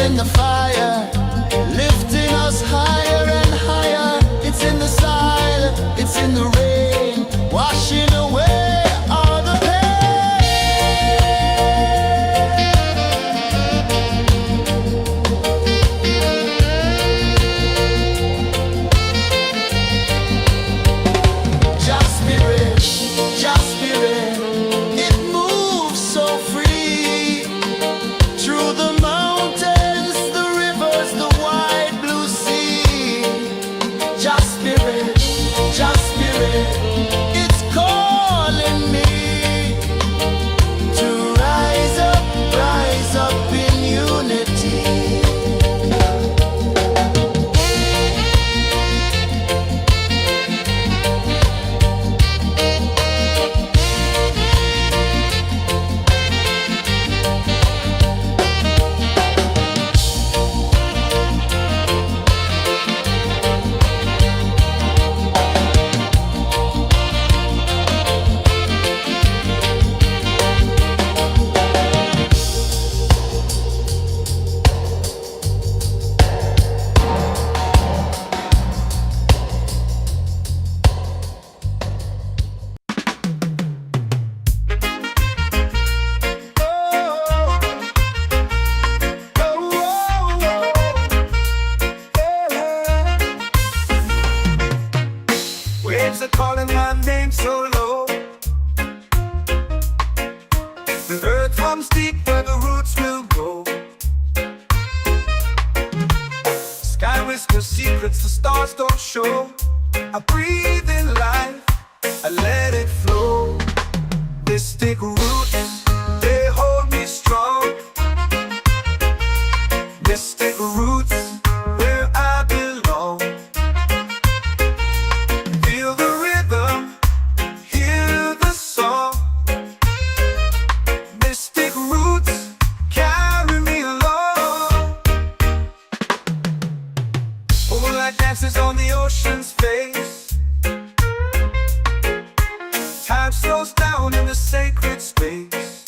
in the fire, lifting us higher and higher. It's in the silence, it's in the rain, washing away all the Just spirit, just spirit, it moves so free through the mountains, the rivers, the wide blue sea. Just spirit, it's calling me to rise up in unity. Waves are calling my name so low. The earth runs deep where the roots will go. Sky whispers secrets the stars don't show. I breathe in life, I let it flow. Mystic roots, they hold me strong. Mystic roots, where I belong. Feel the rhythm, hear the song. Mystic roots, carry me along. Moonlight dances on the ocean's face. Time slows down in the sacred space.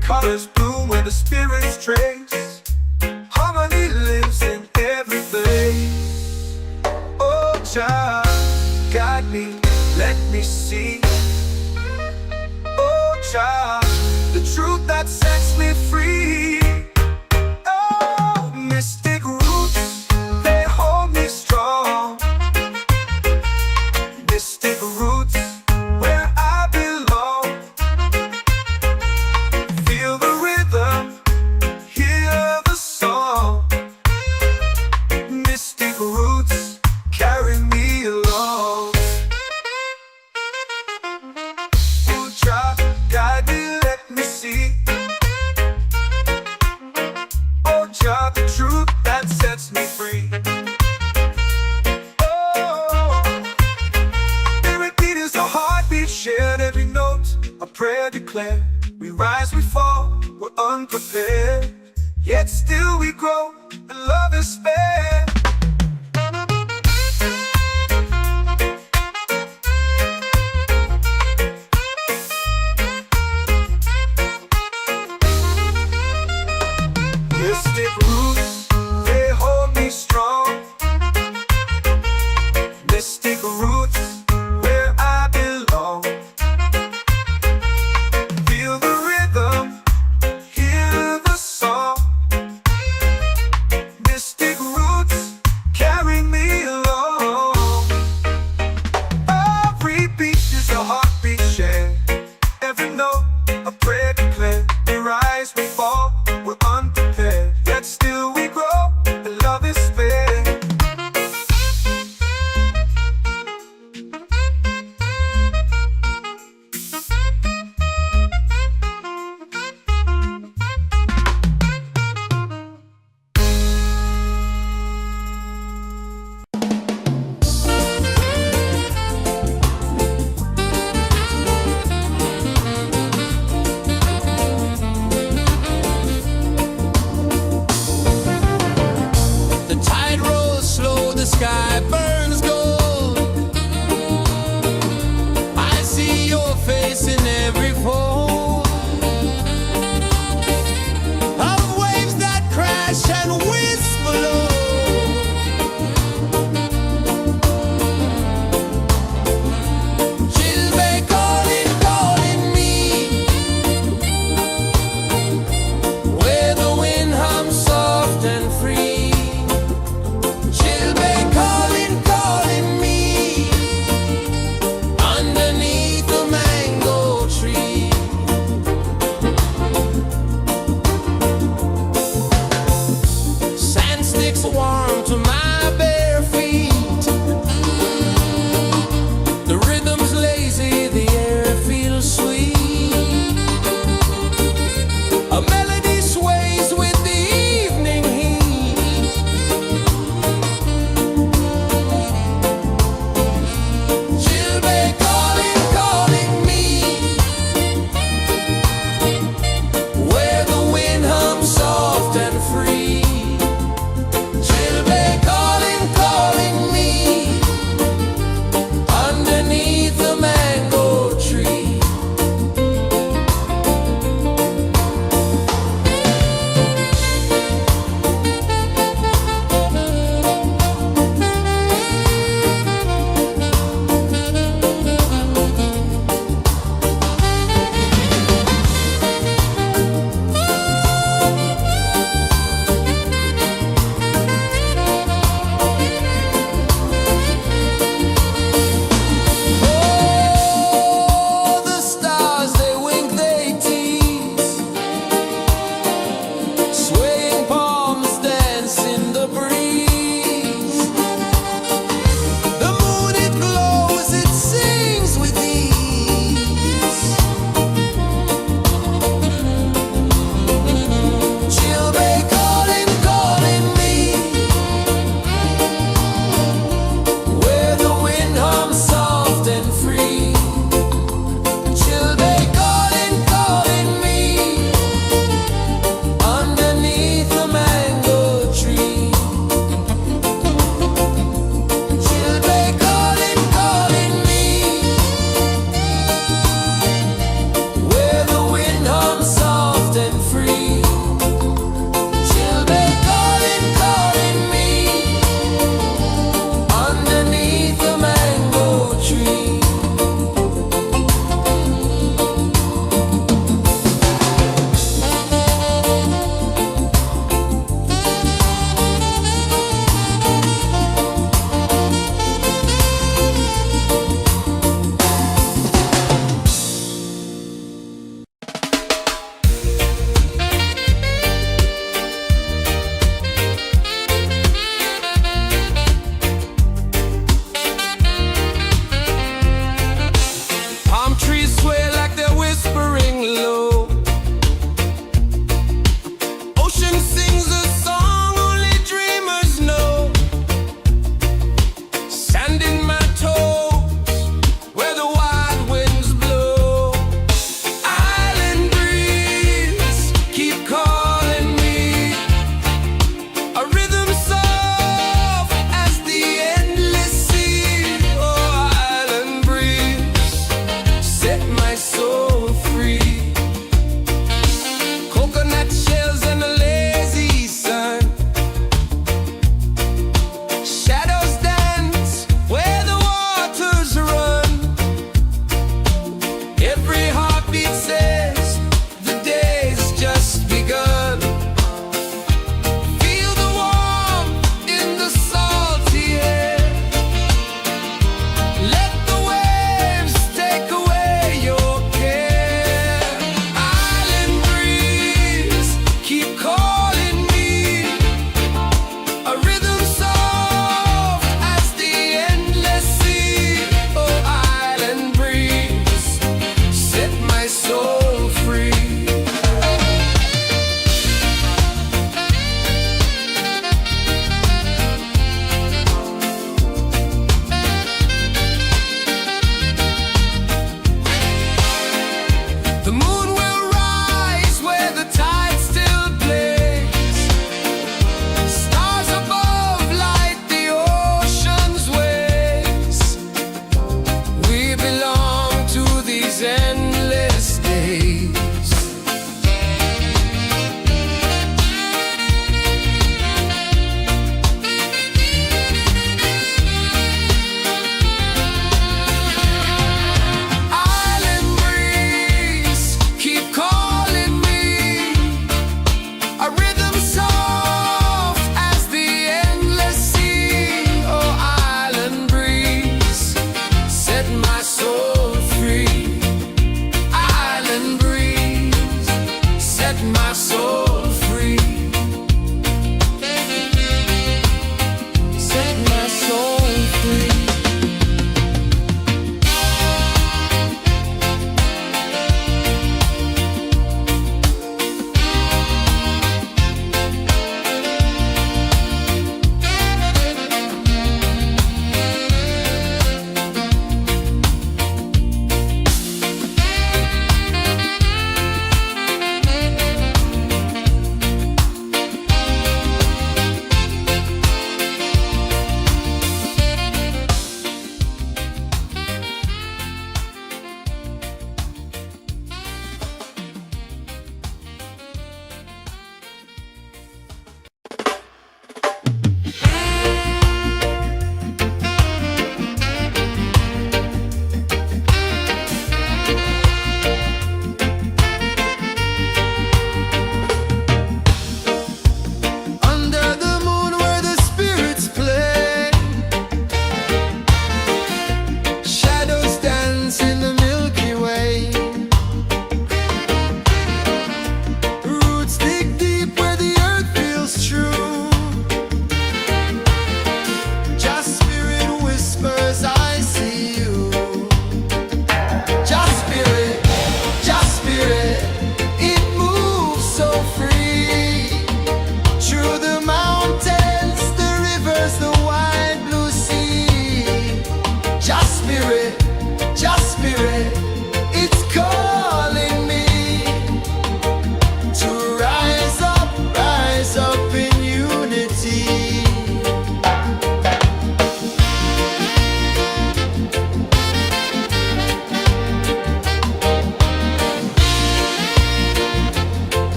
Colors bloom where the spirits trace. Harmony lives in every place. Oh, Jah, guide me, let me see. Oh, Jah, the truth that sets me free. Oh, mystic roots, they hold me strong. Mystic roots, where I belong. Feel the rhythm, hear the song. Mystic roots, carry me along. Oh, Jah, guide me, let me see. Oh, Jah, the truth that sets me free. Oh, spirit beat is a heartbeat, shared every note, a prayer declared. We rise, we fall, we're unprepared, yet still we grow, and love is spared. Mystic roots, they hold me strong. Mystic roots, where I belong. Feel the rhythm, hear the song. Mystic roots,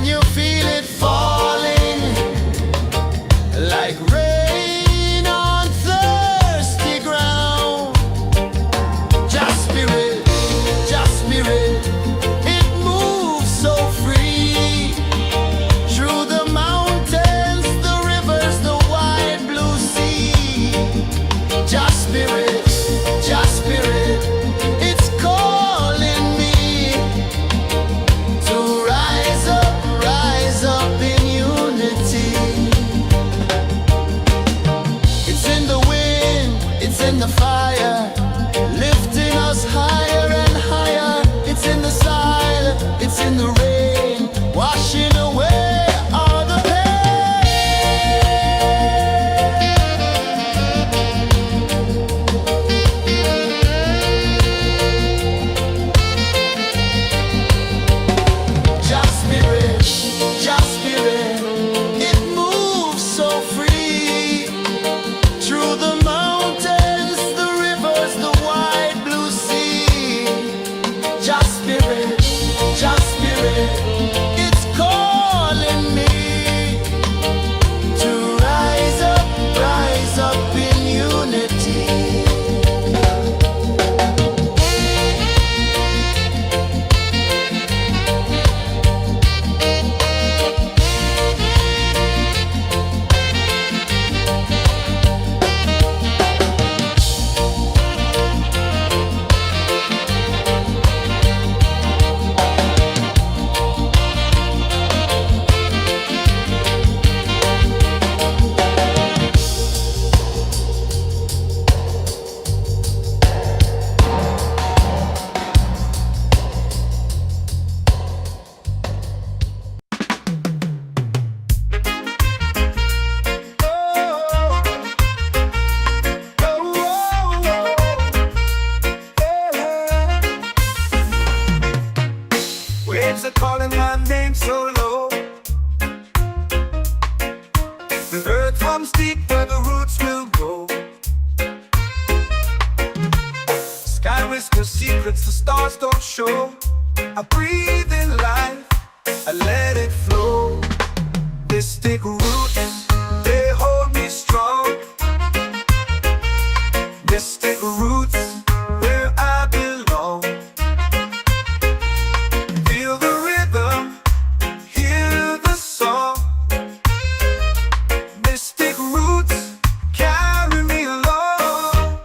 you feel it falling like rain on thirsty ground. Just spirit, it moves so free through the mountains, the rivers, the wide blue sea. Just spirit, it's calling me to rise up in unity. It's in the wind, it's in the fire, lifting us higher and higher. It's in the silence, it's in the rain, washing away all the Just spirit, it moves so free through the mountains, the rivers, the wide blue sea. Just spirit, it's calling me to rise up in unity. Waves are calling my name so low. The earth comes deep where the roots will grow. Sky whispers secrets the stars don't show. I breathe in life, I let it flow. Mystic roots, they hold me strong. Mystic roots, where I belong. Feel the rhythm, hear the song. Mystic roots, carry me along.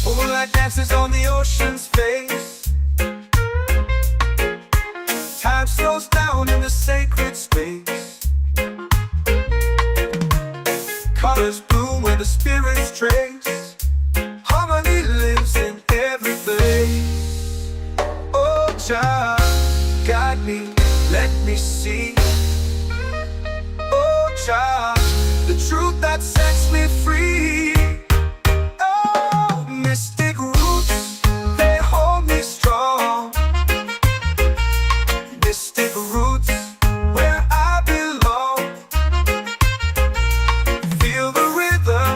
Moonlight dances on the ocean's face. Time slows down in the sacred space. Colors bloom where the spirits trace. Harmony lives in every place. Oh, child, guide me, let me see. Oh, child, the truth that sets me free. Oh, mystic roots, they hold me strong. Mystic roots, where I belong. Feel the rhythm,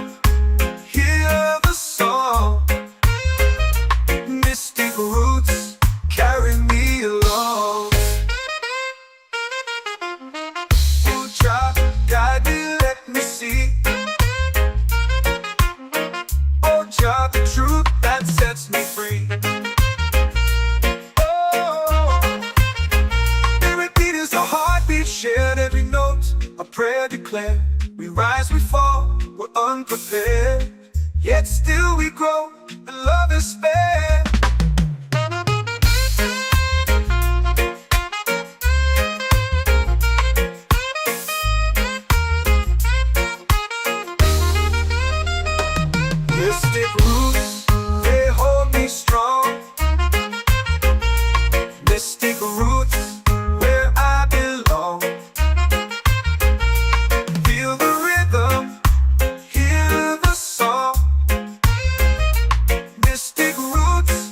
hear the song. Mystic roots, carry me along. Oh, child, guide me, let me see. Oh, child, the truth that sets me free. Oh, spirit beat is a heartbeat shared, every note a prayer declared. We rise, we fall, we're unprepared, yet still we grow, and love is spared. Mystic roots, they hold me strong. Mystic roots, where I belong. Feel the rhythm, hear the song. Mystic roots,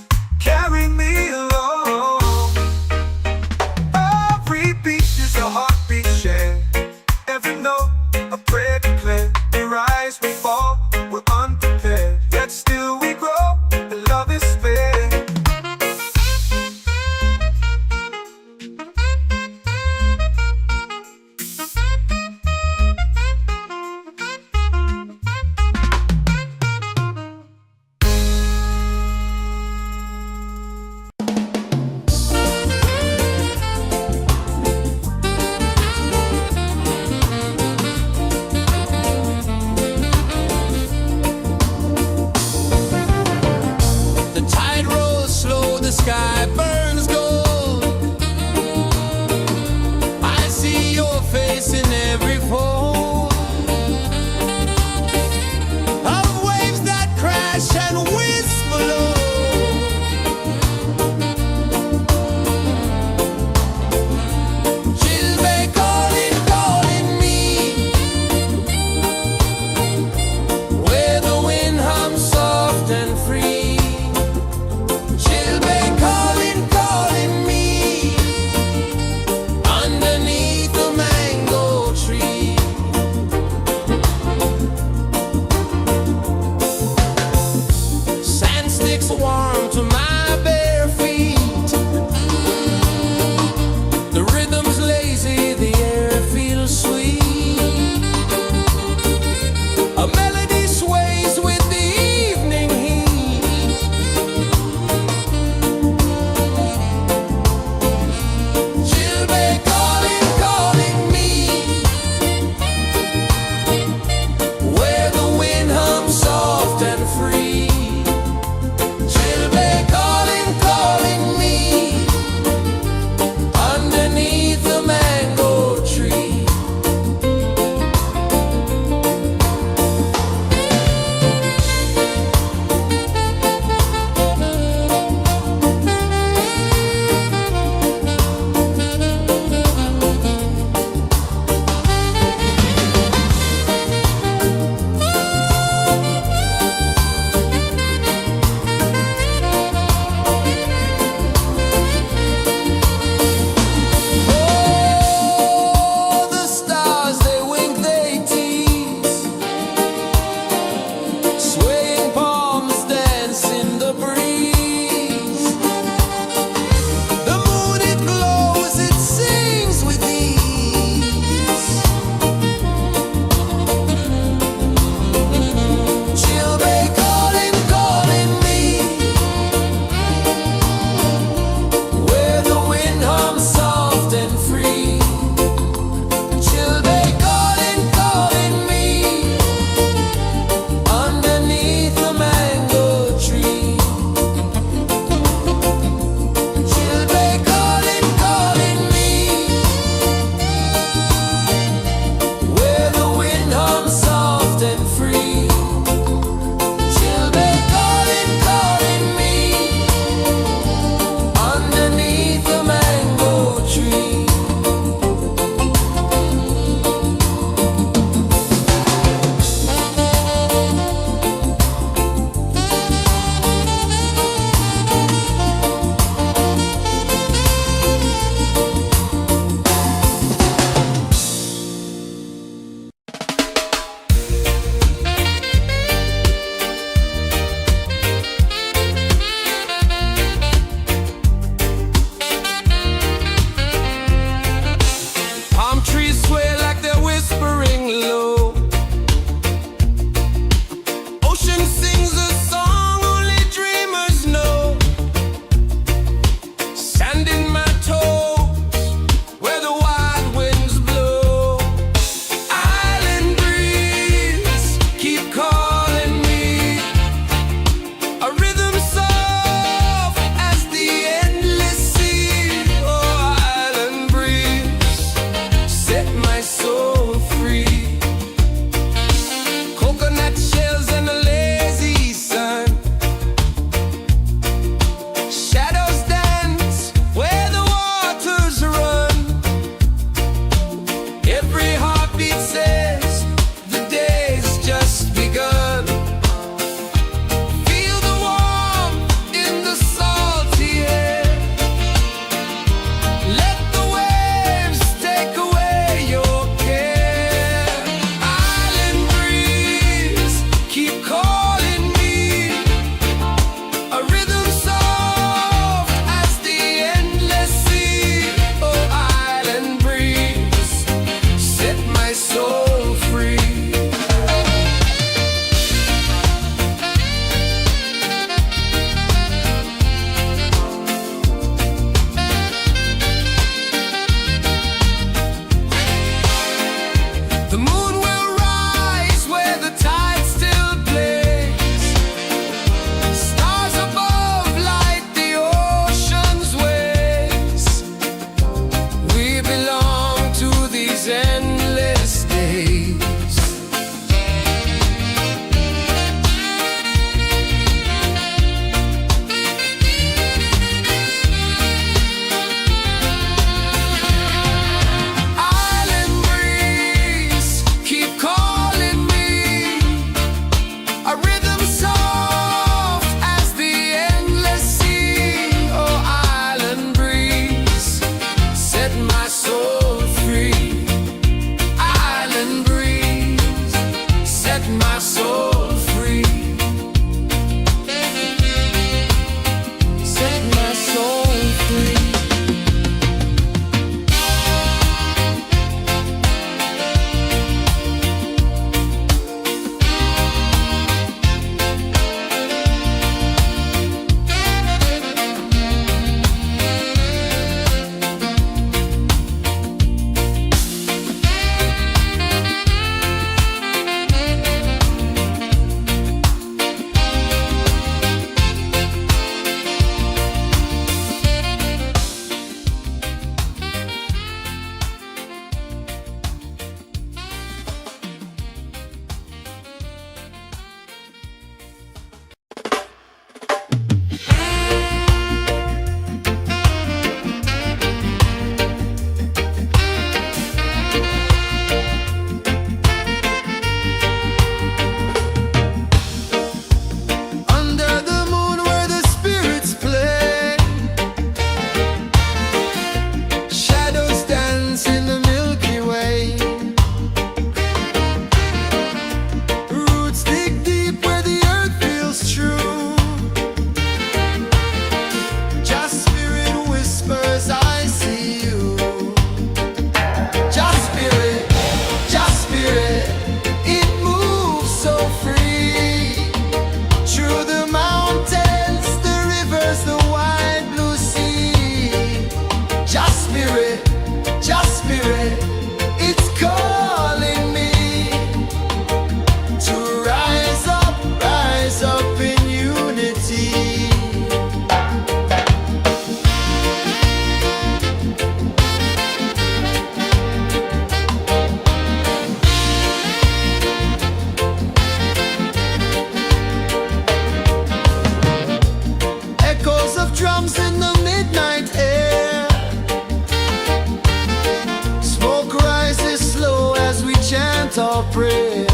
prayer.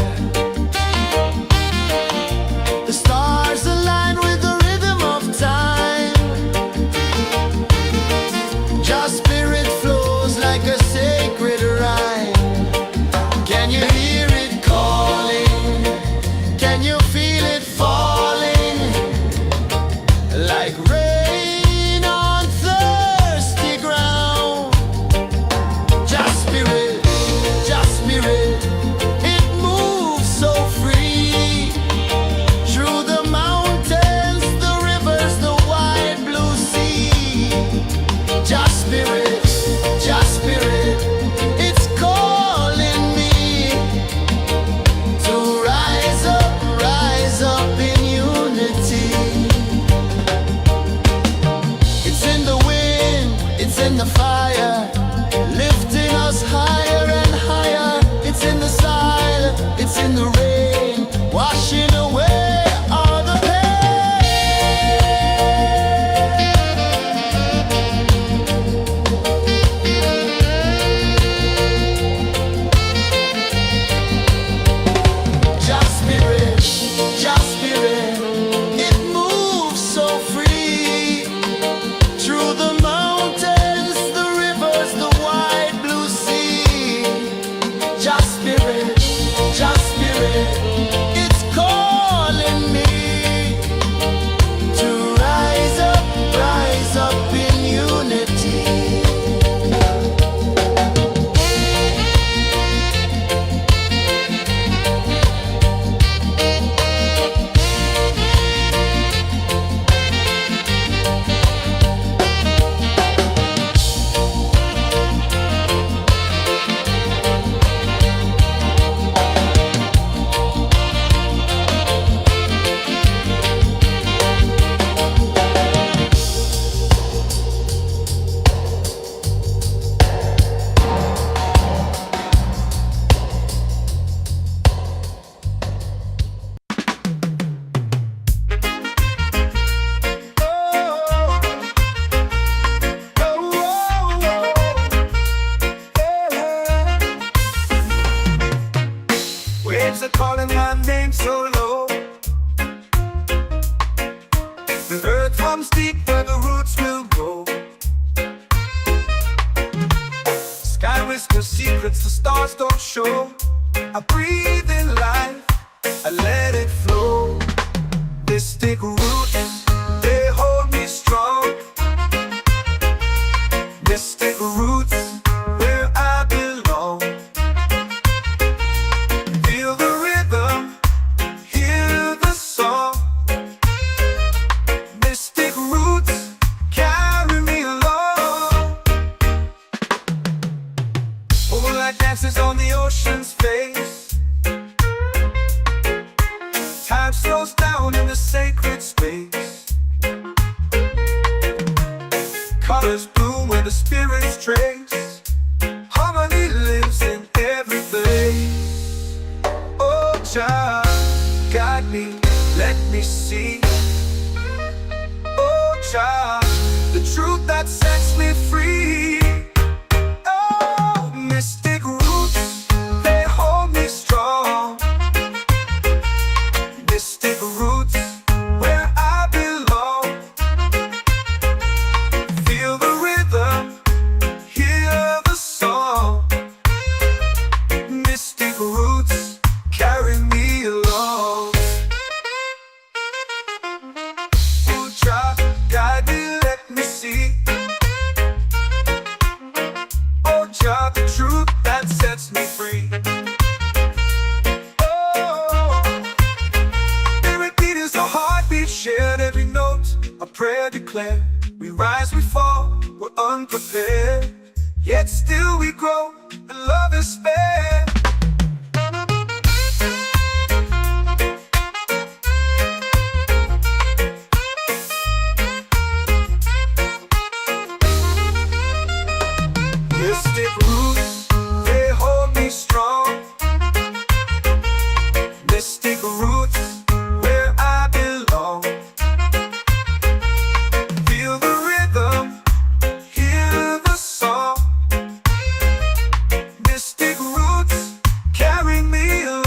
The stars align with the rhythm of time. Just spirit flows like a sacred rhyme. Can you hear it calling? Can you feel it falling? Like rain on thirsty ground. Just spirit, it moves so free. Through the mountains, the rivers, the wide blue sea. Just spirit, it's calling me to rise up in unity. It's in the wind, it's in the fire, lifting us higher and higher. It's in the silence, it's in the rain, washing away all the pain. Just spirit, it moves so free. Through the mountains, the rivers, the wide blue sea. Just spirit, it's calling me to rise up in unity. Waves are calling my name so low. The earth runs deep where the roots will go. Sky whispers secrets the stars don't show. I breathe in life, I let it flow. Mystic roots, they hold me strong. Mystic roots, where I belong. Feel the rhythm, hear the song. Mystic roots, carry me along. Moonlight dances on the ocean's face. Time slows down in the sacred space. Colors bloom where the spirits trace. Harmony lives in every place. Oh, child, guide me, let me see. Oh, child, the truth that sets me free. Oh, mystic roots, they hold me strong. Mystic roots, where I belong. Feel the rhythm, hear the song. Mystic roots, carry me along. Oh, child, guide me, let me see. Oh, child, the truth that sets me free. Oh, every beat is a heartbeat shared, every note a prayer declared. We rise, we fall, we're unprepared, yet still we grow, and love is spared. Mystic roots, they hold me strong. Mystic roots, where I belong. Feel the rhythm, hear the song. Mystic roots, carry me along.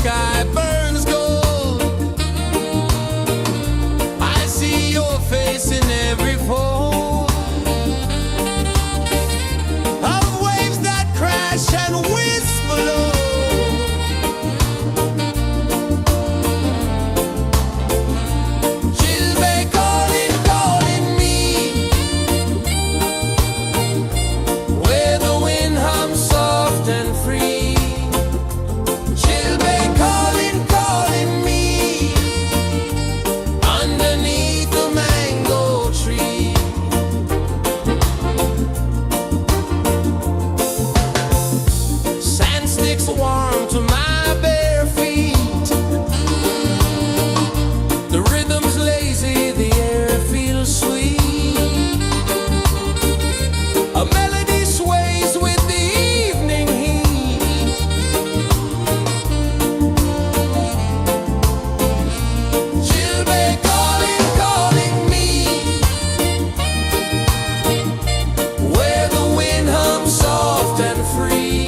sky burns gold. I see your face in every fold of waves that crash and whisper low. Warm to my bare feet. The rhythm's lazy, the air feels sweet. A melody sways with the evening heat. Chilbay calling, calling me, where the wind hums soft and free.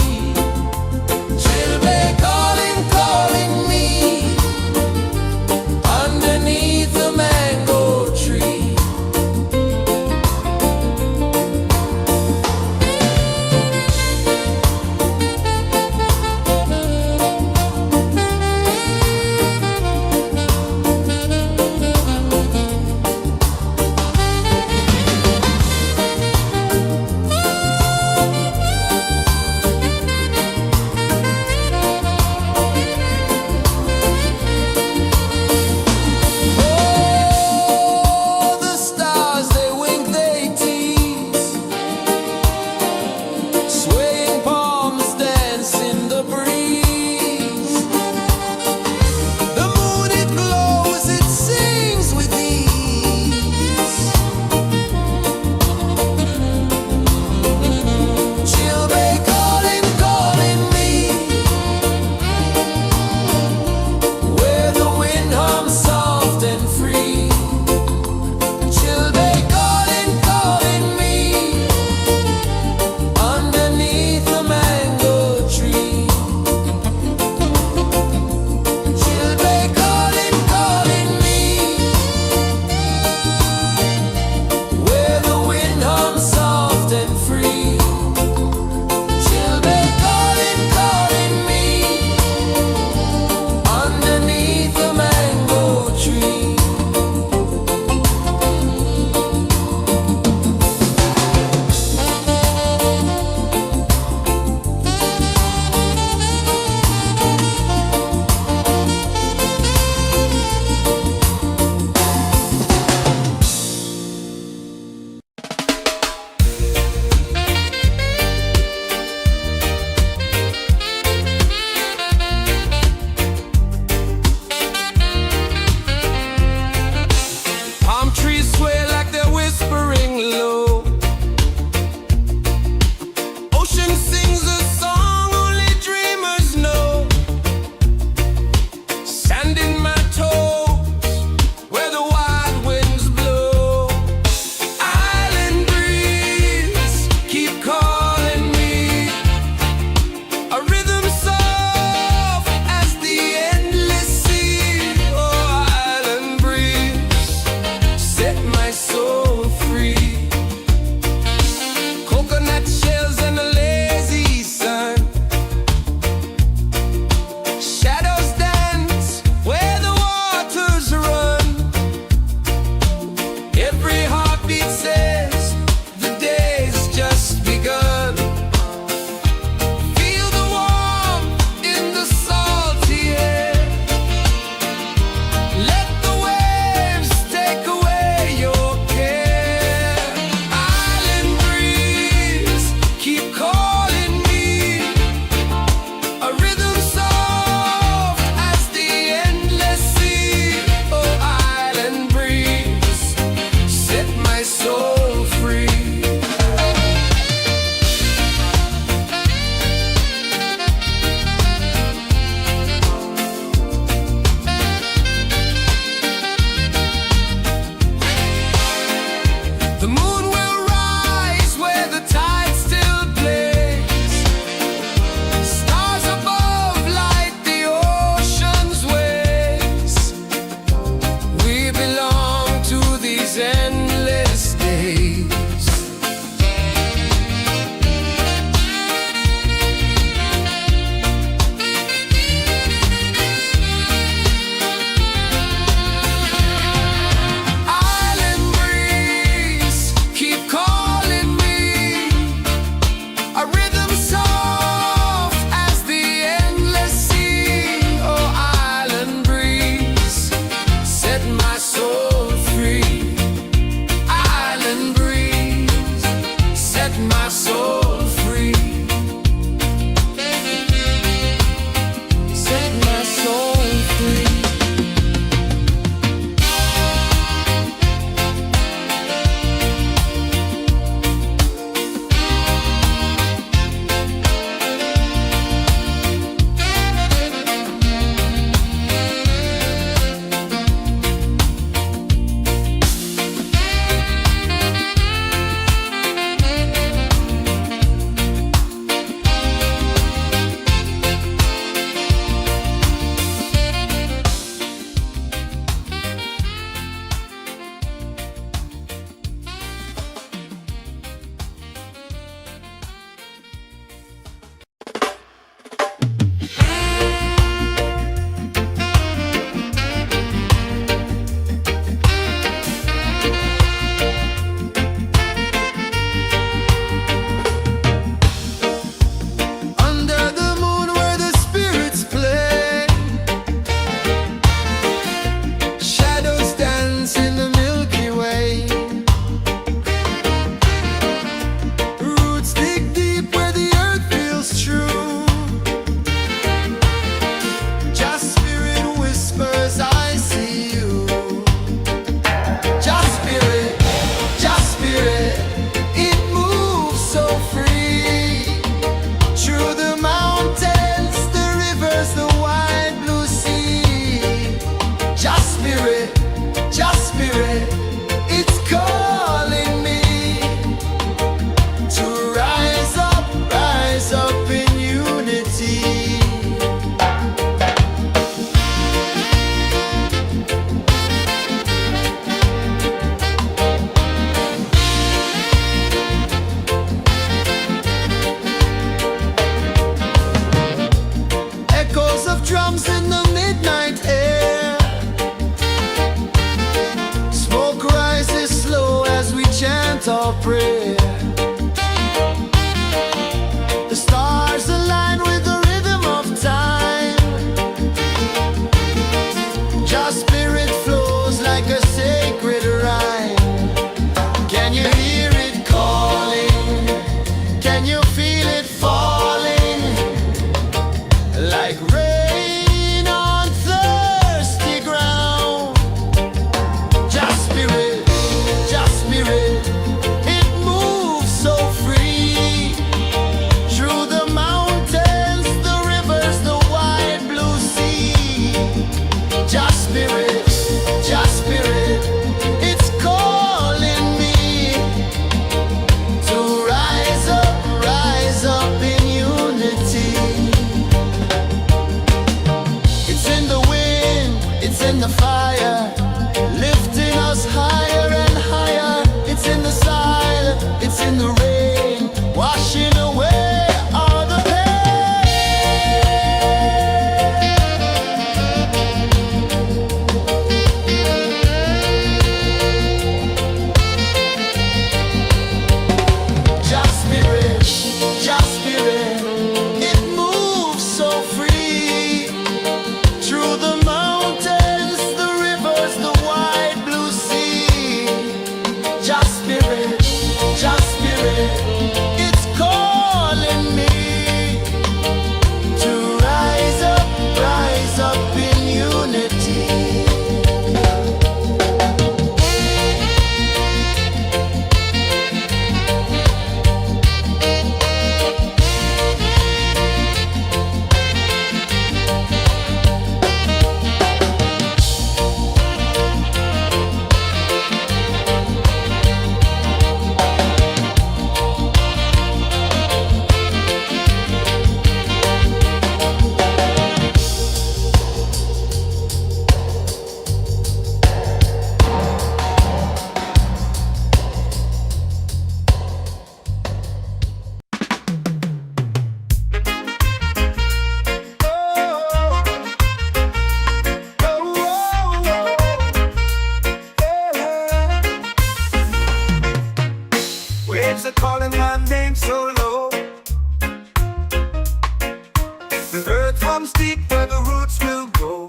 runs deep where the roots will go.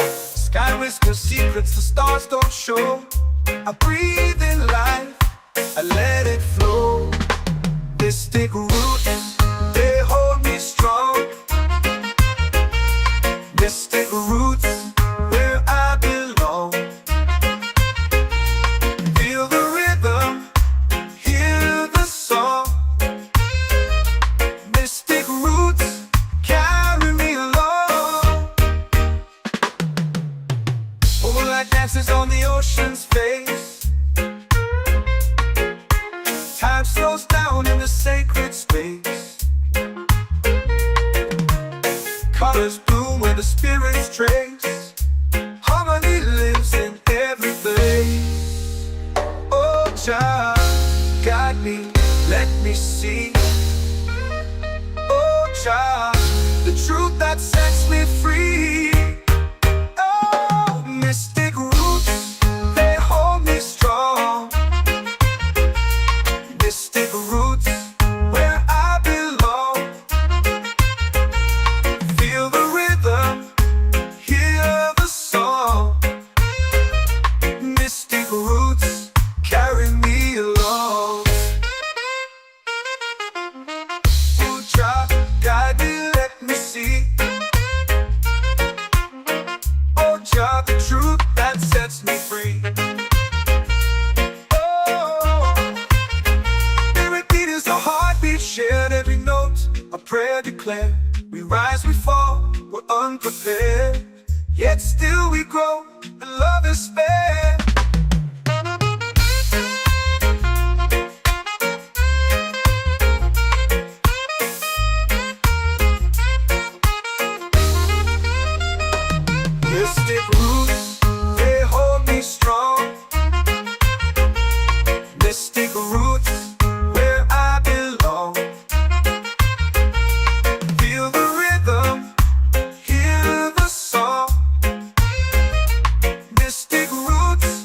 Sky whispers secrets the stars don't show. I breathe in life, I let it flow. Mystic roots, they hold me strong. Mystic roots, where I belong. Feel the rhythm, hear the song. Mystic roots, carry me along. Moonlight dances on the ocean's face. Time slows down in the sacred space. Colors bloom where the spirits trace. Harmony lives in every place. Oh, child, guide me, let me see. Oh, child, the truth that sets me free. Oh, mystic roots, they hold me strong. Mystic roots, where I belong. Feel the rhythm, hear the song. Mystic roots, carry me along. Oh, child, guide me, let me see. Oh, child, the truth that sets me free. Oh, spirit beat is a heartbeat, shared every note. A prayer declared. We rise, we fall, we're unprepared. Yet still we grow, and love is spared. Mystic roots, they hold me strong. Mystic roots, where I belong. Feel the rhythm, hear the song. Mystic roots,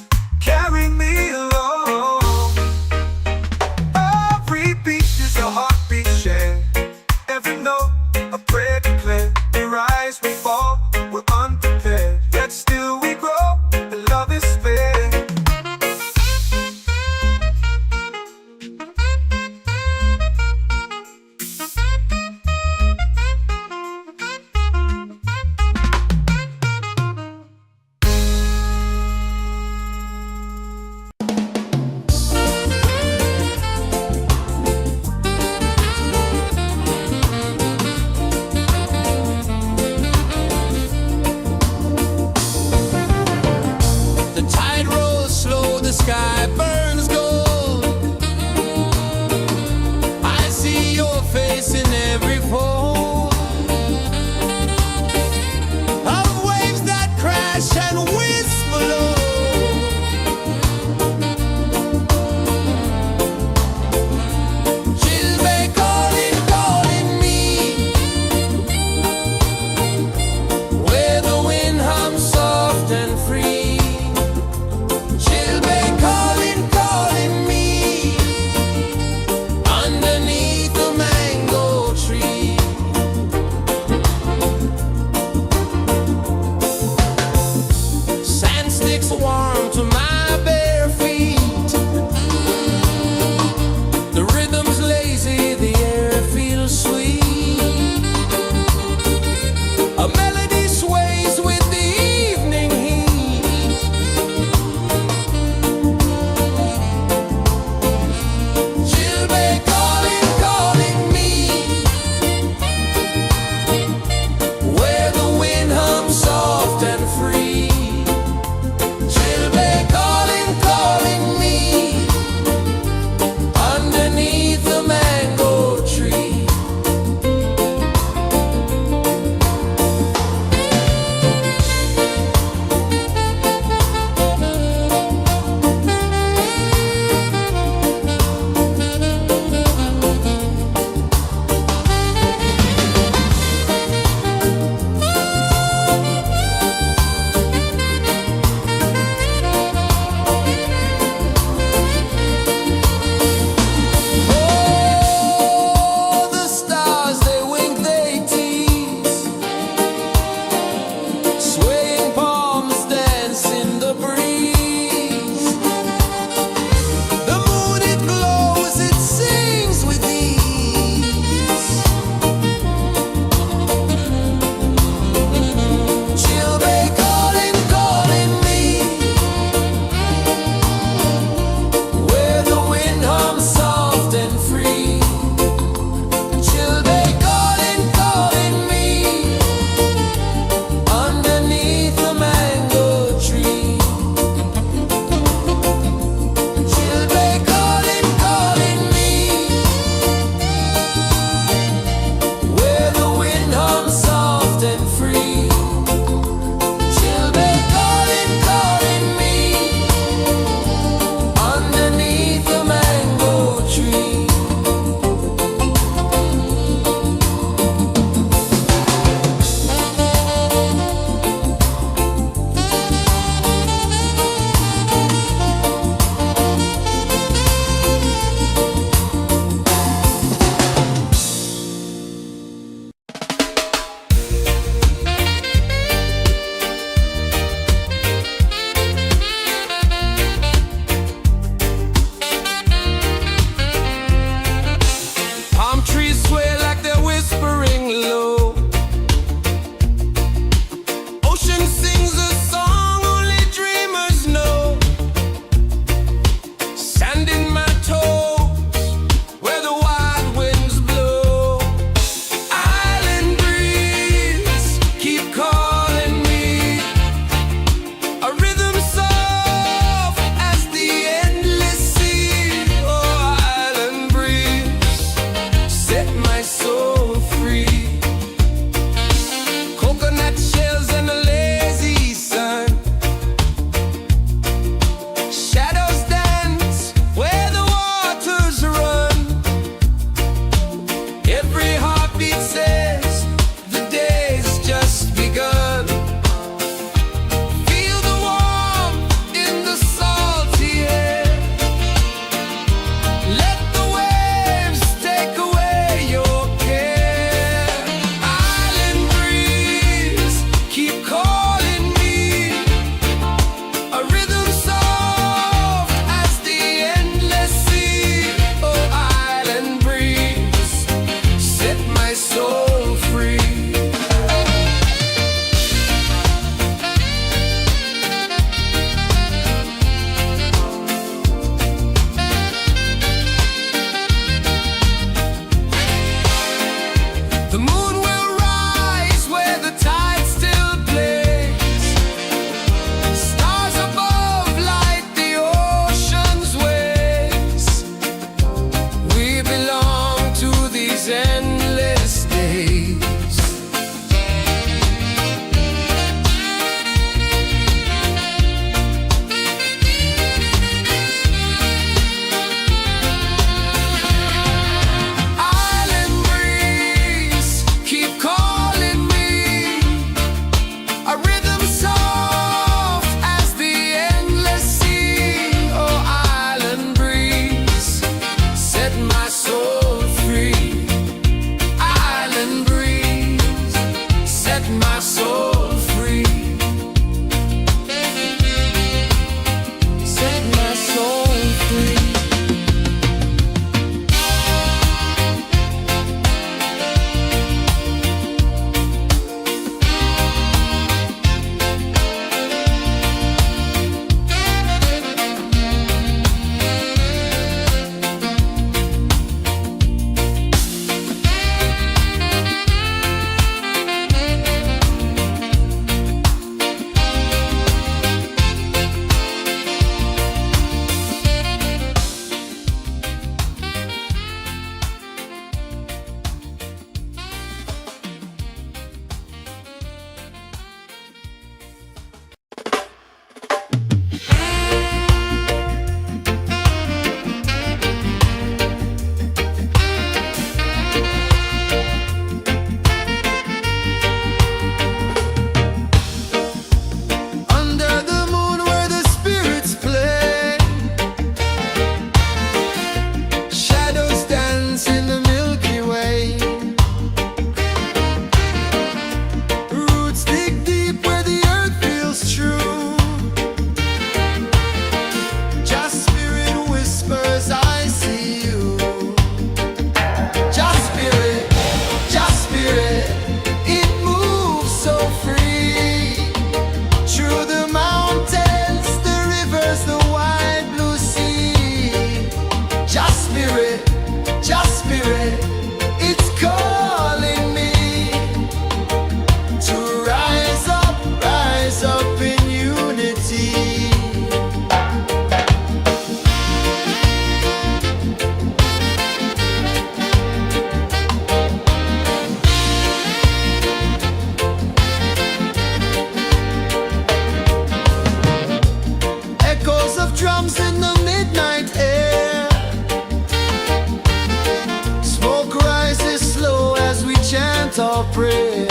chant our prayer.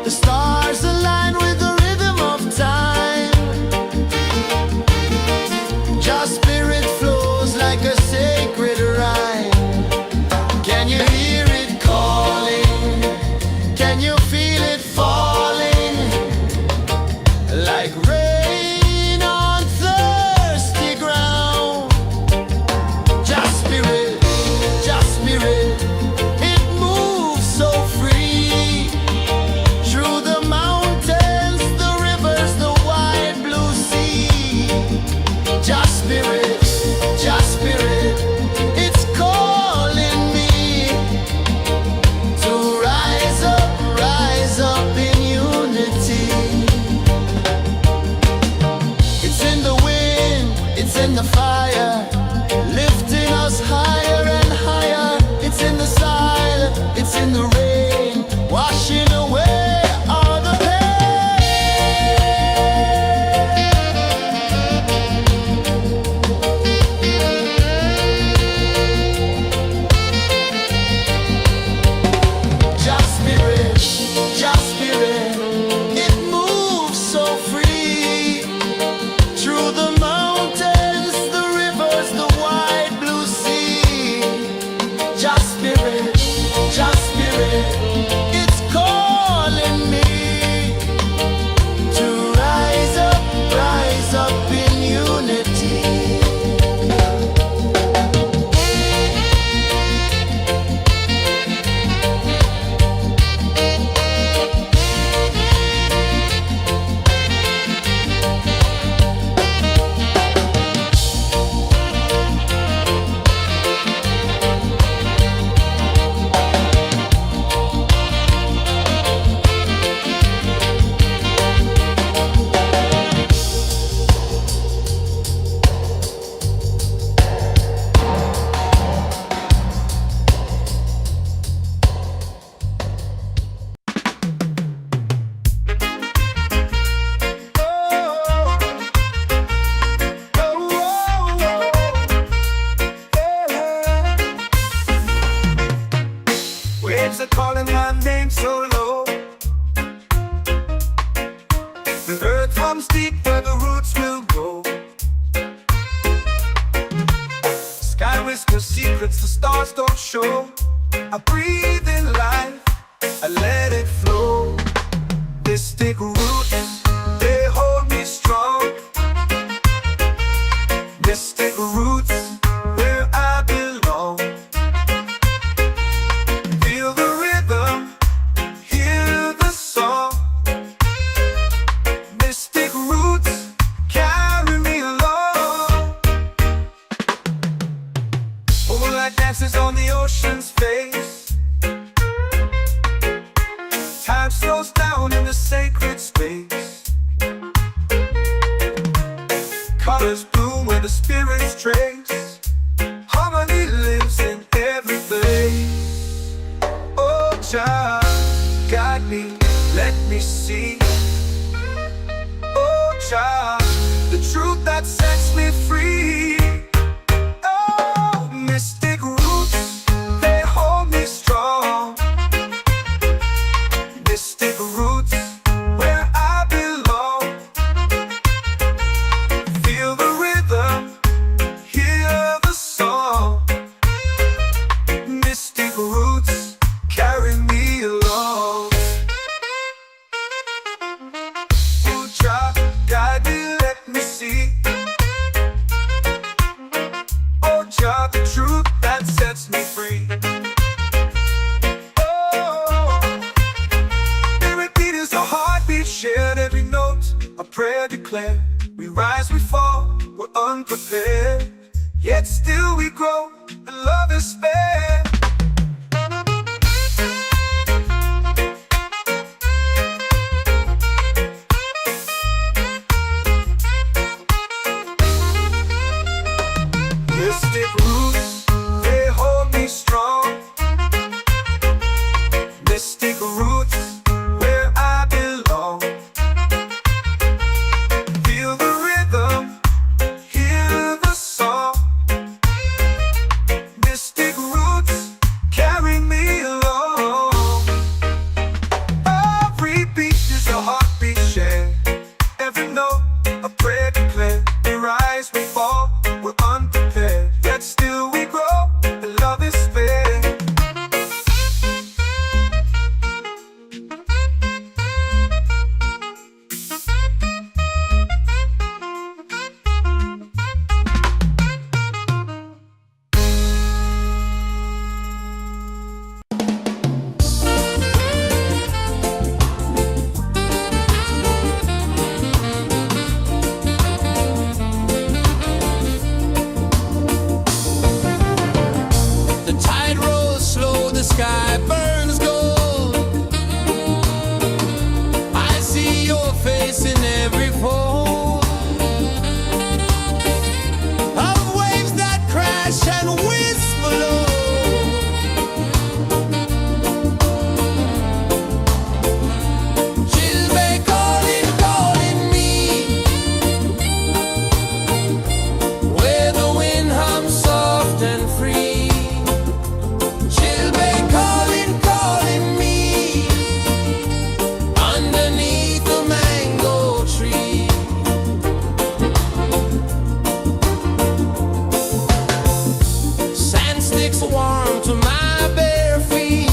The stars align with the rhythm of time. Your spirit flows like a sacred rhyme. Can you hear it calling? Can you feel it falling? Like rain on thirsty ground. Just spirit, it moves so free. Through the mountains, the rivers, the wide blue sea. Just spirit, it's calling me to rise up in unity. It's in the wind, it's in the fire, lifting us higher and higher. It's in the silence, it's in the rain, washing away all the Just spirit, it moves so free. Through the mountains, the rivers, the wide blue sea. Just spirit, it's calling me to rise up in unity. Waves are calling my name so low. The earth hums deep where the roots will go. Sky whispers secrets the stars don't show. I breathe in life, I let it flow. Mystic roots, they hold me strong. Mystic roots, where I belong. Feel the rhythm, hear the song. Mystic roots, carry me along. Moonlight dances on the ocean's face. Time slows down in the sacred space. Colors bloom where the spirits trace. Harmony lives in every place. Oh, child, guide me, let me see. Oh, child, the truth that sets me free. Oh, mystic roots, they hold me strong. Mystic roots, where I belong. Feel the rhythm, hear the song. Mystic roots, carry me along. Oh, child, guide me, let me see. Oh, child, the truth that sets me free. Oh, spirit beat is a heartbeat, shared every note. A prayer declared. We rise, we fall, we're unprepared. Yet still we grow, and love is spared. Mystic roots, they hold me strong. Mystic roots, where I belong. Feel the rhythm, hear the and free. Children calling, calling me underneath the mango tree. Sand sticks warm to my bare feet.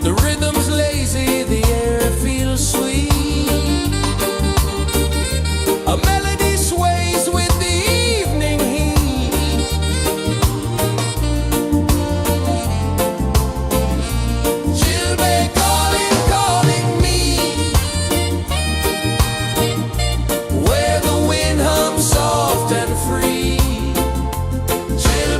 The rhythm's lazy, the air feels sweet. A melody sways with the evening heat. Children calling, calling me, where the wind hums soft and free. Children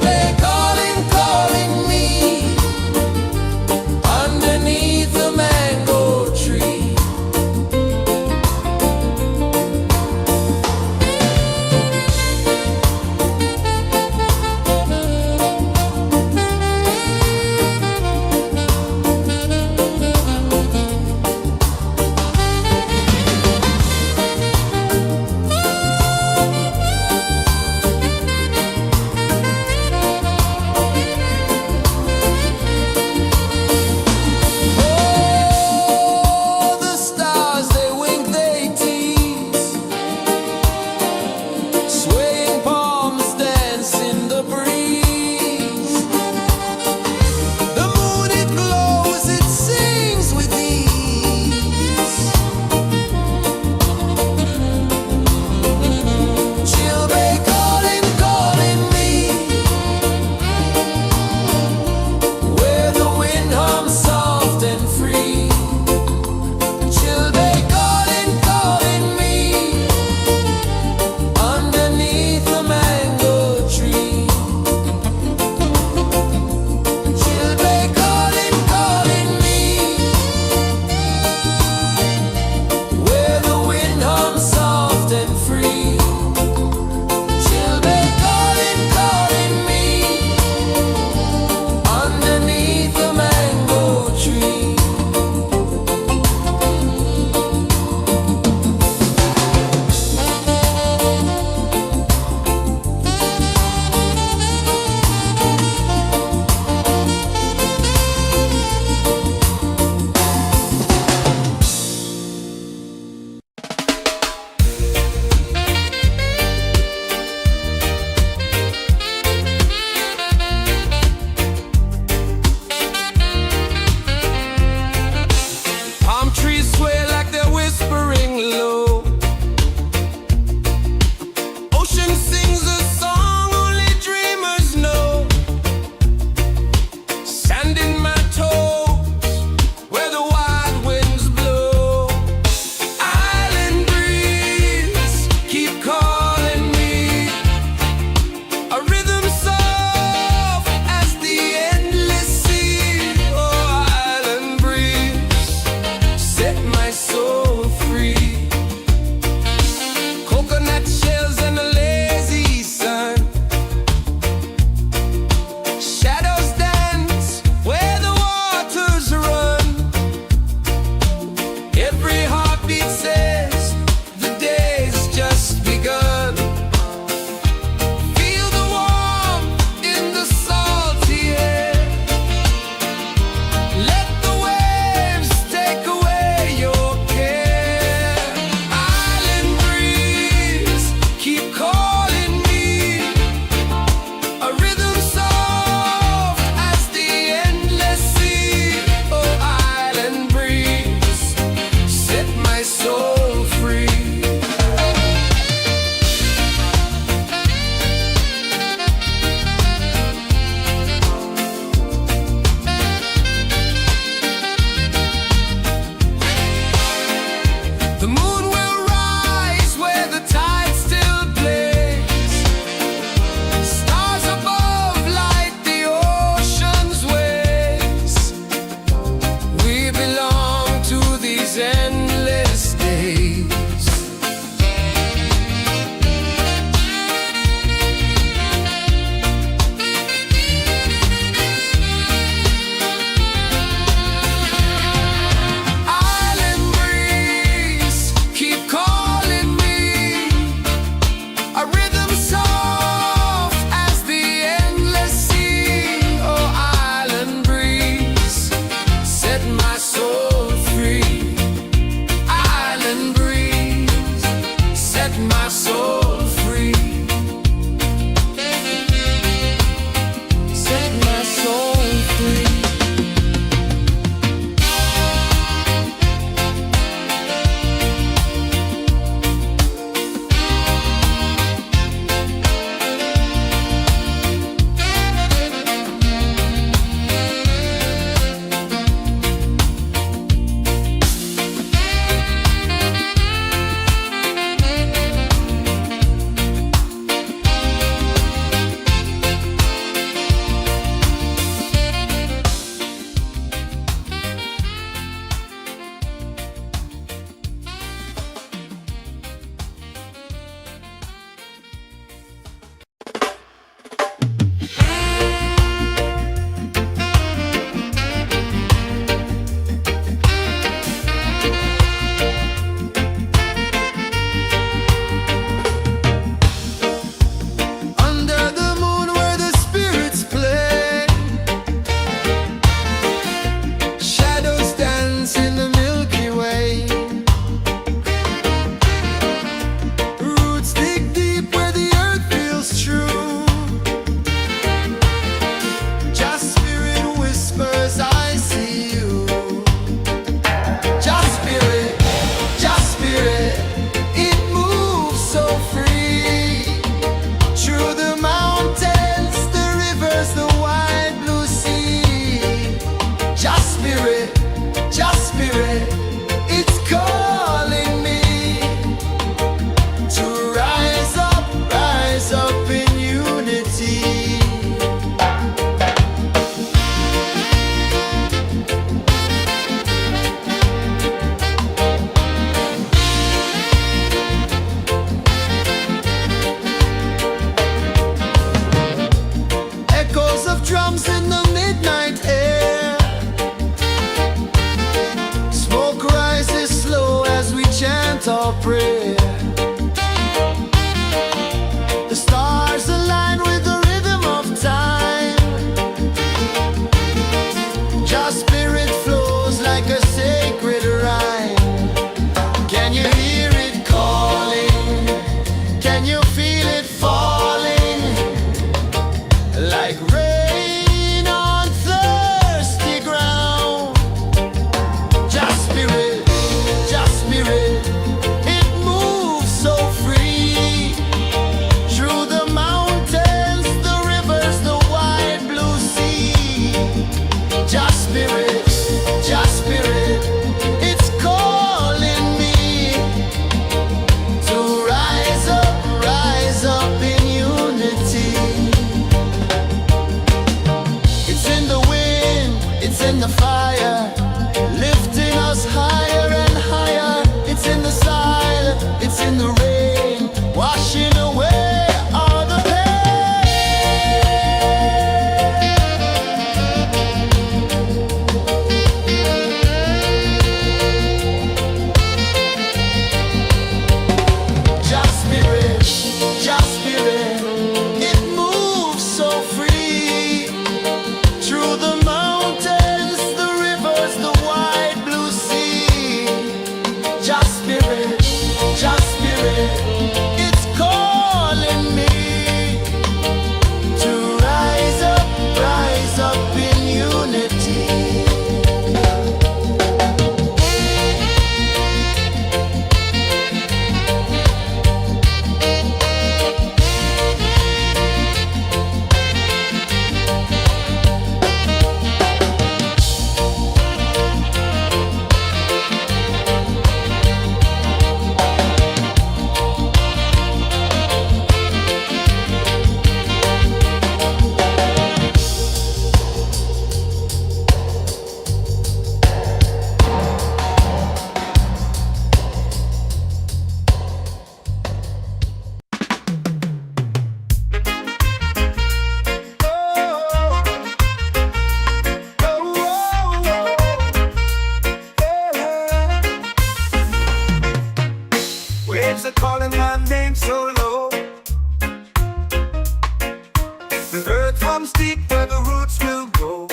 comes deep where the roots will go.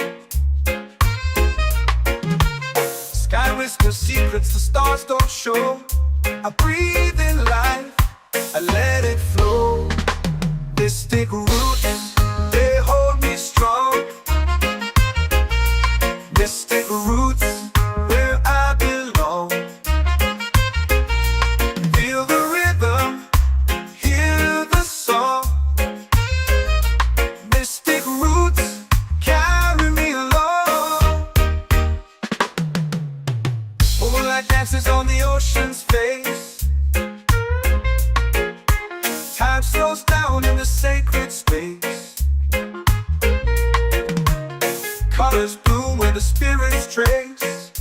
Sky whispers secrets the stars don't show. I breathe in life, I let it flow. Mystic roots, they hold me strong. Mystic roots, where I belong. Feel the rhythm, hear the song. Mystic roots, carry me along. Moonlight dances on the ocean's face. Time slows down in the sacred space. Colors bloom where the spirits trace.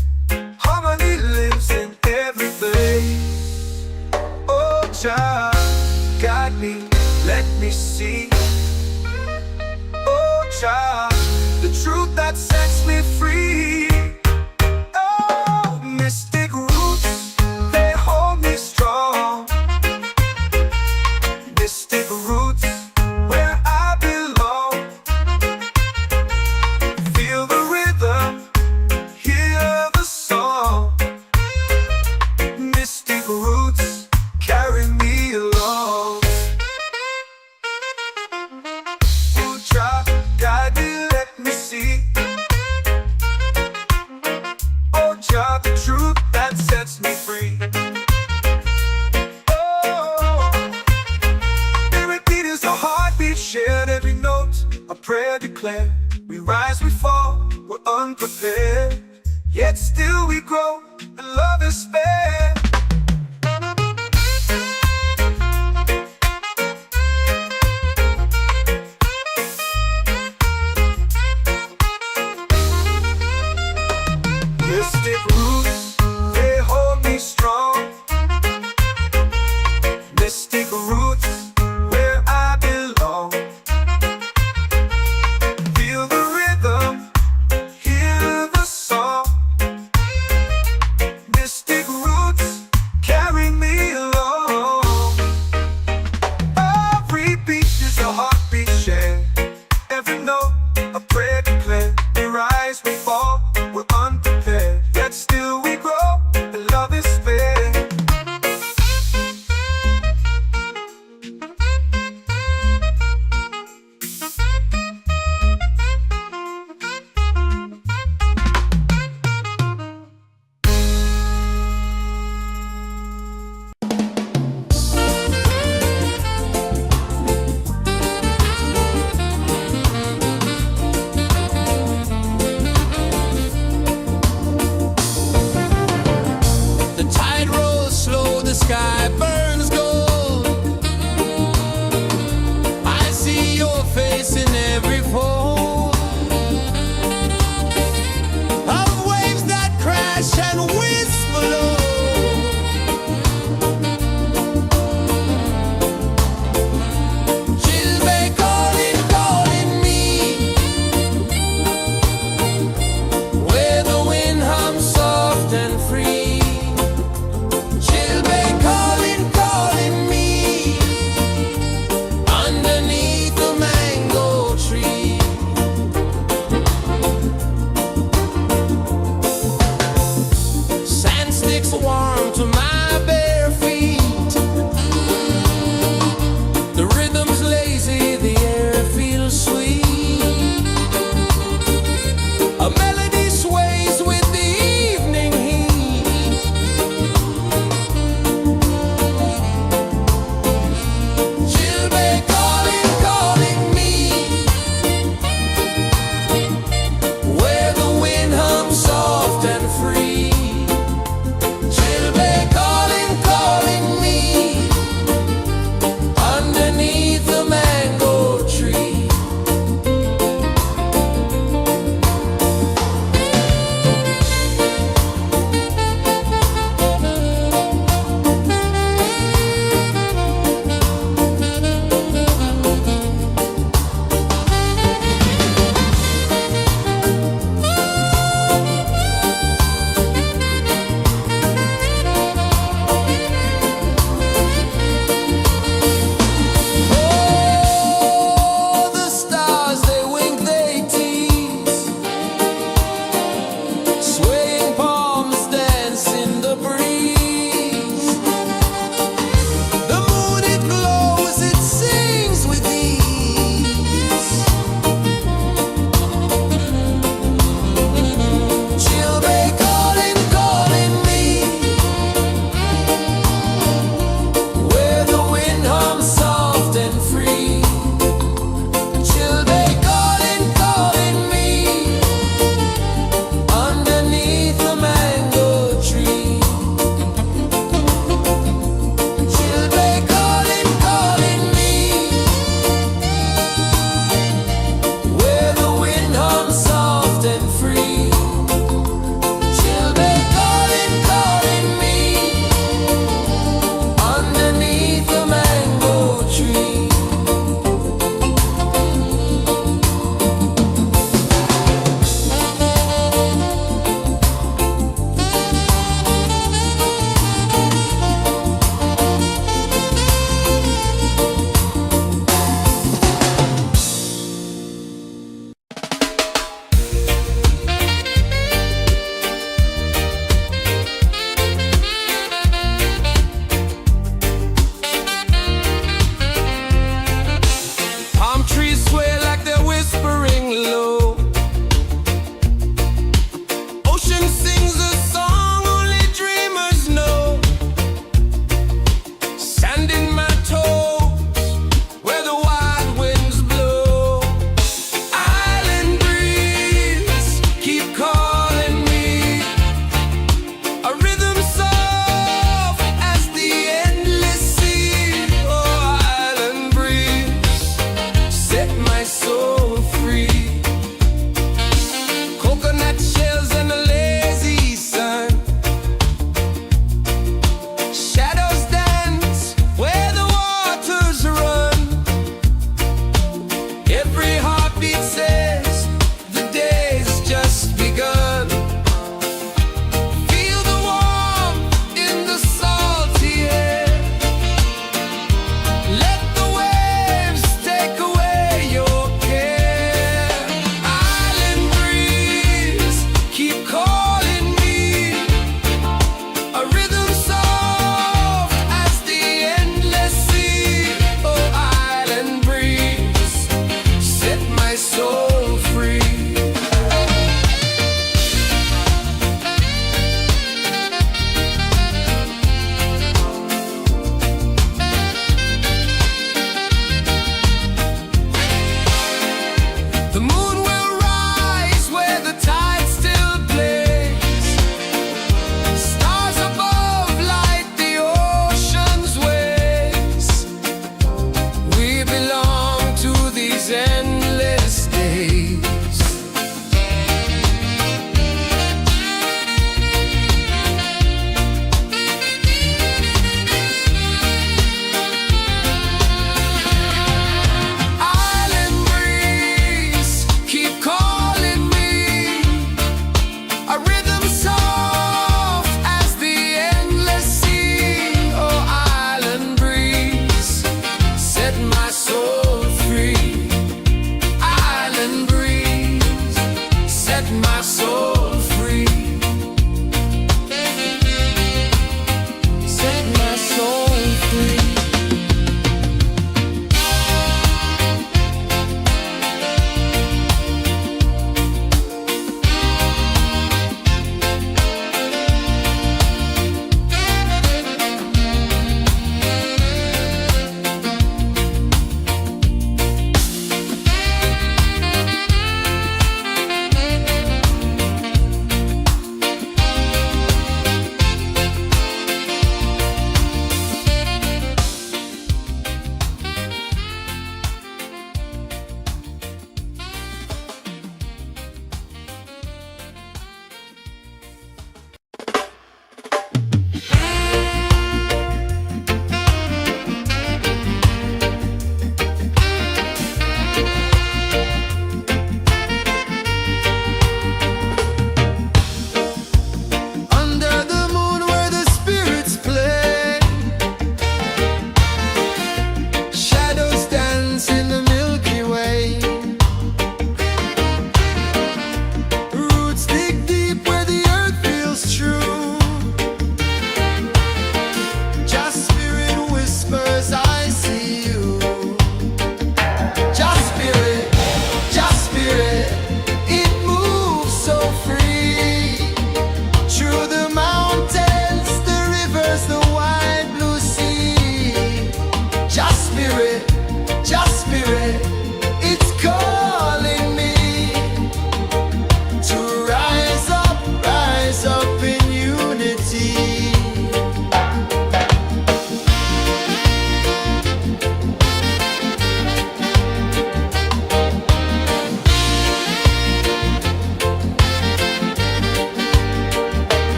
Harmony lives in every place. Oh, Jah, guide me, let me see. Oh, Jah, the truth that sets me free. Oh, mystic roots, they hold me strong. Mystic roots, where I belong. Feel the rhythm, hear the song. Mystic roots, carry me along. Oh, Jah, guide me, let me see. Oh, Jah, the truth that sets me free. Shared every note, a prayer declared. We rise, we fall, we're unprepared. Yet still we grow, and love is spared. Mystic roots, they hold me strong. Mystic roots, where I belong. Feel the rhythm, hear the song. Mystic roots, carry me along. Every beat is a heartbeat shared. Every note, a prayer declared. We rise, we fall, we're unprepared. Yet still we grow, and love is spared.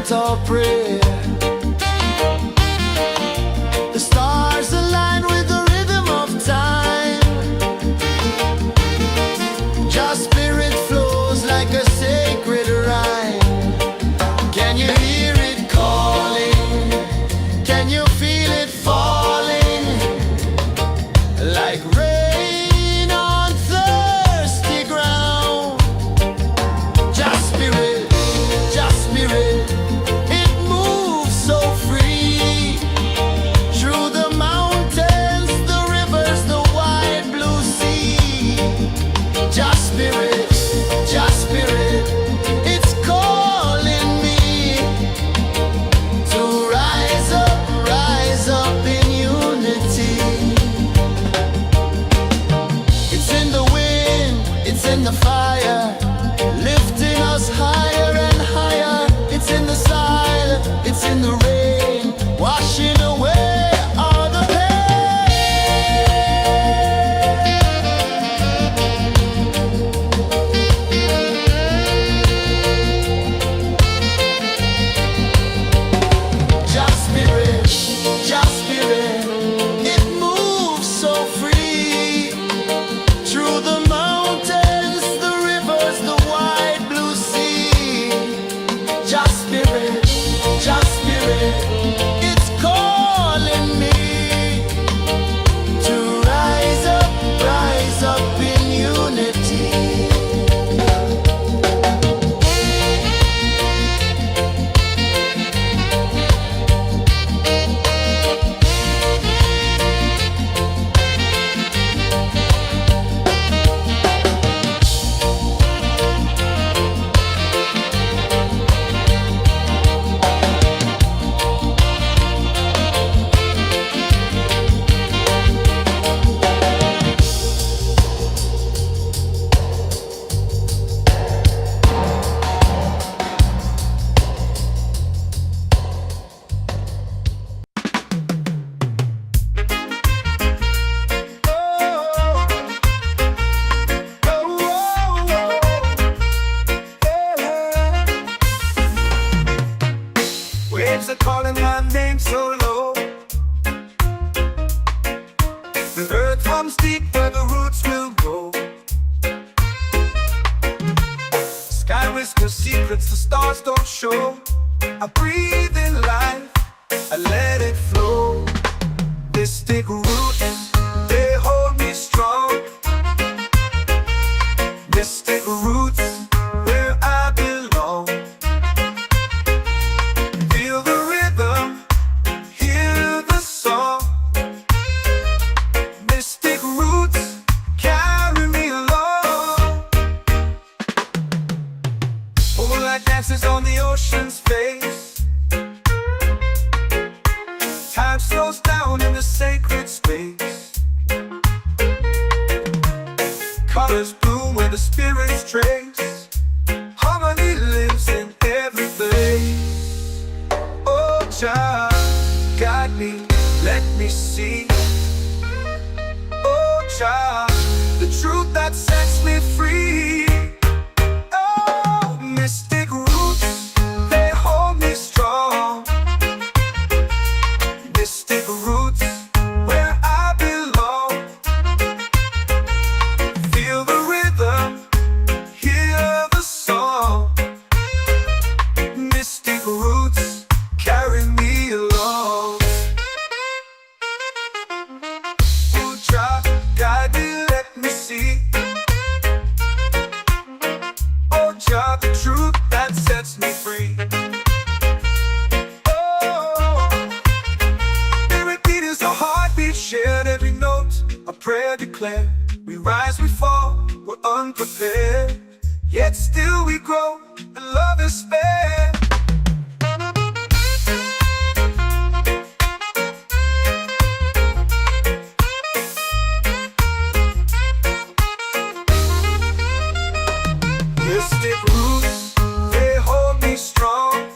chant or pray. The stars align with the rhythm of time. Your spirit flows like a sacred rhyme. Can you hear it calling? Can you feel it falling? Like rain on thirsty ground. Just spirit, it moves so free. Through the mountains, the rivers, the wide blue sea. Just spirit, it's calling me to rise up in unity. It's in the wind, it's in the fire, lifting us higher and higher. It's in the silence, it's in the rain, washing away all the pain. Just spirit, it moves so free. Through the mountains, the rivers, the wide blue sea. Just spirit, it's calling me to rise up in unity. Waves are calling my name so low. The earth hums deep where the roots will go. Sky whispers secrets the stars don't show. I breathe in life, I let it flow. Mystic roots, they hold me strong. Mystic roots, where I belong. Feel the rhythm, hear the song. Mystic roots, carry me along. Moonlight dances on the ocean's face. Time slows down in the sacred space. Colors bloom where the spirits trace. Harmony lives in every place. Oh, child, guide me, let me see. Oh, child, the truth that sets me free. Oh, mystic roots, they hold me strong. Mystic roots, where I belong. Feel the rhythm, hear the song. Mystic roots, carry me along. Oh, child, guide me, let me see. Oh, child, the truth that sets me free. Oh, spirit beat is a heartbeat, shared every note. A prayer declared. We rise, we fall, we're unprepared. Yet still we grow, and love is fair. Mystic roots, they hold me strong.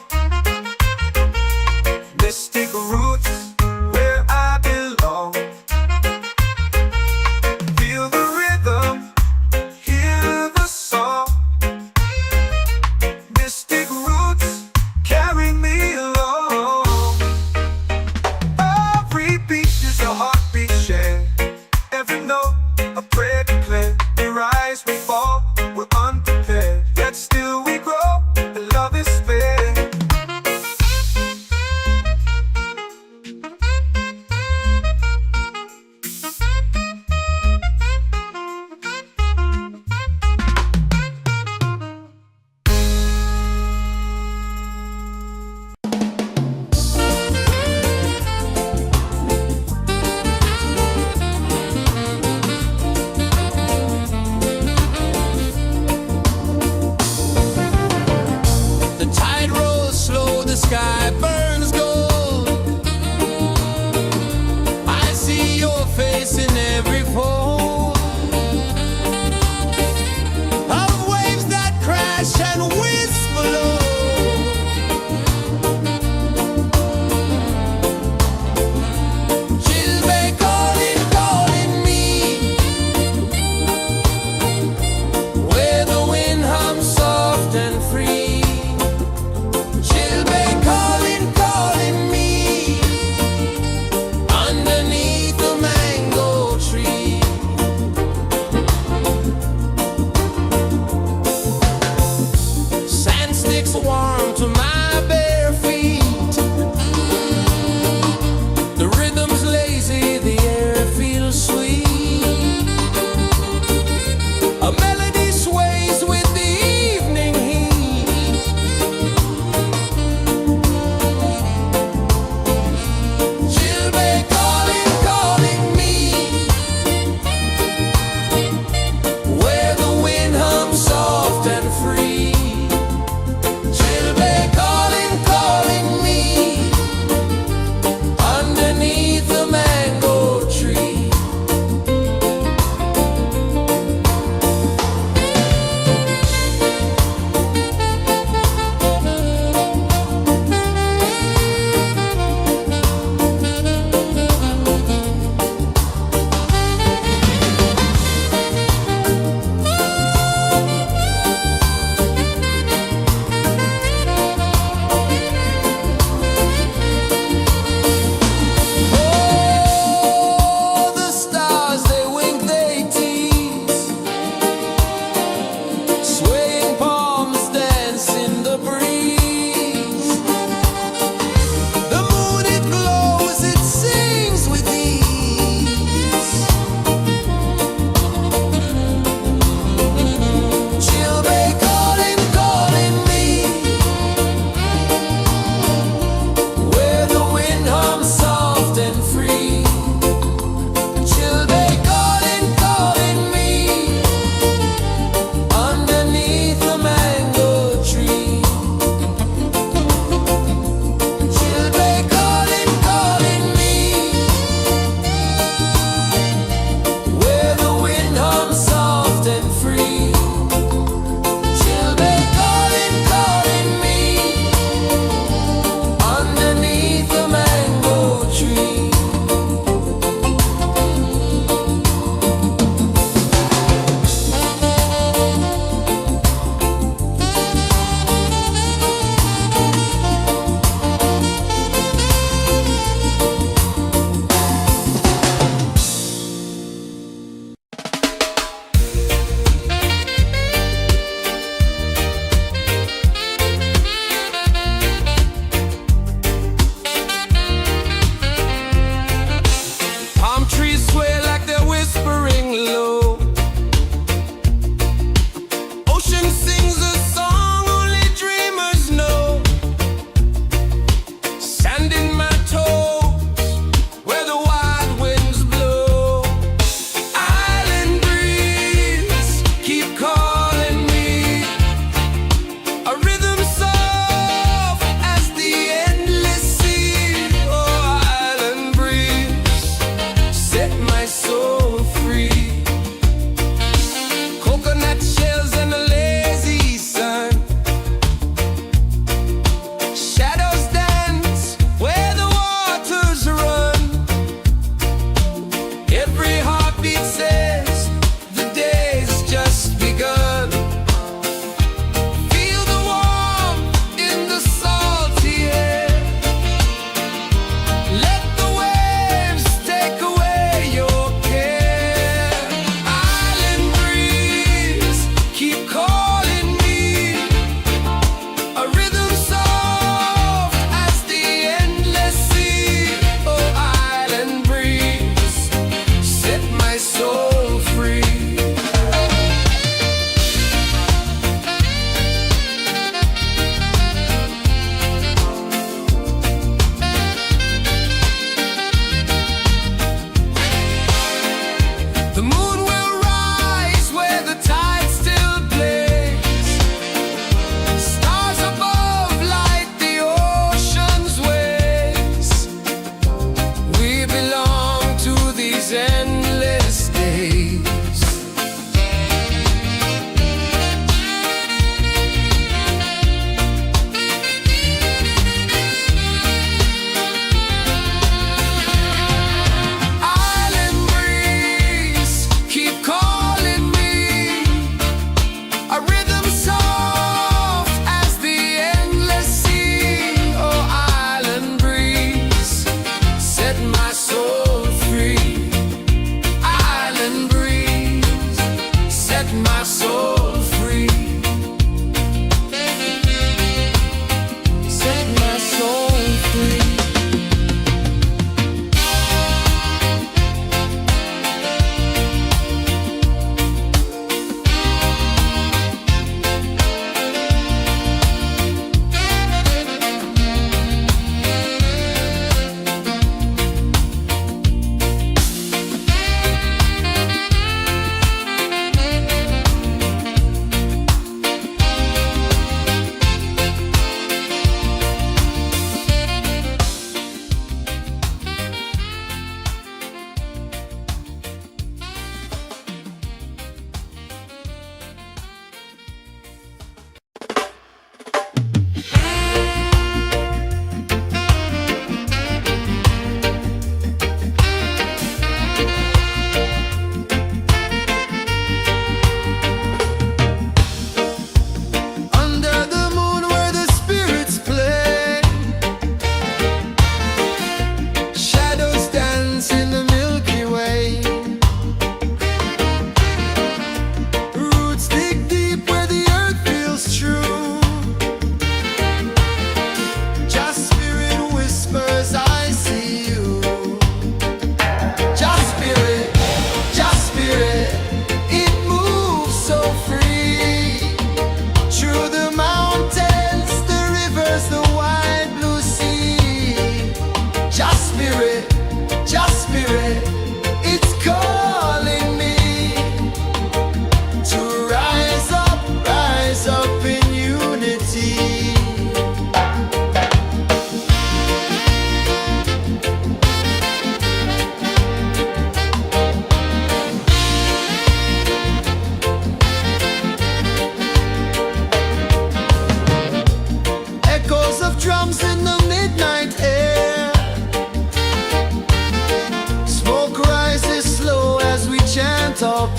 Mystic roots, where I belong. Feel the rhythm, hear the song. sky burns gold. I see your face in every fold of waves that crash and whisper low. Chilbay calling, calling me, where the wind hums soft and free. Chilbay calling, calling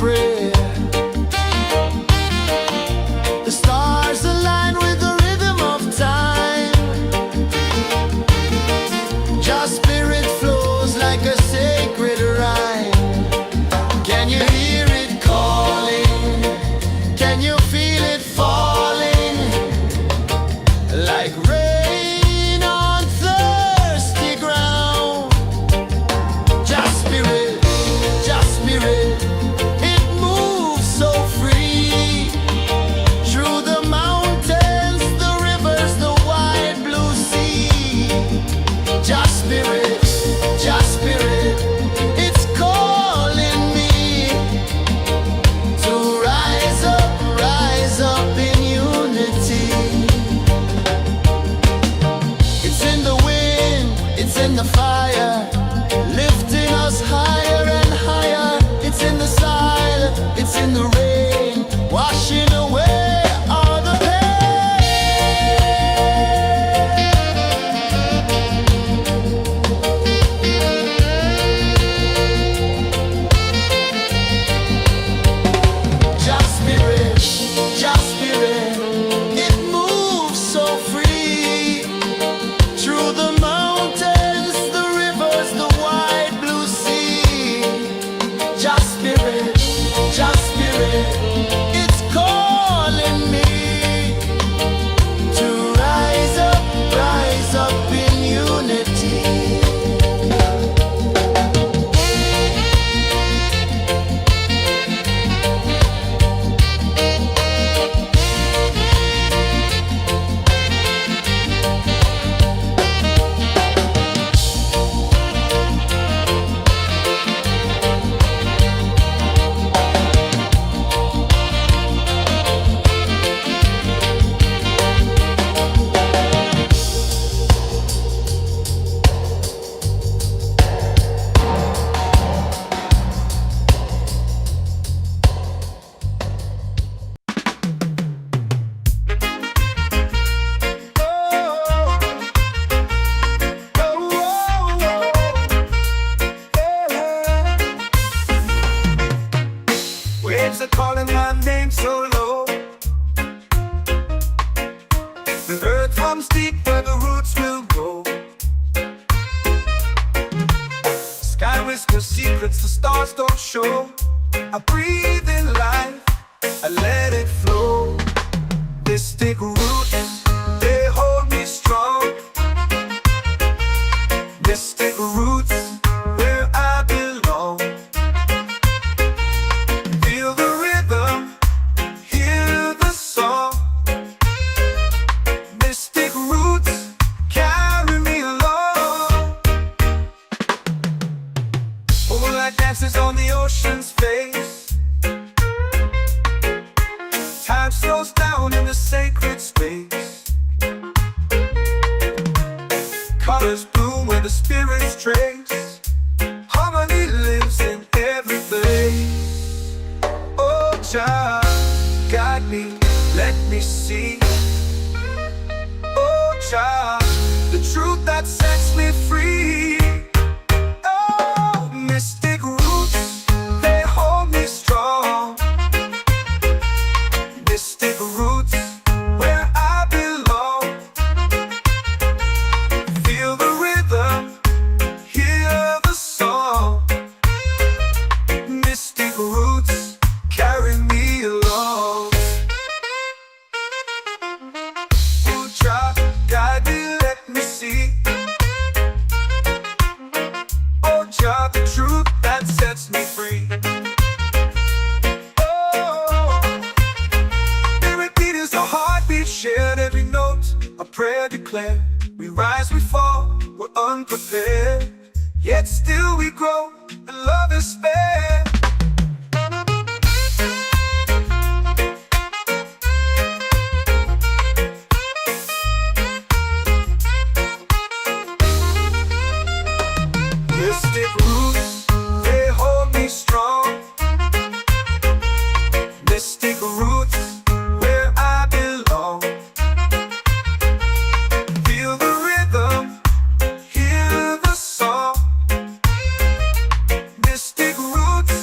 prayer. The stars align with the rhythm of time. Your spirit flows like a sacred rhyme. Can you hear it calling? Can you feel it falling? Like rain on thirsty ground. Just spirit, it moves so free. Through the mountains, the rivers, the wide blue sea. Just spirit, it's calling me to rise up in unity. It's in the wind, it's in the fire, lifting us higher and higher. It's in the silence, it's in the rain, washing away all the Just spirit, it moves so free. Through the mountains, the rivers, the wide blue sea. Just spirit, it's calling me to rise up in unity. Waves are calling my name so low. The earth comes deep where the roots will grow. Sky whispers secrets the stars don't show. I breathe in life, I let it flow. Mystic roots, they hold me strong. Mystic roots, where I belong. Feel the rhythm, hear the song. Mystic roots, carry me along. Moonlight dances on the ocean's face. Time slows down in the sacred space. Colors bloom where the spirits trace. Harmony lives in every place. Oh, Jah, guide me, let me see. Oh, Jah, the truth that sets me free. Oh, mystic roots, they hold me strong. Mystic roots, where I belong. Feel the rhythm, hear the song. Mystic roots, carry me along. Oh, Jah, guide me, let me see. Oh, Jah, the truth that sets me free. Oh, spirit beat is a heartbeat shared, every note a prayer declared. We rise, we fall, we're unprepared, yet still we grow, and love is spared. Mystic roots, they hold me strong. Mystic roots, where I belong. Feel the rhythm, hear the song. Mystic roots,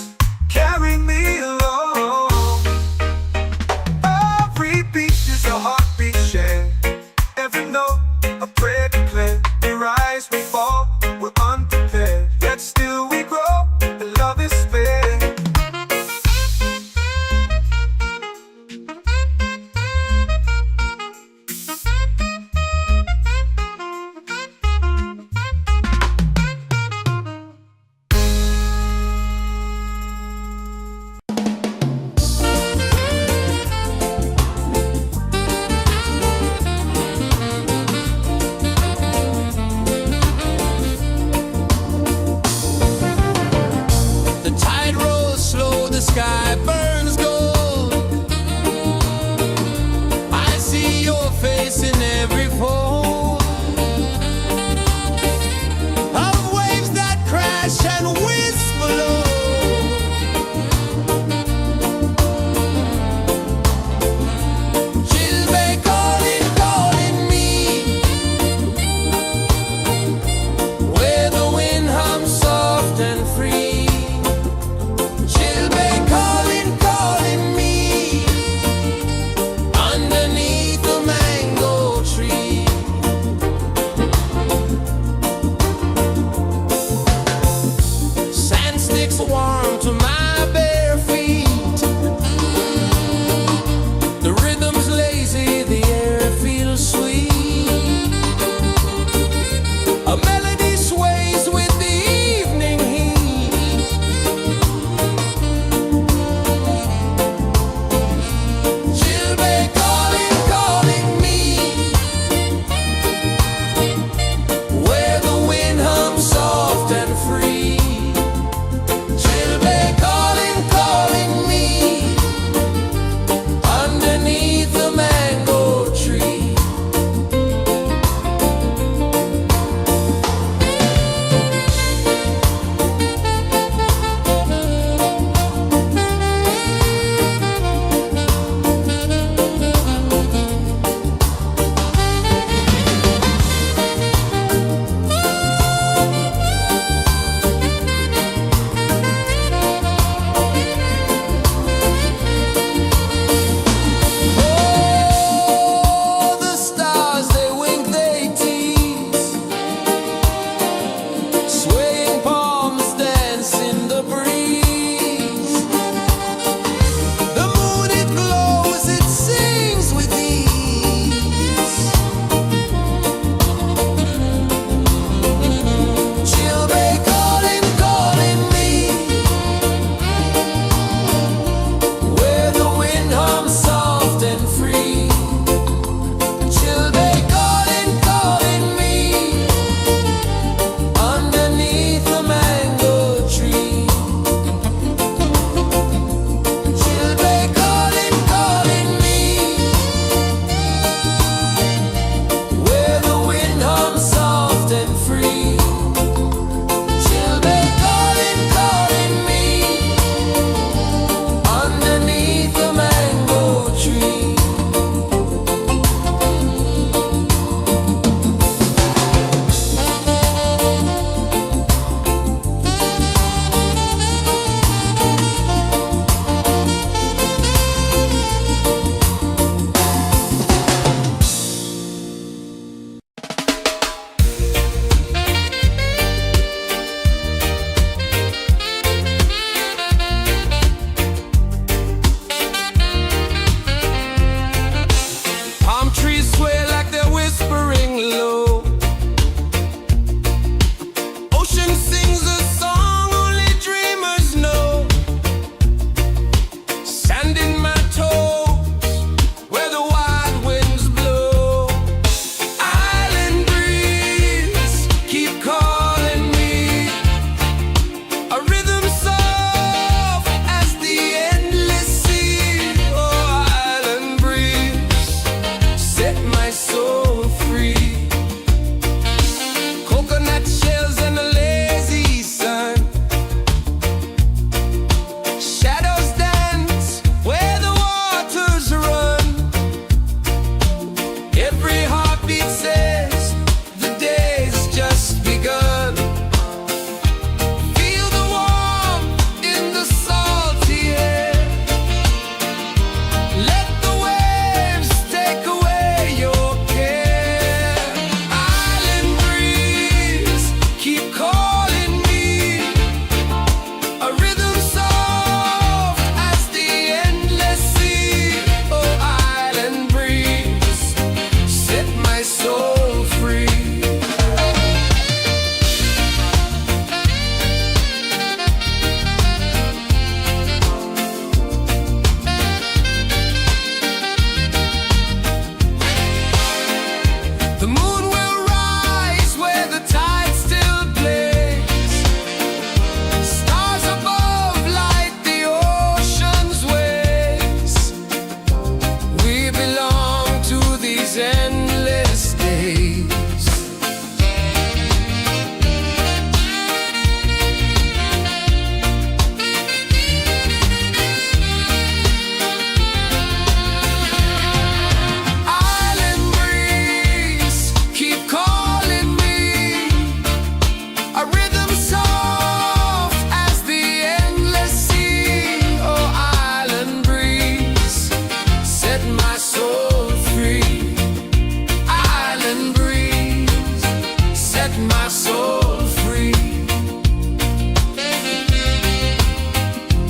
set my soul free.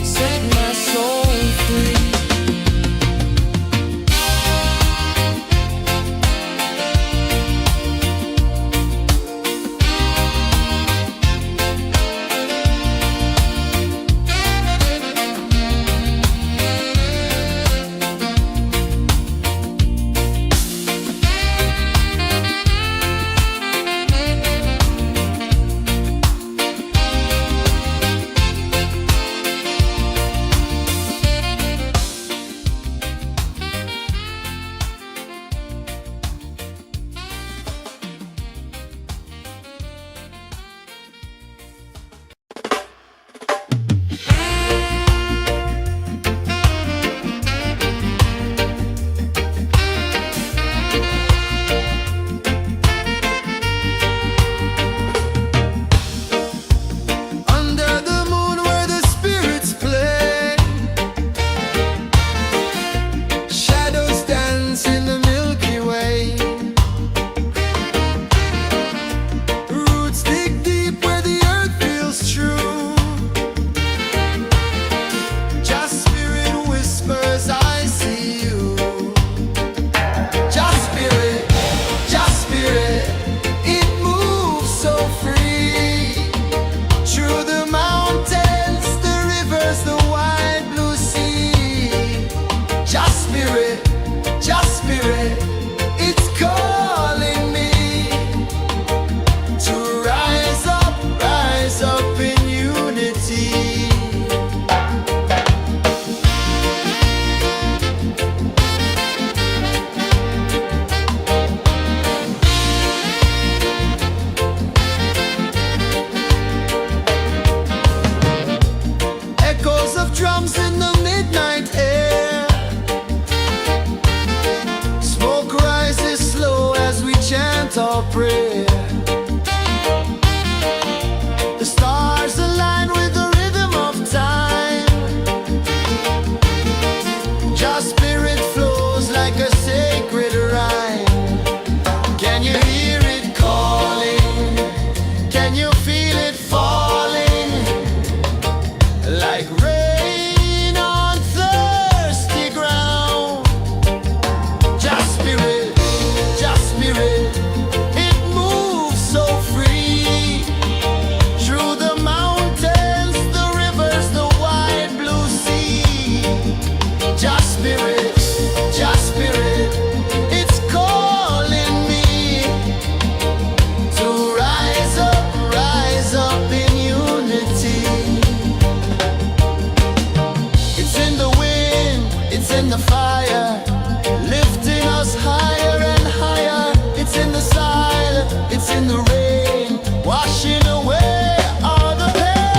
Set my soul free. Our prayer. The stars align with the rhythm of time. Just spirit flows like a sacred rhyme. Can you hear it calling? Can you feel it falling? Like rain on thirsty ground. Just spirit, just spirit. In the fire, lifting us higher and higher. It's in the silence, it's in the rain, washing away all the pain.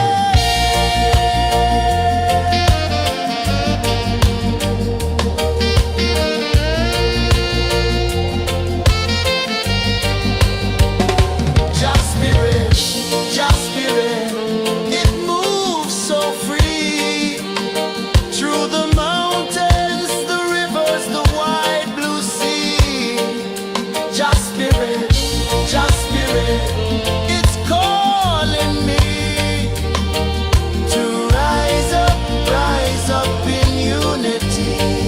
Just spirit, it moves so free through the mountains. It's calling me to rise up in unity.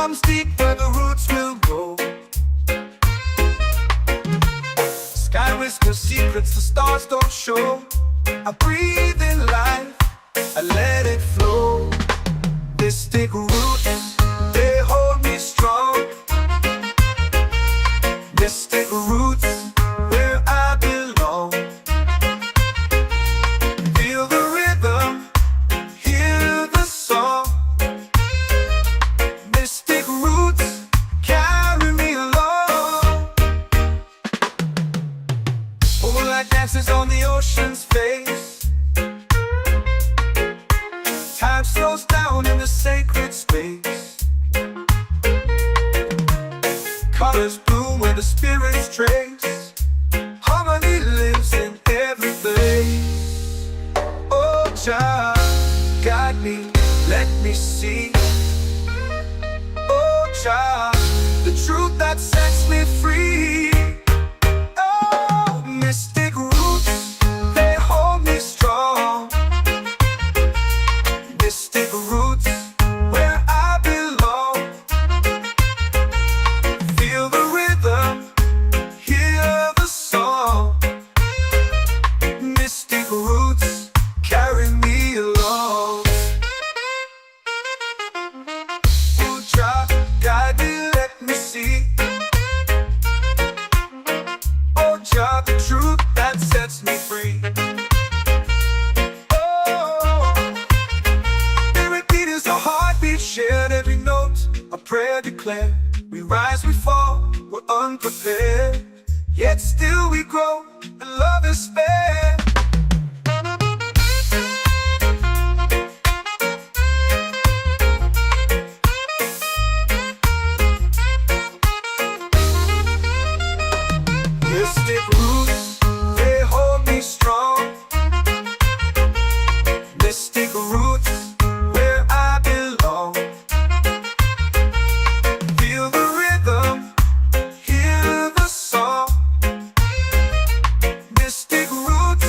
comes deep where the roots will grow. Sky whispers secrets the stars don't show. I breathe in life, Mystic roots, they hold me strong. Mystic roots, where I belong. Feel the rhythm, hear the song. Mystic roots, carry me along. Moonlight dances on the ocean's face. Time slows down in the sacred space. Colors bloom where the spirits trace. Harmony lives in every place. Oh, child, guide me, let me see. Oh, child, the truth that sets me free. Oh, mystic roots, they hold me strong. Mystic roots, where I belong. Feel the rhythm, hear the song. Mystic roots, carry me along. Oh, child, guide me, let me see. Oh, child, the truth that sets me free. Shared every note, a prayer declared. We rise, we fall, we're unprepared. Yet still we grow, and love is spared. Mystic roots, they hold me strong. Mystic roots, where I belong. Feel the rhythm, hear the song. Mystic roots,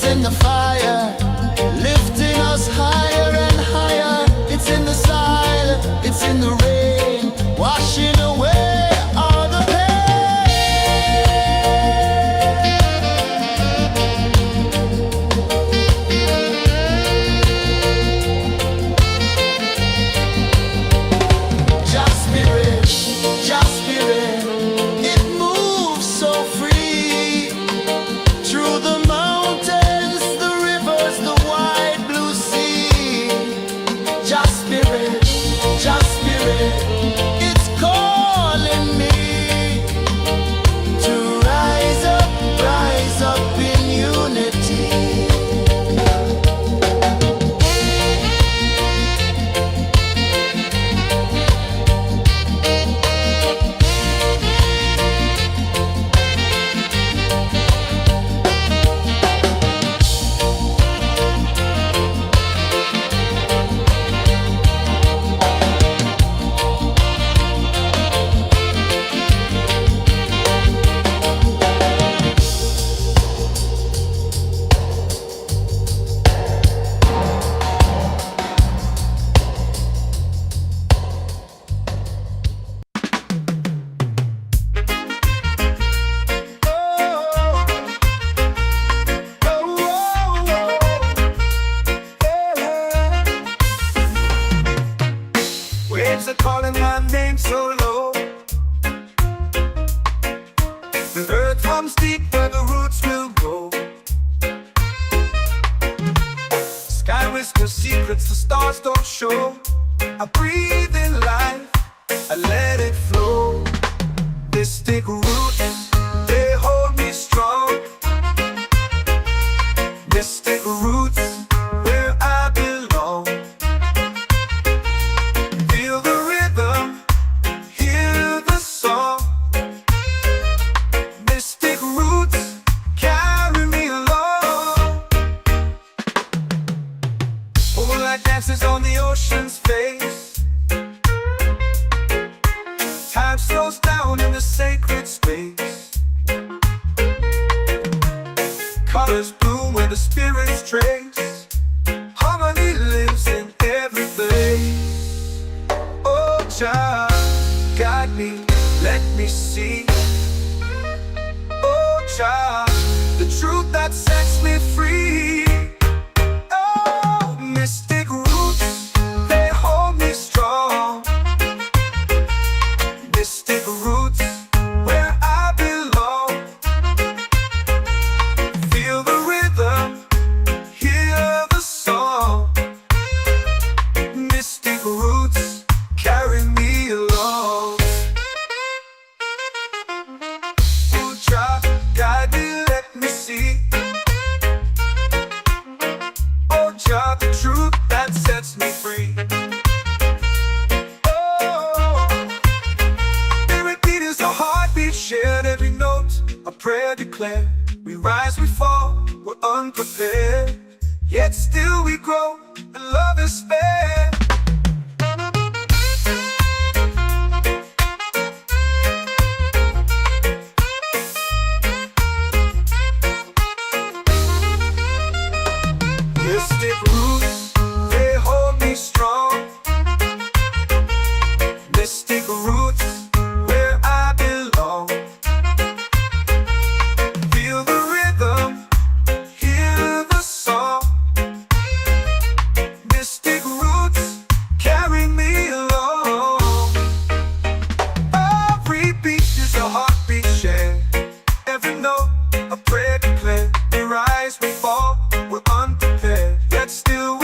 in the fire, lifting us higher and higher. It's in the silence, it's in the rain, washing away all the Just spirit, just spirit, it moves so free through the mountains, the rivers, the wide blue sea. Just spirit, it's calling me to rise up in unity. Waves are calling my name so low. The earth runs deep where the roots will grow. Sky whispers secrets the stars don't show. I breathe in life, I let it flow. Mystic roots, they hold me strong. Mystic roots, where I belong. Feel the rhythm, hear the song. Mystic roots, carry me along. Moonlight dances on the ocean's face. Time slows down in the sacred space. Colors bloom where the spirits trace. Harmony lives in every place. Oh, child, guide me, let me see. Oh, child, the truth that sets me free. Oh, mystic roots, they hold me strong. Mystic roots, where I belong. Feel the rhythm, hear the song. Mystic roots, carry me along. Oh, child, guide me, let me see. Oh, child, the truth that sets me free. Oh, spirit beat is a heartbeat, shared every note, a prayer declared. We rise, we fall, we're unprepared, yet still we grow, and love is fair. Mystic roots, they hold me strong. Mystic roots, where I belong. Feel the rhythm, hear the song. Mystic roots, carry me along. Every beat is a heartbeat shared. Every note, a prayer declared. We rise, we fall, we're unprepared, yet still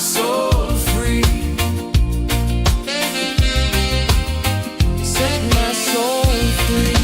soul free. Set my soul free.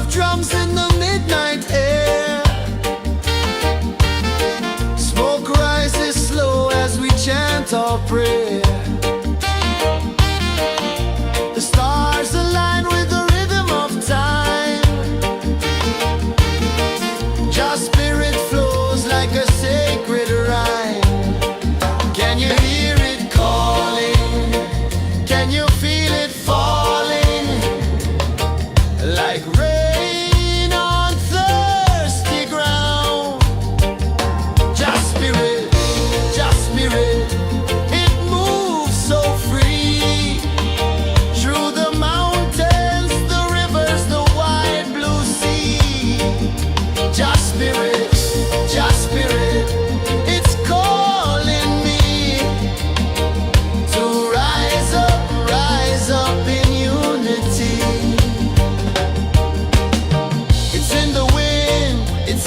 Drums in the midnight air. Smoke rises slow as we chant our prayer. The stars align with the rhythm of time. Just spirit flows like a sacred rhyme. Can you hear it calling? Can you feel it falling? Like rain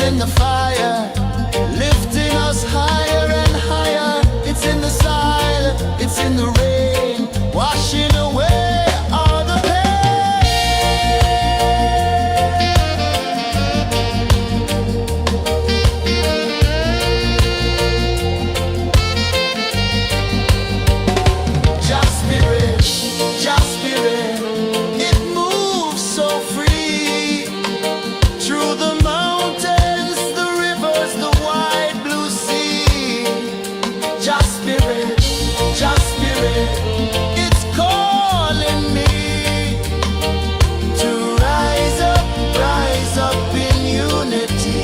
in the fire, lifting us higher and higher. It's in the silence, it's in the rain, washing away all the Just spirit, it moves so free through the mountains, the rivers, the wide blue sea. Just spirit, it's calling me to rise up in unity.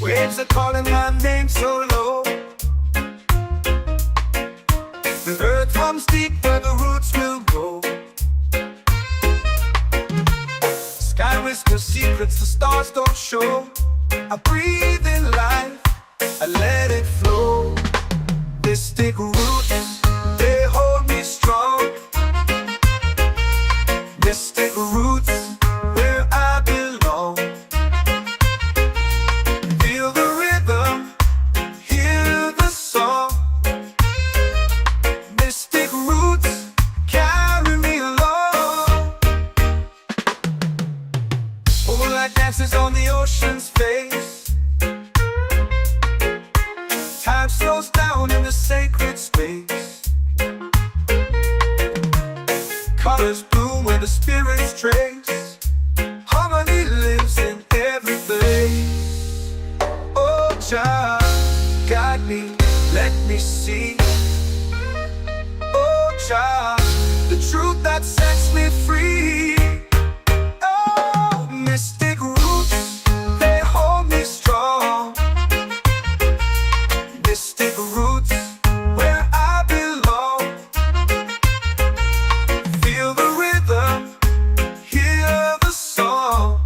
Waves are calling my name so low. The earth runs deep where the roots will go. Sky whispers secrets the stars don't show. I breathe in life, I let it flow. Mystic roots, they hold me strong. Mystic roots, where I belong. Feel the rhythm, hear the song. Mystic roots, carry me along. Moonlight dances on the ocean's face. Time slows down in the sacred space. Colors bloom where the spirits trace. Harmony lives in every place. Oh, Jah, guide me, let me see. Oh, Jah, the truth that sets me free. Oh, mystic roots, they hold me strong. Mystic roots, where I belong. Feel the rhythm, hear the song.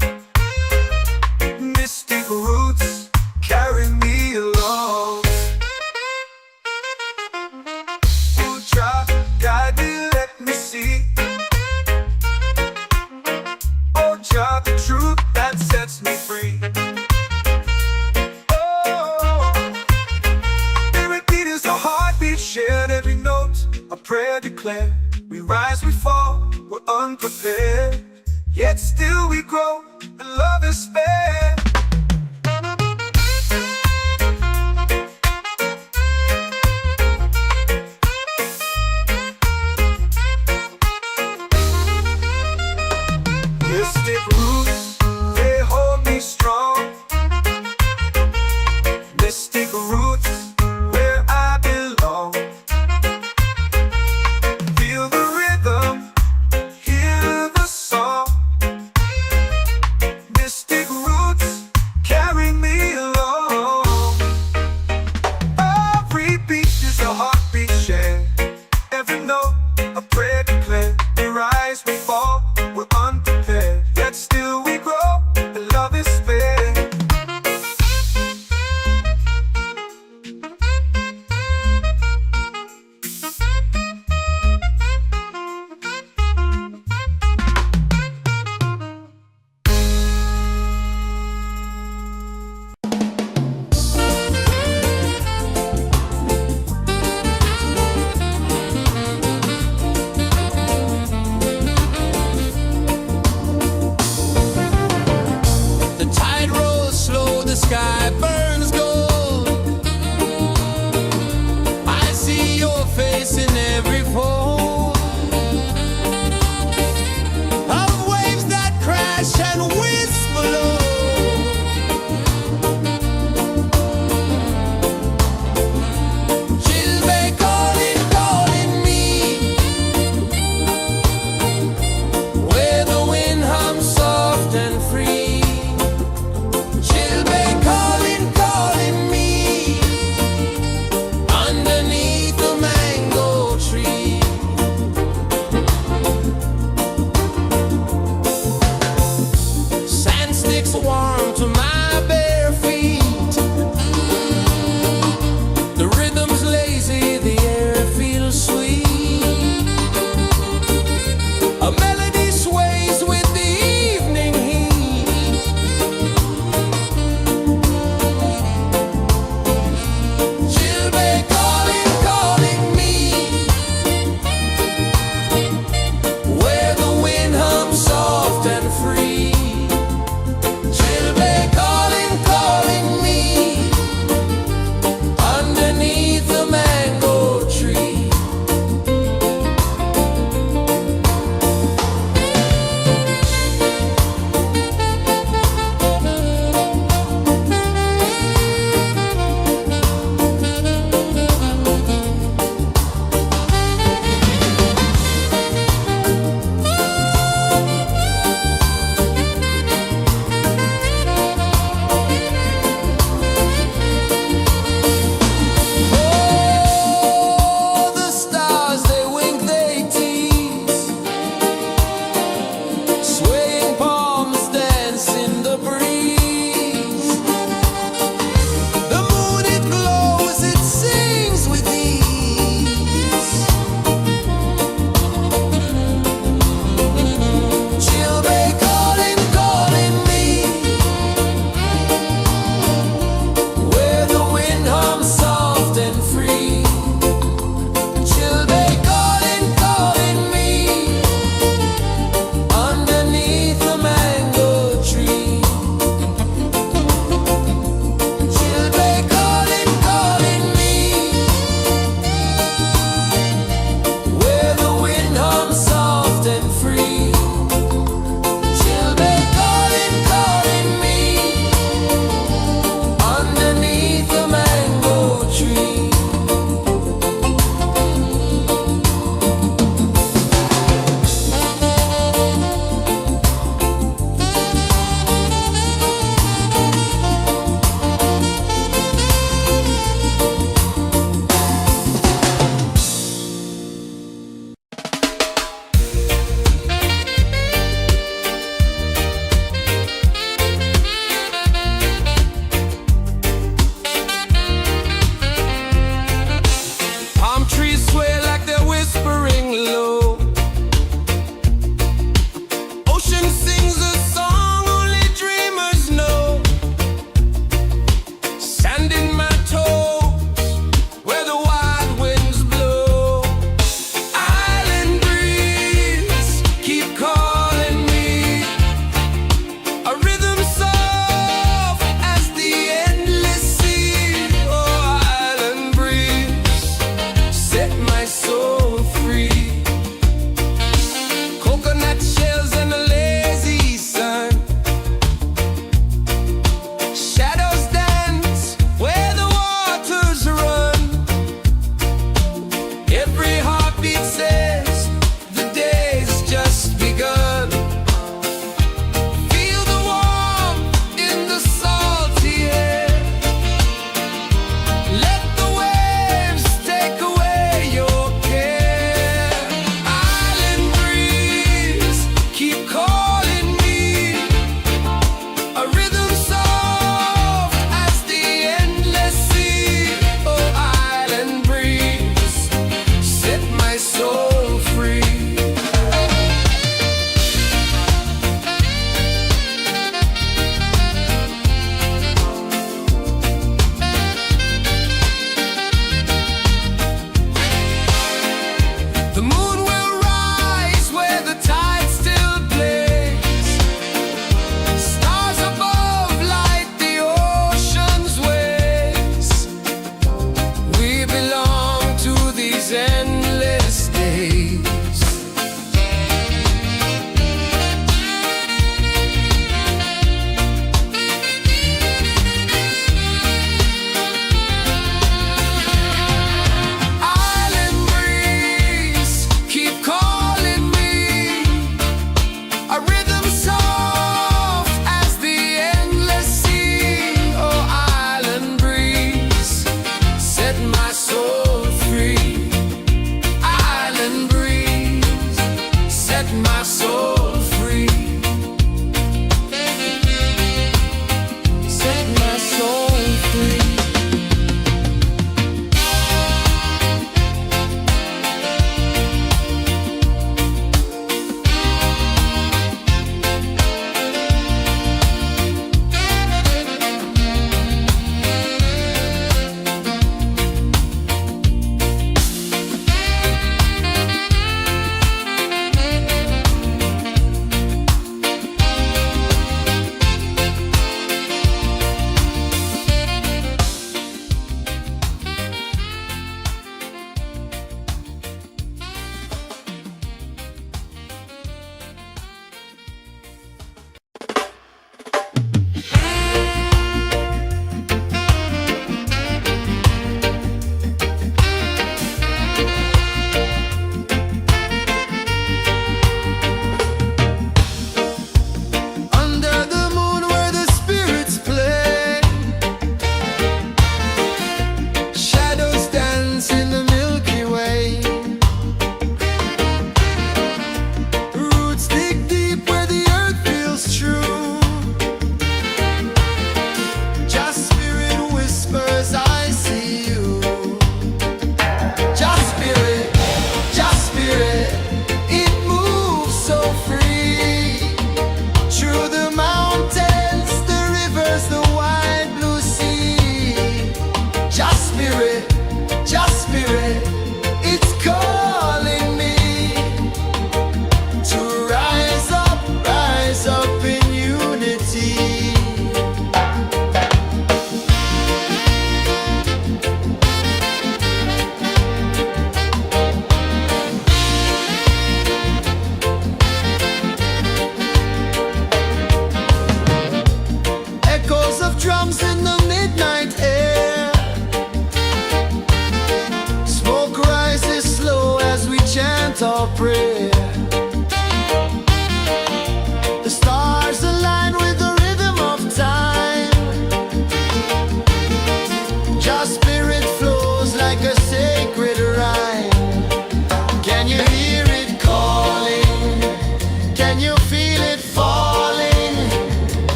Mystic roots, carry me along. Oh, Jah, guide me, let me see. Oh, Jah, the truth that sets me free. Shared every note, a prayer declared. We rise, we fall, we're unprepared. Yet still we grow, and love is spared. Mystic roots, they hold me strong. Mystic roots, where I belong. Feel the rhythm, hear the song. Mystic roots, carry me along. Every beat is a heartbeat shared. Every note, a prayer declared. We rise, we fall, we're unprepared. Yet still we grow, and love is spared.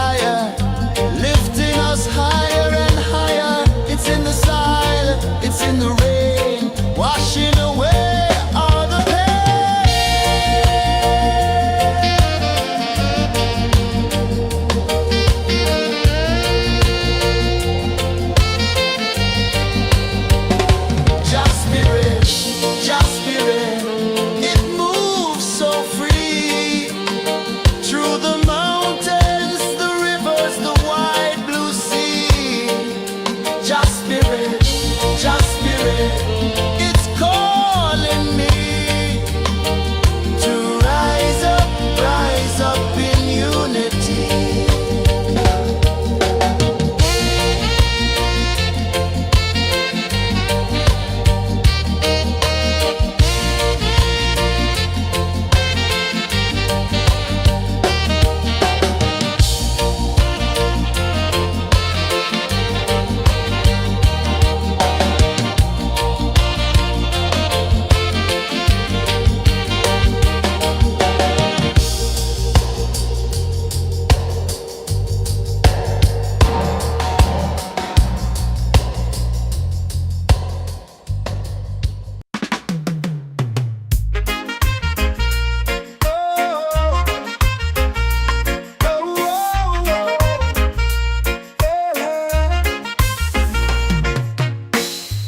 fire, lifting us higher and higher. It's in the silence, it's in the rain, washing away all the pain. Just spirit, it moves so free through the mountains, the rivers, the wide blue sea. Just spirit, it's calling me to rise up in unity.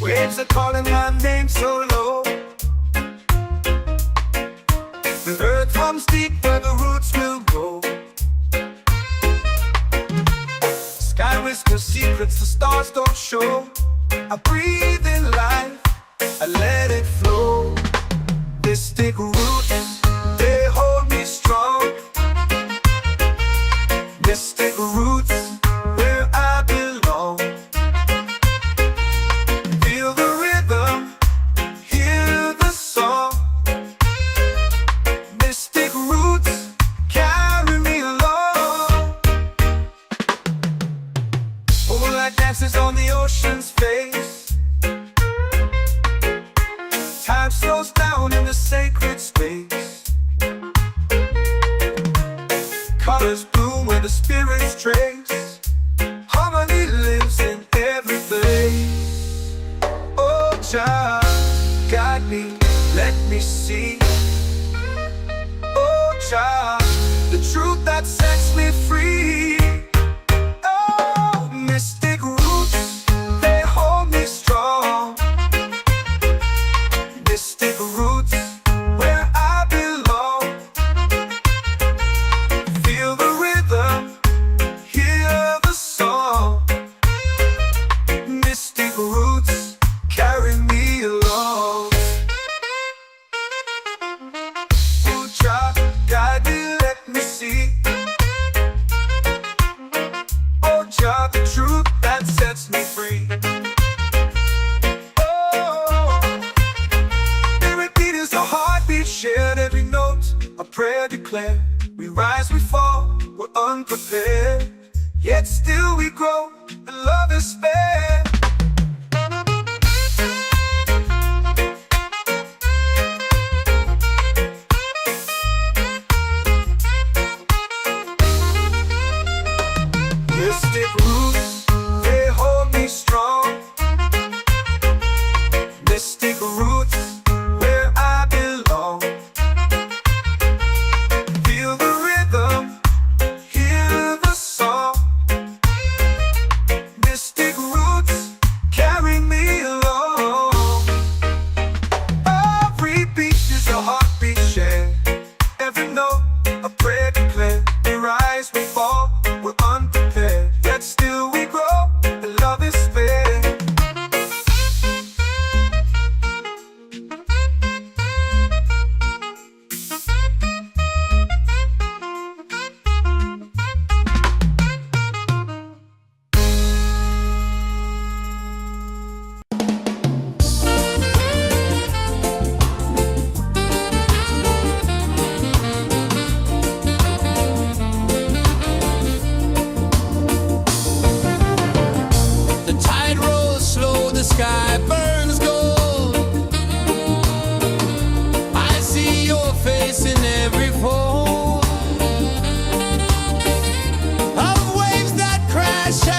Waves are calling my name so low. The earth comes deep where the roots will go. Sky whispers secrets the stars don't show. I breathe in life, I let it flow. Mystic roots, they hold me strong. Mystic roots, where I belong. Feel the rhythm, hear the song. Mystic roots, carry me along. Moonlight dances on the ocean's face. Time slows down in the sacred space. Colors bloom where the spirits trace. Harmony lives in every place. Oh, child, guide me, let me see. Oh, child, the truth that sets me free. Oh, mystic roots, they hold me strong. Mystic roots, where I belong. Feel the rhythm, hear the song. Mystic roots, carry me along. Oh, child, guide me, let me see. Oh, child, the truth that sets me free. Oh, spirit beat is a heartbeat shared, every note a prayer declared. We rise, we fall, we're unprepared, yet still we grow, and love is spared. Mystic roots, they hold me strong. Mystic roots, where I belong. Feel the rhythm, hear the song. Mystic roots, carry me along. Every beat is a heartbeat shared, every note a prayer declared. We rise, we fall, we're unprepared, yet still we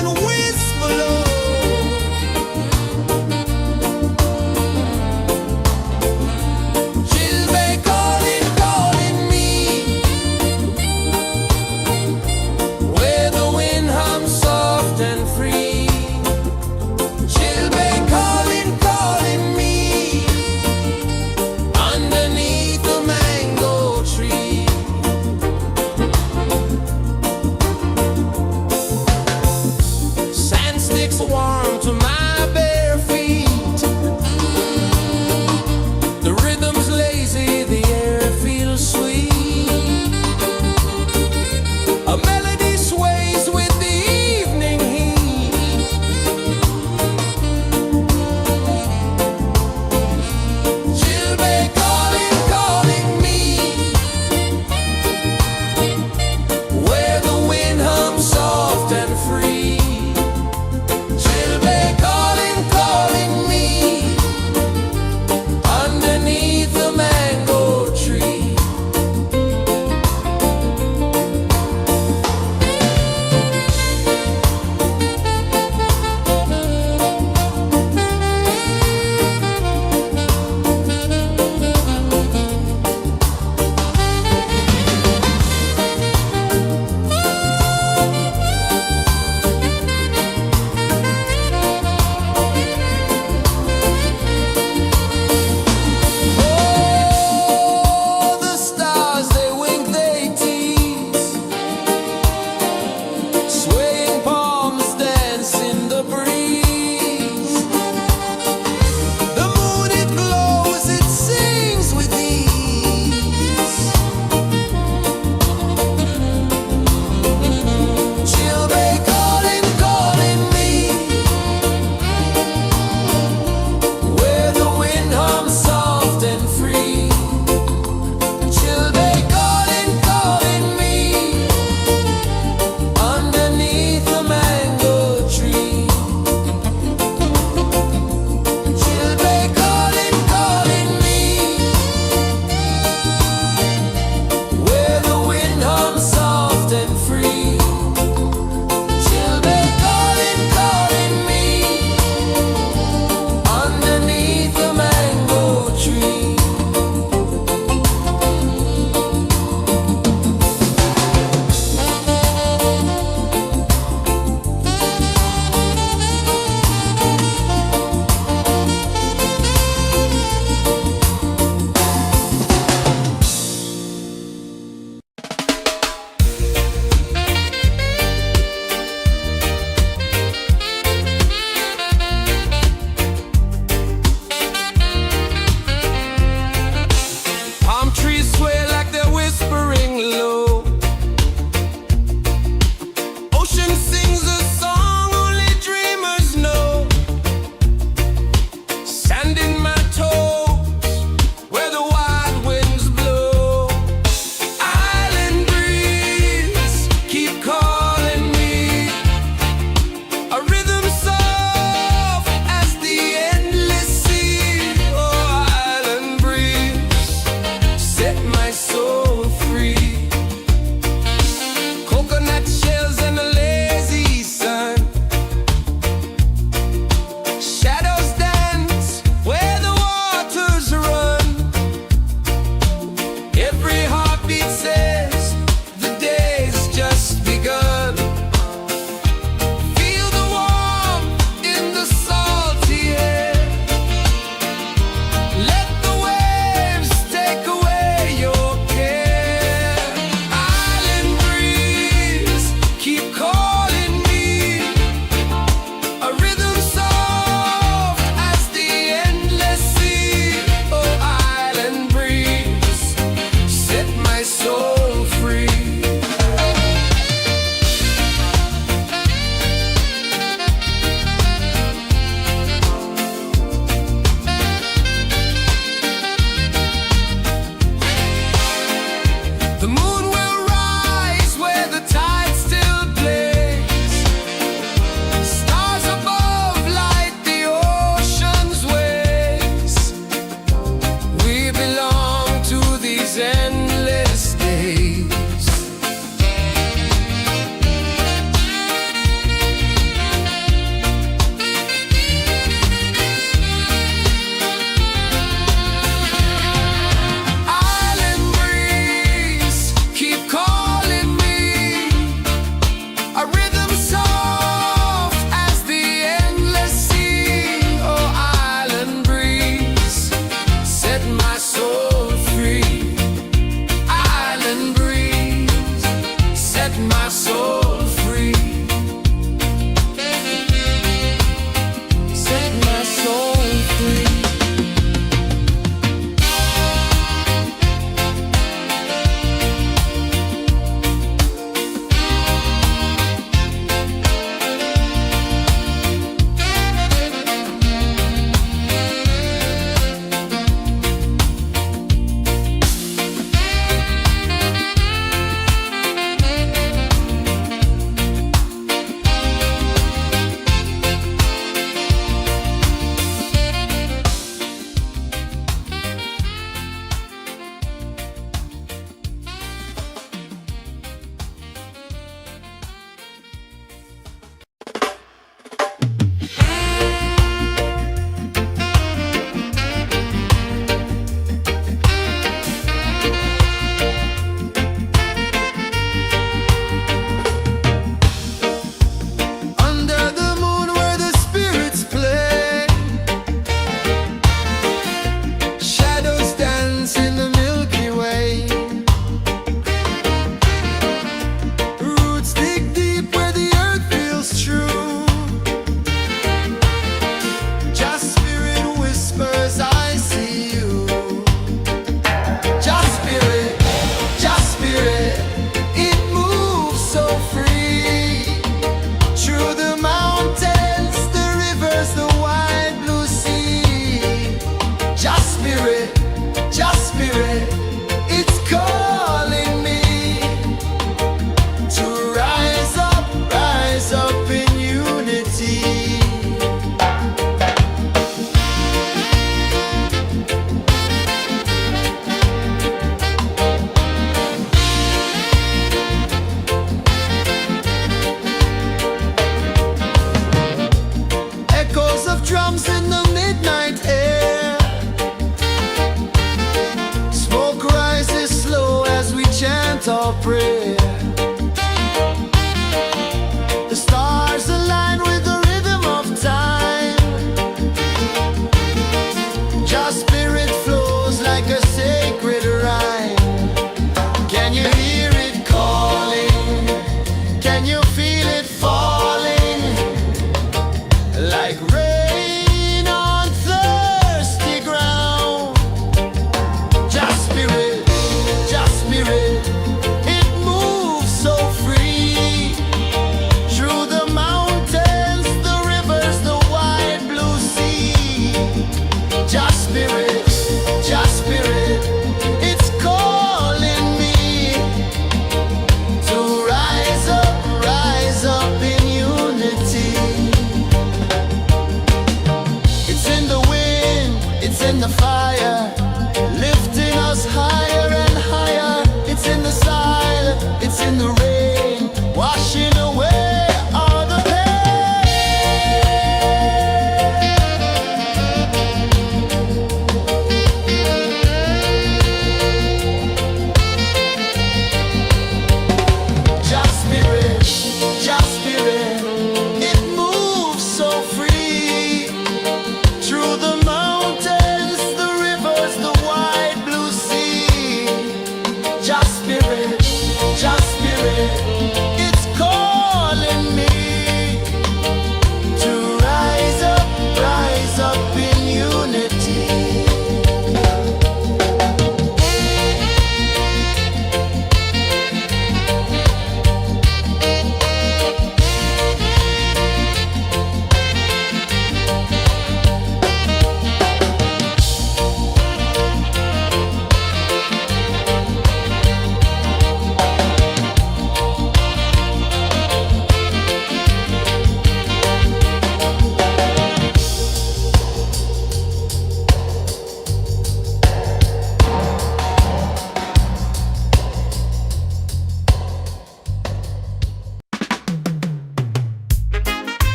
and whisper low. She'll be calling, calling me, where the wind hums soft and free. She'll be calling, calling me, underneath the mango tree. Sand sticks warm to my bare feet. The rhythm's lazy, the air feels sweet. A melody sways with the evening heat. She'll be calling, calling me, where the wind hums soft and free. She'll be calling, calling me, underneath the mango tree. Oh, the stars, they wink, they tease. Swaying palms dance in the breeze. The moon, it glows, it sings with ease. She'll be calling, calling me, where the wind hums soft and free. She'll be calling, calling me, underneath the mango tree. She'll be calling, calling me, where the wind hums soft and free. She'll be calling, calling me, underneath the mango tree. Palm trees sway like they're whispering low. Ocean sings a song only dreamers know. Sand in my toes, where the wild winds blow. Island breeze, keep calling me. A rhythm soft as the endless sea. Oh, island breeze, set my soul free. Coconut shells and a lazy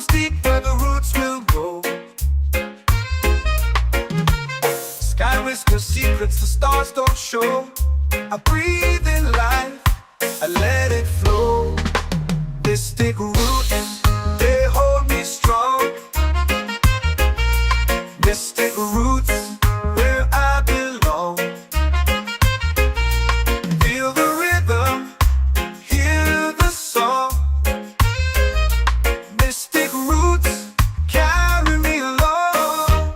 runs deep where the roots will go. Sky whispers secrets the stars don't show. I breathe in life, I let it flow. Mystic roots, they hold me strong. Mystic roots, where I belong. Feel the rhythm, hear the song. Mystic roots, carry me along.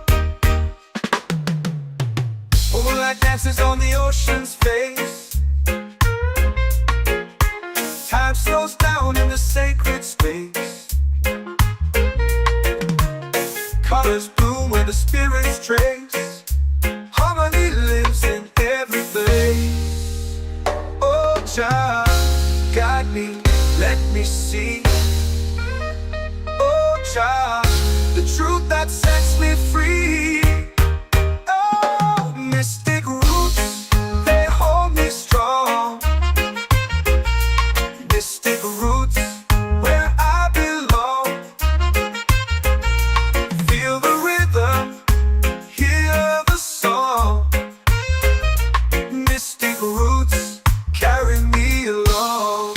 Moonlight dances on the ocean's face. Time slows down in the sacred space. Colors bloom where the spirits trace. Harmony lives in every place. Oh, child, guide me, let me see. Oh, child, the truth that sets me free. Oh, mystic roots, they hold me strong. Mystic roots, where I belong. Feel the rhythm, hear the song. Mystic roots, carry me along.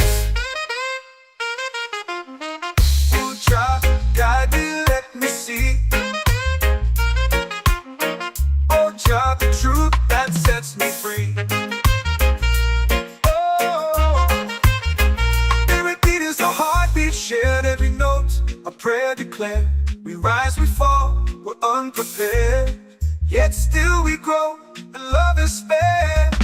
Ooh, child, guide me, let me see. Oh, child, the truth that sets me free. Shared every note, a prayer declared. We rise, we fall, we're unprepared. Yet still we grow, and love is spared.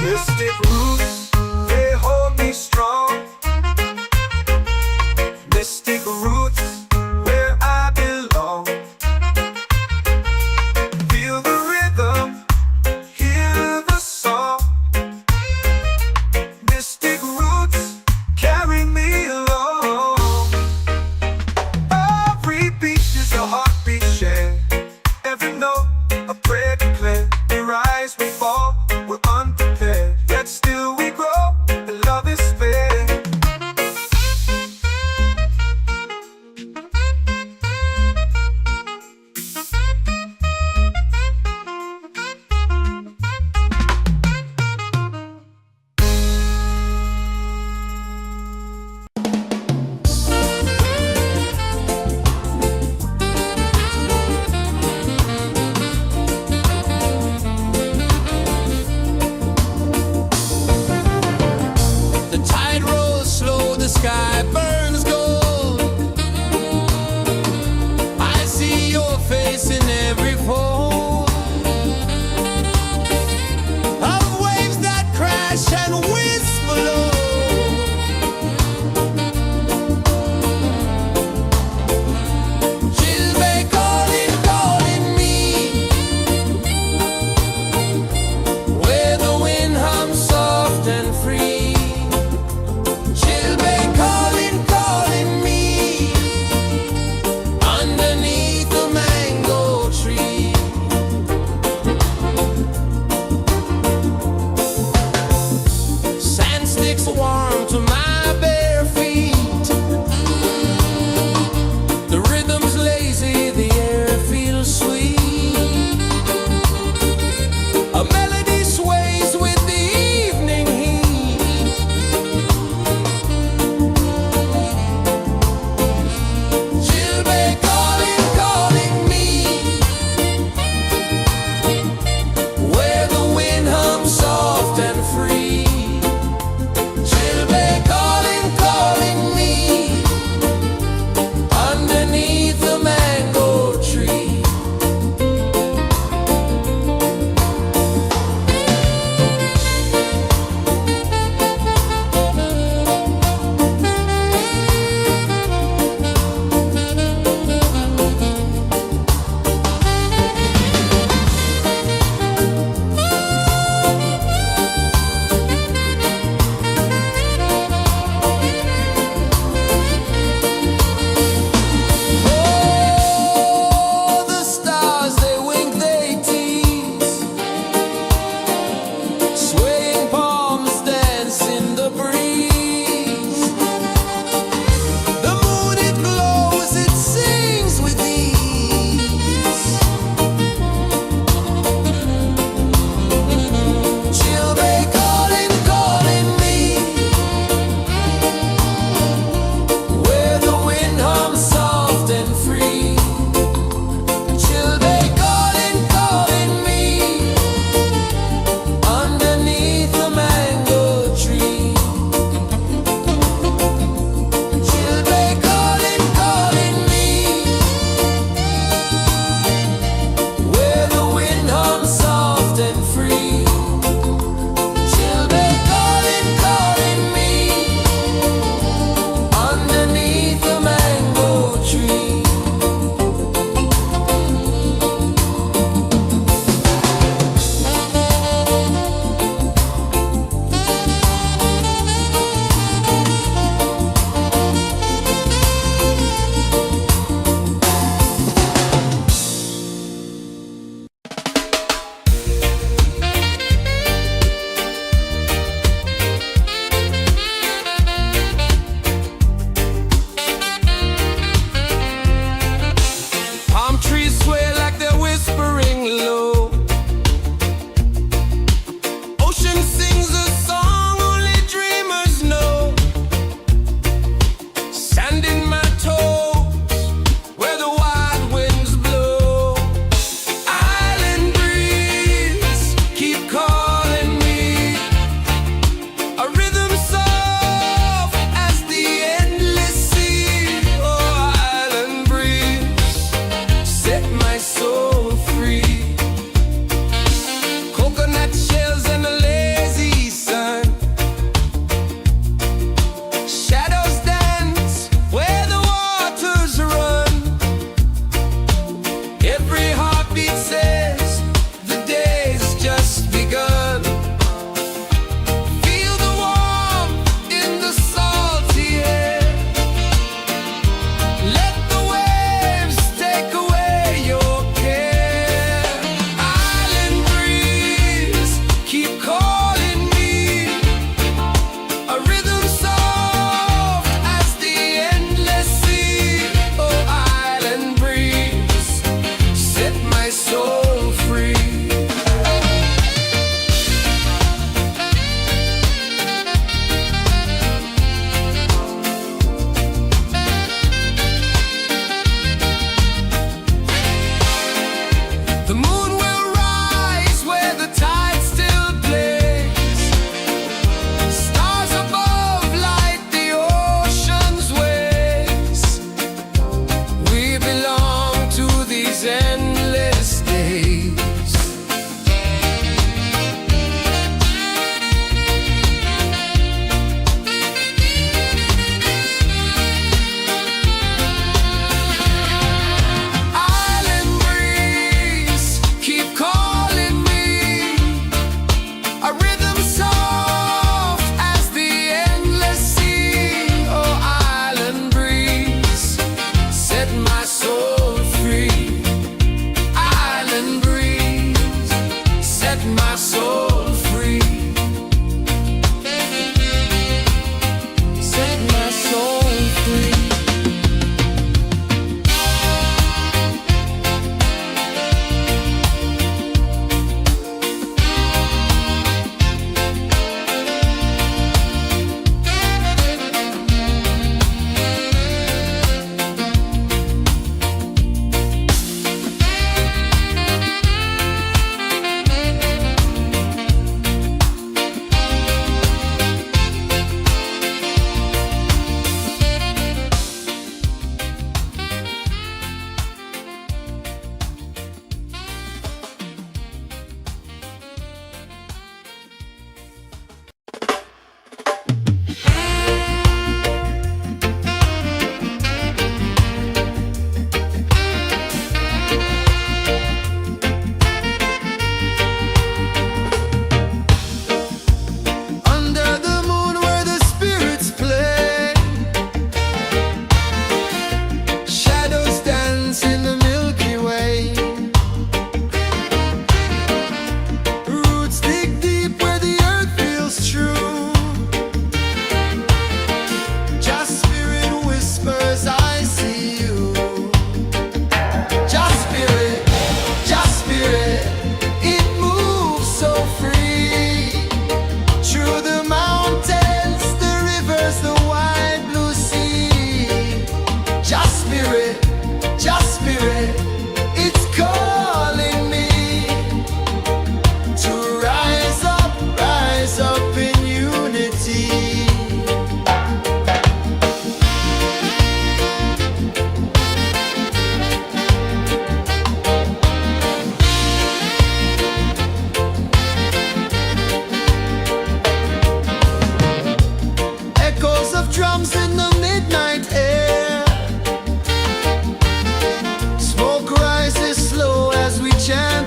Mystic roots, they hold me strong. Mystic roots, where I belong. Feel the rhythm, hear the song. Mystic roots,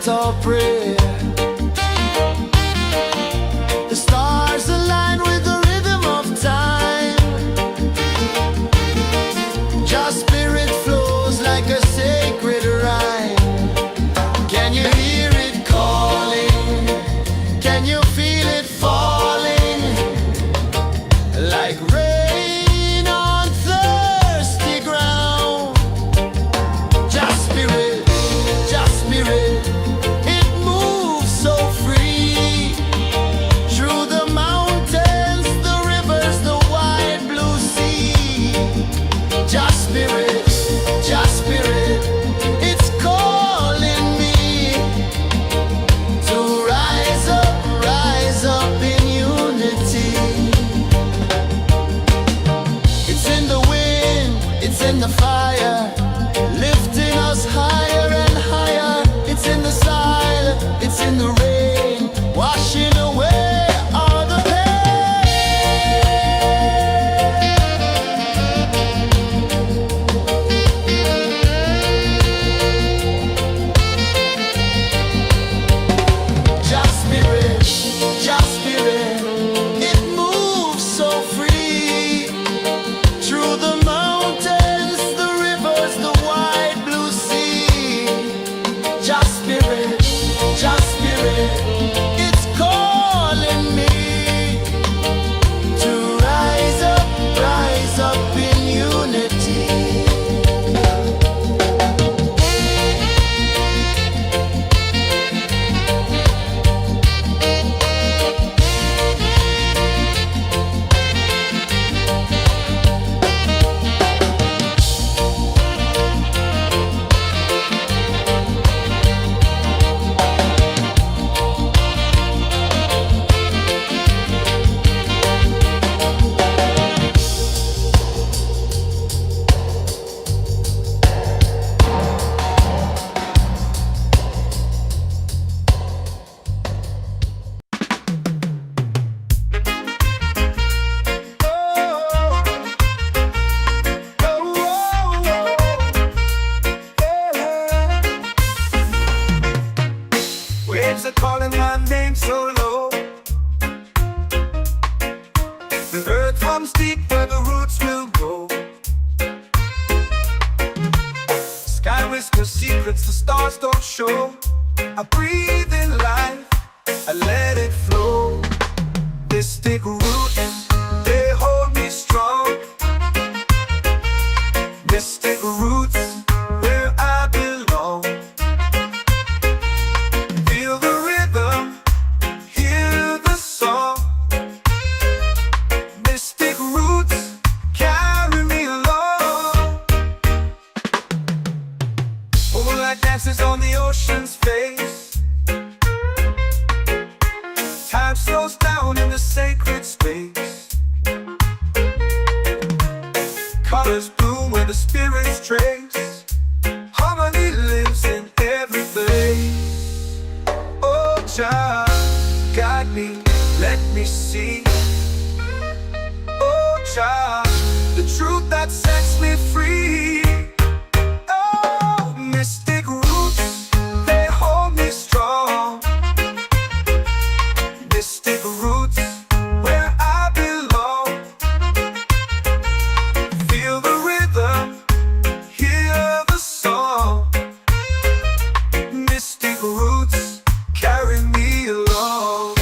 chant or pray. The stars align with the rhythm of time. Just spirit flows like a sacred rhyme. Can you hear it calling? Can you feel it falling? Like rain on thirsty ground. Just spirit, it moves so free. Through the mountains, the rivers, the wide blue sea. Just spirit, it's calling me to rise up in unity. It's in the wind, it's in the fire, lifting us higher and higher. It's in the silence, it's in the rain, washing away all the Just spirit, it moves so free. Through the mountains, the rivers, the wide blue sea. Just spirit, it's calling me to rise up in unity. Waves are calling my name so low. The earth comes deep where the roots will grow. Sky whispers secrets the stars don't show. I breathe in life, I let it flow. Mystic roots, they hold me strong. Mystic roots, where I belong. Feel the rhythm, hear the song. Mystic roots, carry me along. Moonlight dances on the ocean's face. Time slows down in the sacred space. Colors bloom where the spirits trace. Harmony lives in every place. Oh, child, guide me, let me see. Oh, child, the truth that sets me free. Oh, mystic roots, they hold me strong. Mystic roots, where I belong. Feel the rhythm, hear the song. Mystic roots, carry me along.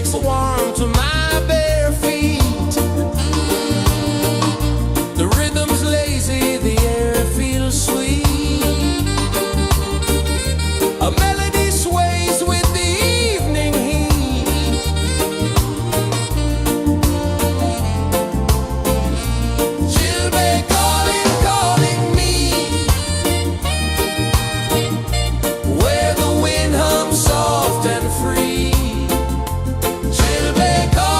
music's warm to my bare feet. The rhythm's lazy, the air feels sweet. A melody sways with the evening heat. Children calling, calling me, where the wind hums soft and free. Children calling.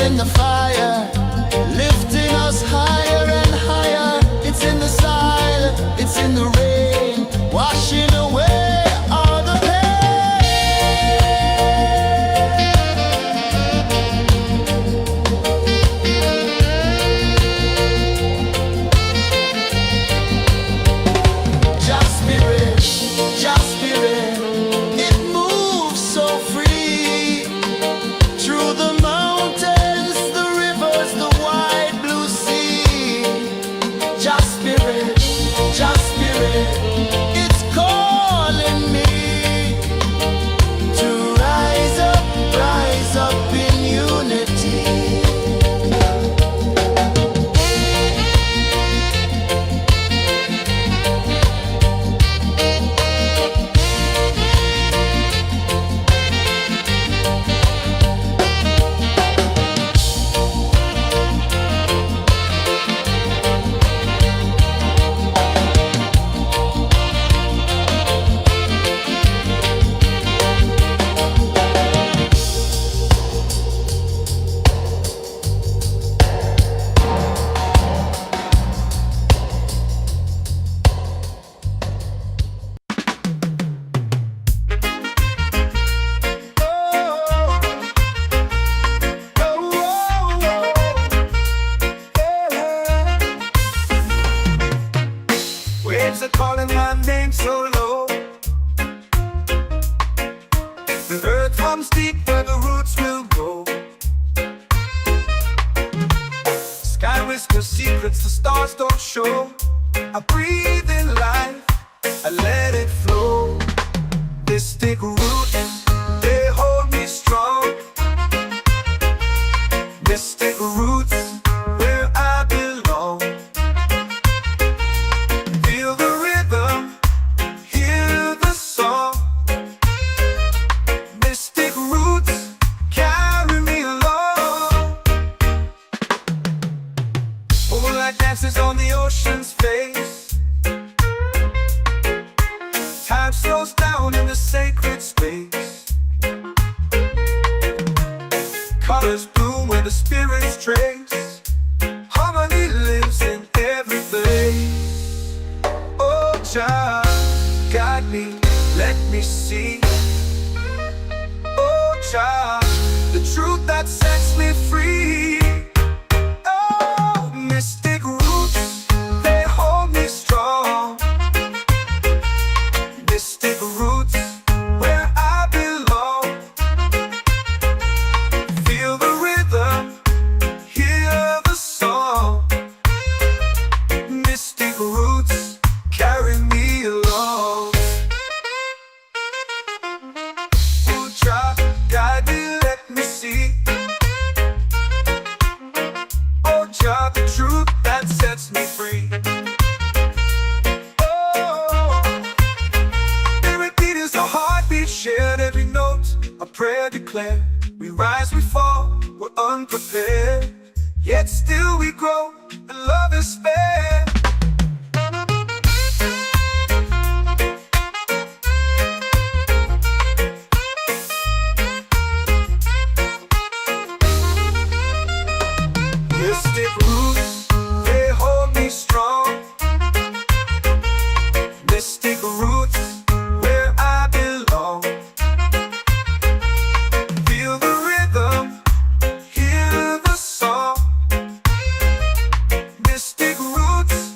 in the fire, lifting us higher and higher. It's in the silence, it's in the rain, washing away all the pain. Just spirit, just spirit, it moves so free through the mountains, the rivers, the wide blue sea. Just spirit, it's calling me to rise up in unity. Waves are calling my name so low. The earth comes deep where the roots will go. Sky whispers secrets the stars don't show. I breathe in life, I let it flow. Mystic roots, they hold me strong. Mystic roots, where I belong. Feel the rhythm, hear the song. Mystic roots, carry me along. Moonlight dances on the ocean's face. Time slows down in the sacred space. Colors bloom where the spirits trace. Harmony lives in every place. Oh, Jah, guide me, let me see. Oh, Jah, the truth that sets me free. Oh, mystic roots, they hold me strong. Mystic roots, where I belong. Feel the rhythm, hear the song. Mystic roots, carry me along. Oh, Jah, guide me, let me see. Oh, Jah, the truth that sets me free. Oh, spirit beat is a heartbeat, shared every note, a prayer declared. We rise, we fall, we're unprepared, yet still we grow, and love is spared. Mystic roots, they hold me strong. Mystic roots, where I belong. Feel the rhythm, hear the song. Mystic roots,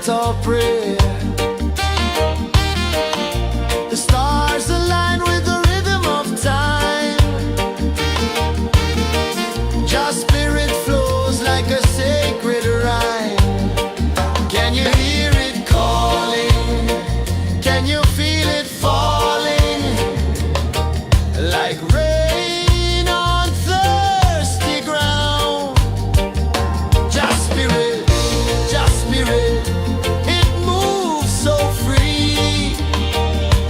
chant or pray. The stars align with the rhythm of time. Your spirit flows like a sacred rhyme. Can you hear it calling? Can you feel it falling? Like rain on thirsty ground. Just spirit, it moves so free.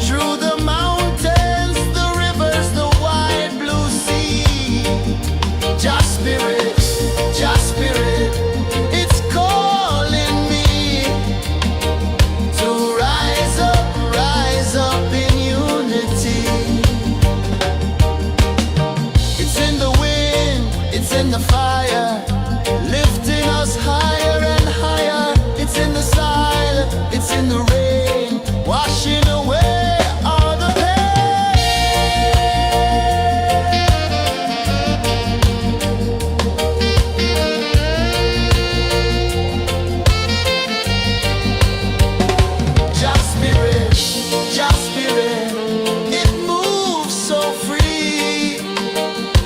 Through the mountains, the rivers, the wide blue sea. Just spirit, it's calling me to rise up in unity. It's in the wind, it's in the fire, lifting us higher and higher. It's in the silence, it's in the rain, washing away all the pain. Just spirit, it moves so free.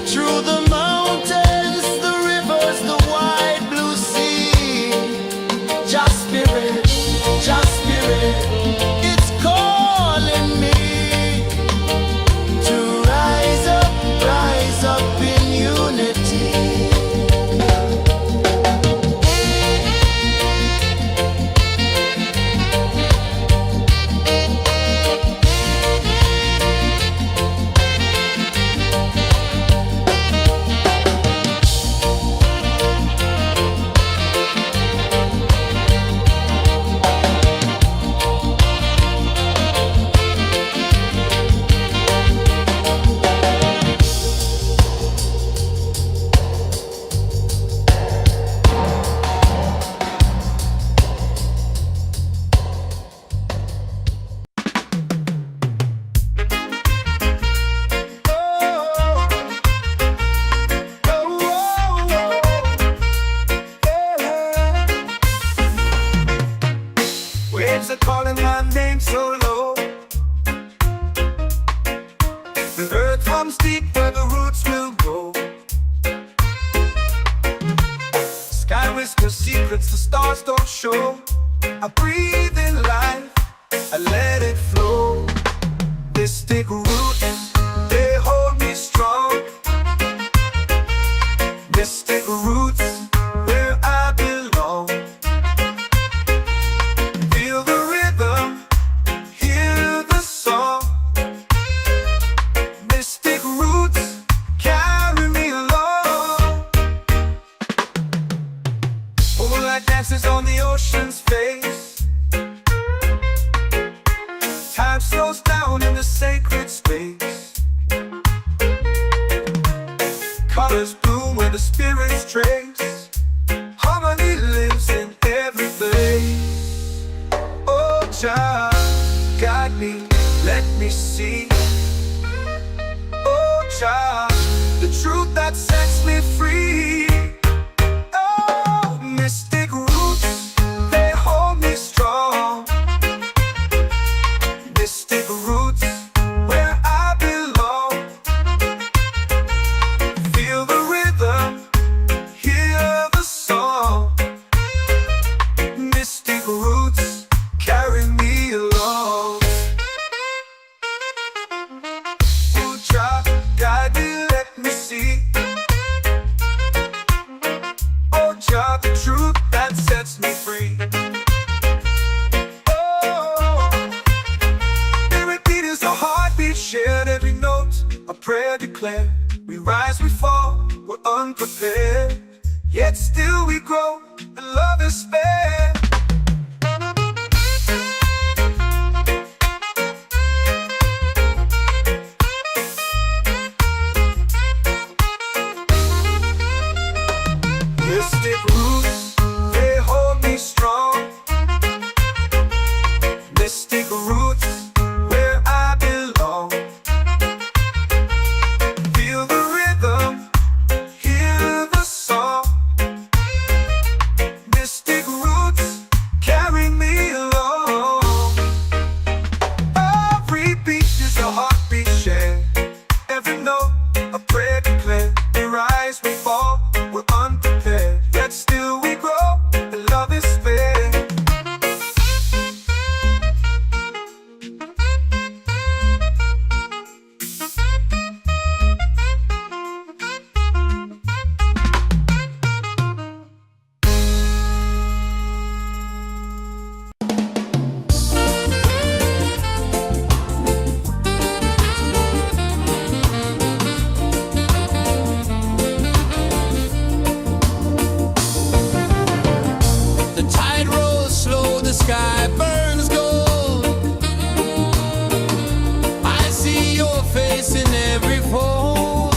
Through the mountains, the rivers, the wide blue sea. Just spirit, it's calling me to rise up in unity. Waves are calling my name so low. The earth hums deep where the roots will go. Sky whispers secrets the stars don't show. I breathe in life, I let it flow. Mystic roots, they hold me strong. Mystic roots, where I belong. Feel the rhythm, hear the song. Mystic roots, carry me along. Moonlight dances on the ocean's face. Time slows down in the sacred space. Colors bloom where the spirits trace. Harmony lives in every place. Oh, child, guide me, let me see. Oh, child, the truth that sets me free. Oh, mystic roots, they hold me strong. Mystic roots, where I belong. Feel the rhythm, hear the song. Mystic roots, carry me along. Oh, child, guide me, let me see. Oh, child, the truth that sets me free. Oh, every beat is a heartbeat shared, every note a prayer declared. We rise, we fall, we're unprepared, yet still we grow, and love is spared. Mystic roots, they hold me strong. Mystic roots, where I belong. Feel the rhythm, hear the song. Mystic roots, sky burns gold. I see your face in every fold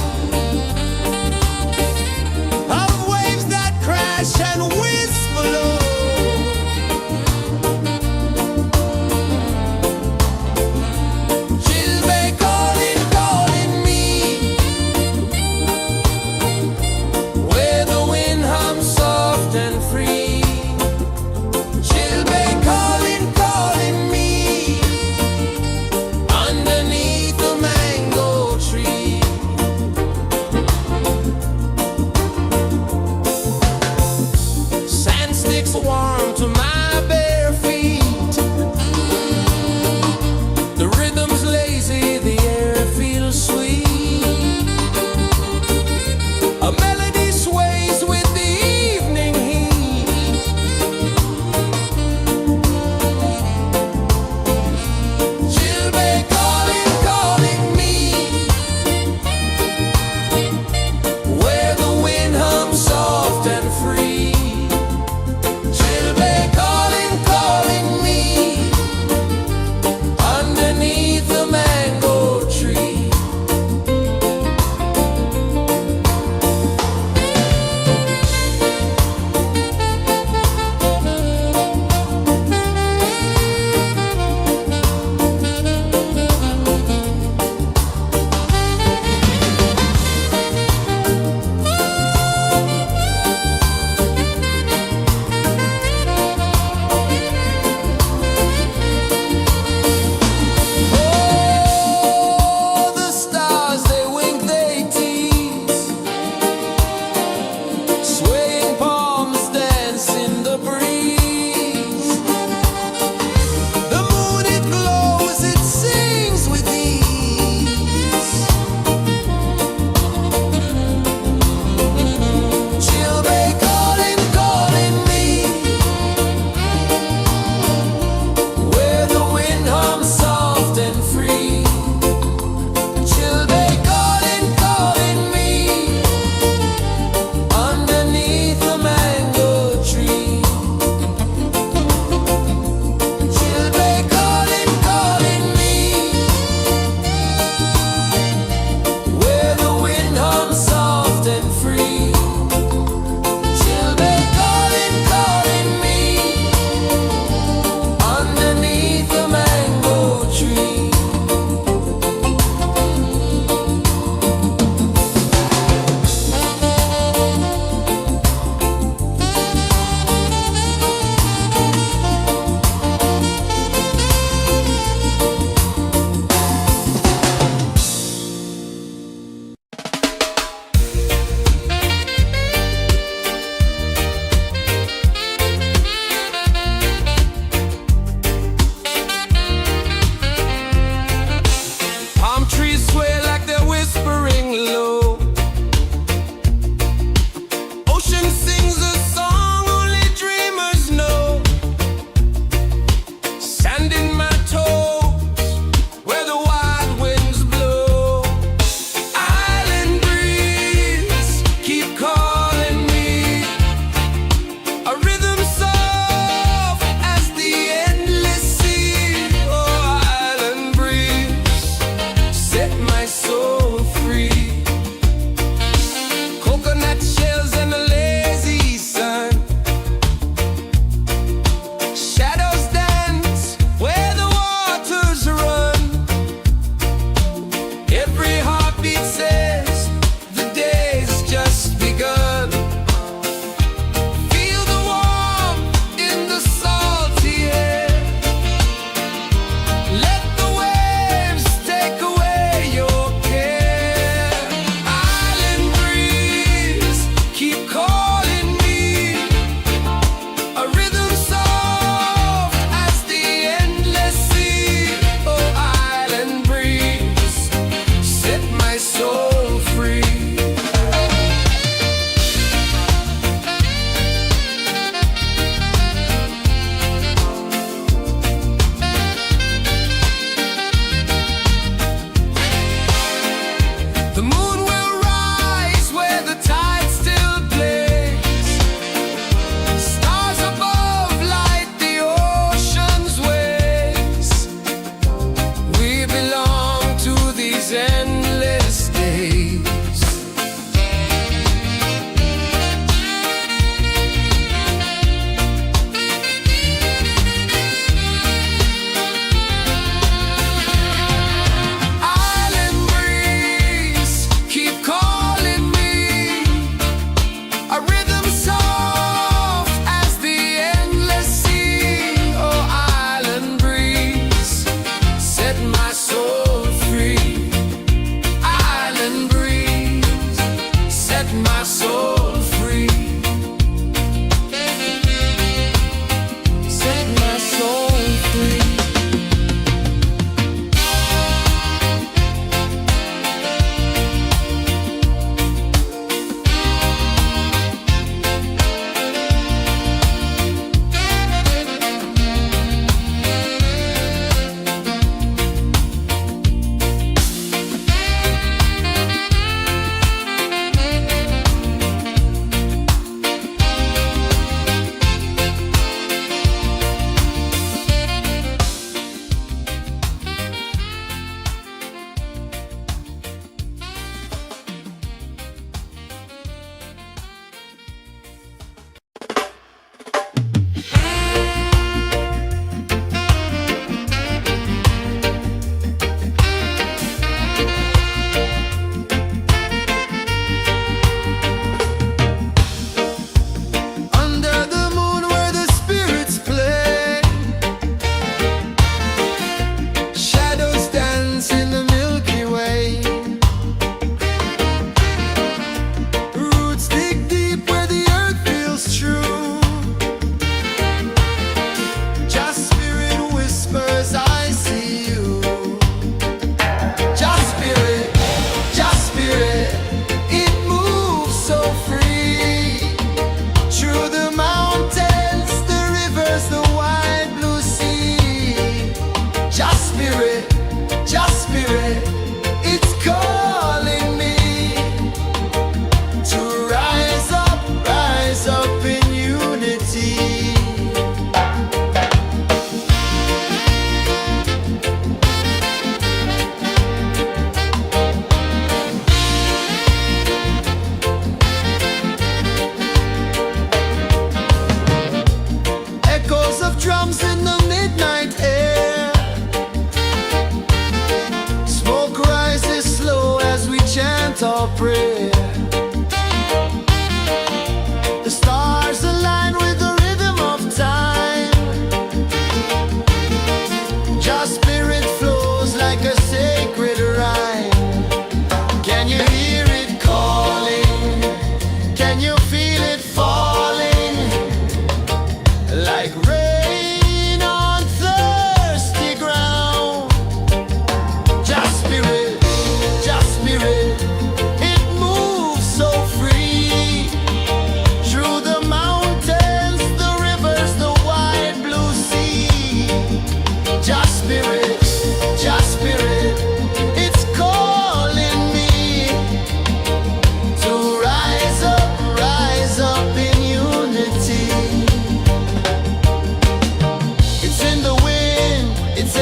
of waves that crash and whisk below. She'll be calling, calling me where the wind hums soft and free. She'll be calling,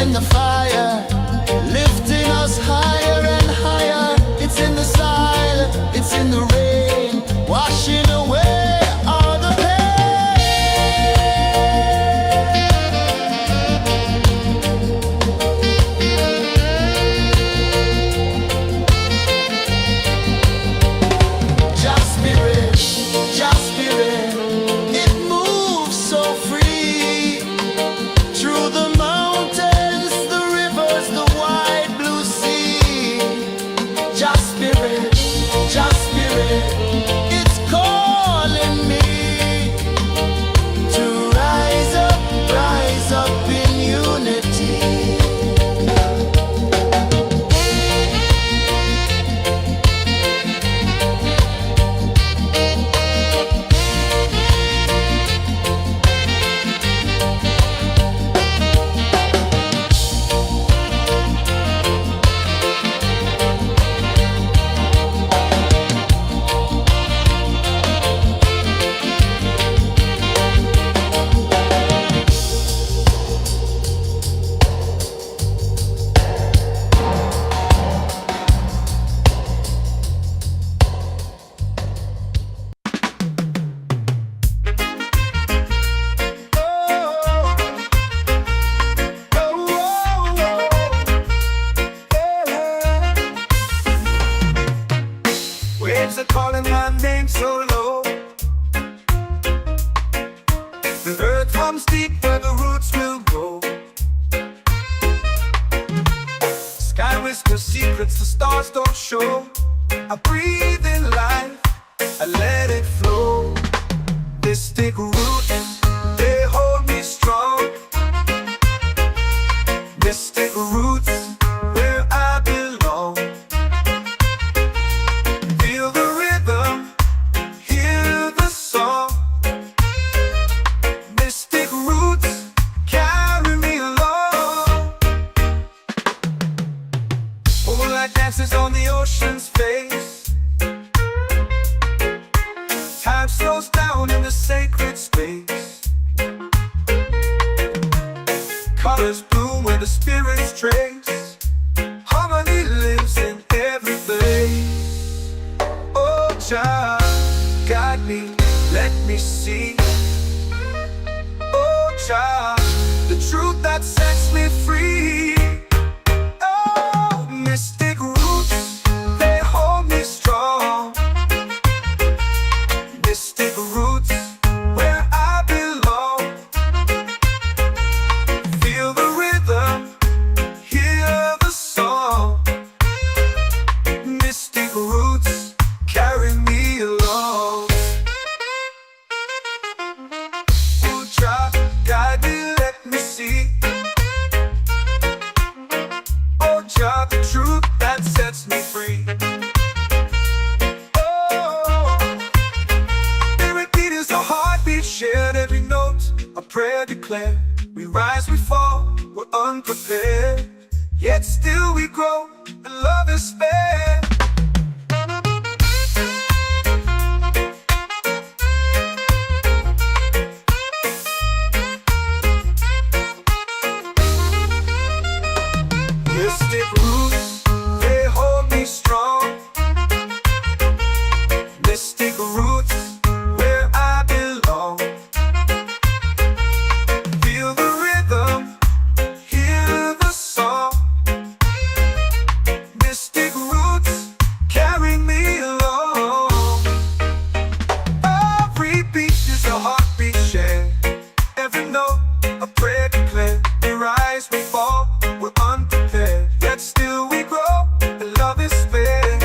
in the fire, lifting us higher and higher. It's in the silence, it's in the rain, washing away all the Just spirit, it moves so free through the mountains, the rivers, the wide blue sea. Just spirit, it's calling me to rise up in unity. Waves are calling my name so low. The earth comes deep where the roots will grow. Sky whispers secrets the stars don't show. I breathe in life, I let it flow. Mystic roots, they hold me strong. Mystic roots, where I belong. Feel the rhythm, hear the song. Mystic roots, carry me along. Moonlight dances on the ocean's face. Time slows down in the sacred space. Colors bloom where the spirits trace. Harmony lives in every place. Oh, Jah, guide me, let me see. Oh, Jah, the truth that sets me free. Oh, mystic roots, they hold me strong. Mystic roots, where I belong. Feel the rhythm, hear the song. Mystic roots, carry me along. Oh, Jah, guide me, let me see. Oh, Jah, the truth that sets me free. Oh, spirit beat is a heartbeat shared, every note a prayer declared. We rise, we fall, we're unprepared, yet still we grow, and love is spared. Mystic roots, they hold me strong. Mystic roots, where I belong. Feel the rhythm, hear the song. Mystic roots, carry me along. Every beat is a heartbeat shared, every note a prayer declared. We rise, we fall, we're unprepared, yet still we grow, and love is spared.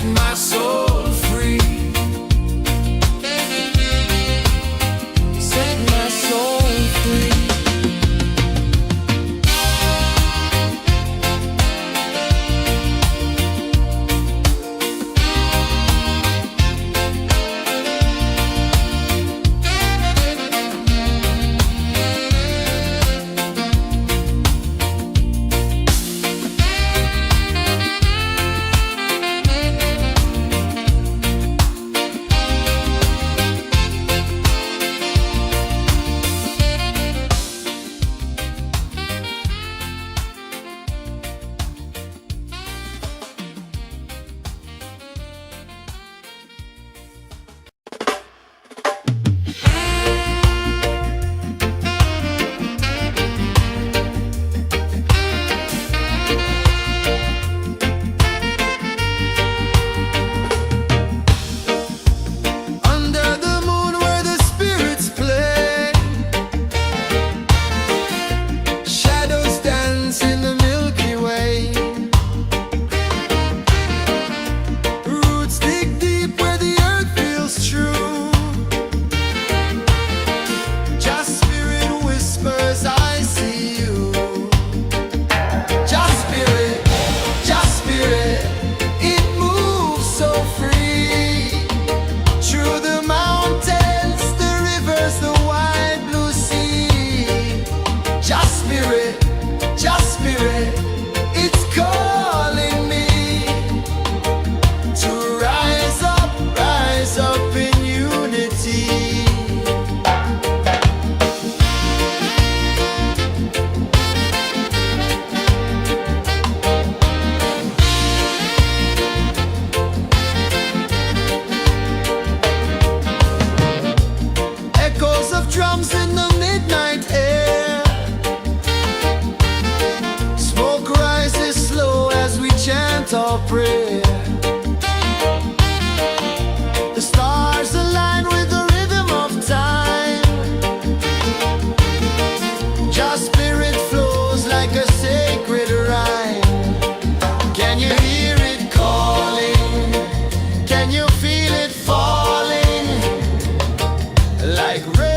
set my soul free. Set my soul free. Drums in the midnight air. Smoke rises slow as we chant our prayer. The stars align with the rhythm of time. Just spirit flows like a sacred rhyme. Can you hear it calling? Can you feel it falling? Like rain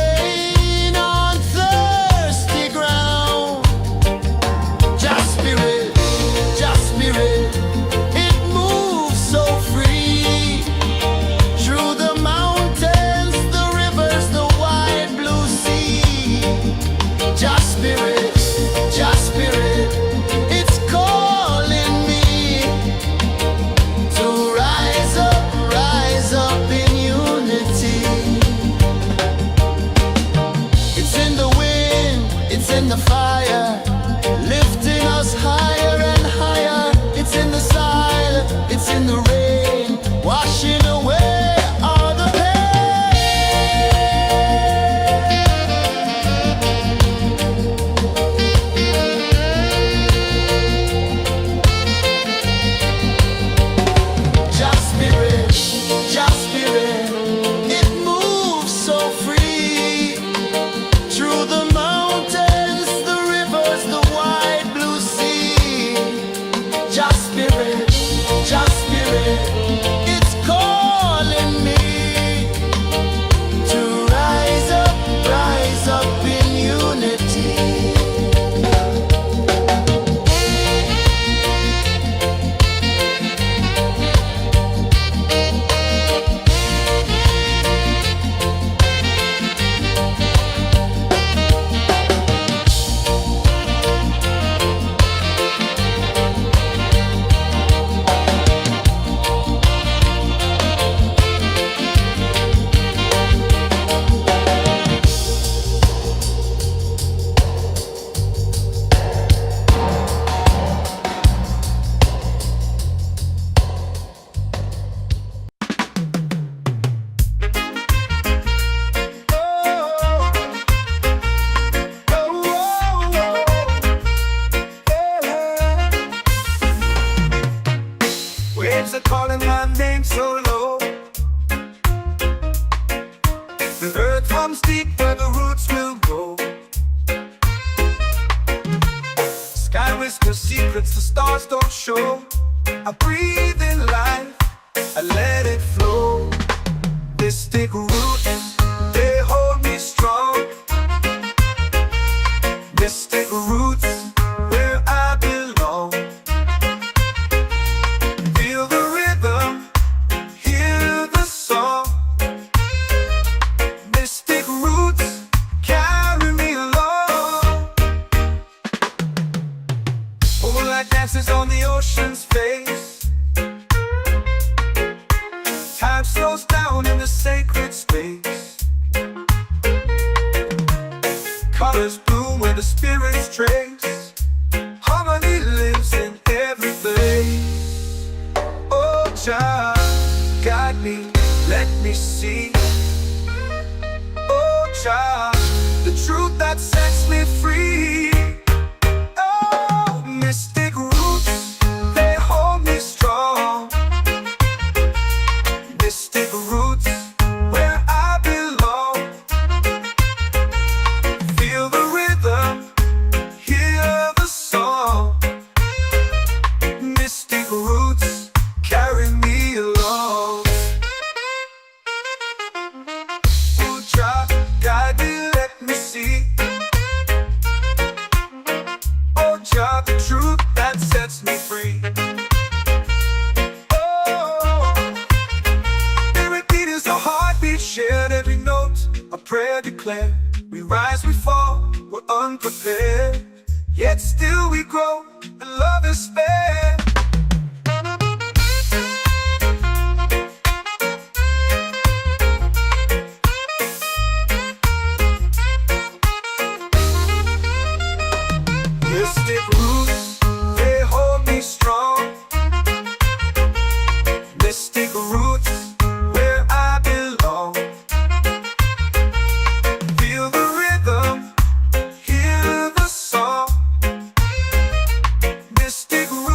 in the fire, lifting us higher and higher. It's in the silence, it's in the rain, washing away all the Just spirit, it moves so free through the mountains, the rivers, the wide blue sea. Just spirit, it's calling me to rise up in unity. Waves are calling my name so low. The earth runs deep where the roots will go. Sky whispers secrets the stars don't show. I breathe in life, let it flow. Mystic roots, they hold me strong. Mystic roots, where I belong. Feel the rhythm, hear the song. Mystic roots, carry me along. Moonlight dances on the ocean's face. Time slows down in the sacred space. Colors bloom where the spirits trace. Harmony lives in every place. Oh, Jah, guide me, let me see. Oh, Jah, the truth that sets me free. Oh, mystic roots, they hold me strong. Mystic roots, where I belong. Feel the rhythm, hear the song. Mystic roots, carry me along. Oh, Jah, guide me, let me see. Oh, Jah, the truth that sets me free. Shared every note, a prayer declared. We rise, we fall, we're unprepared. Yet still we grow, and love is spared. Mystic roots, they hold me strong. Mystic roots, where I belong. Feel the rhythm, hear the song. Mystic roots.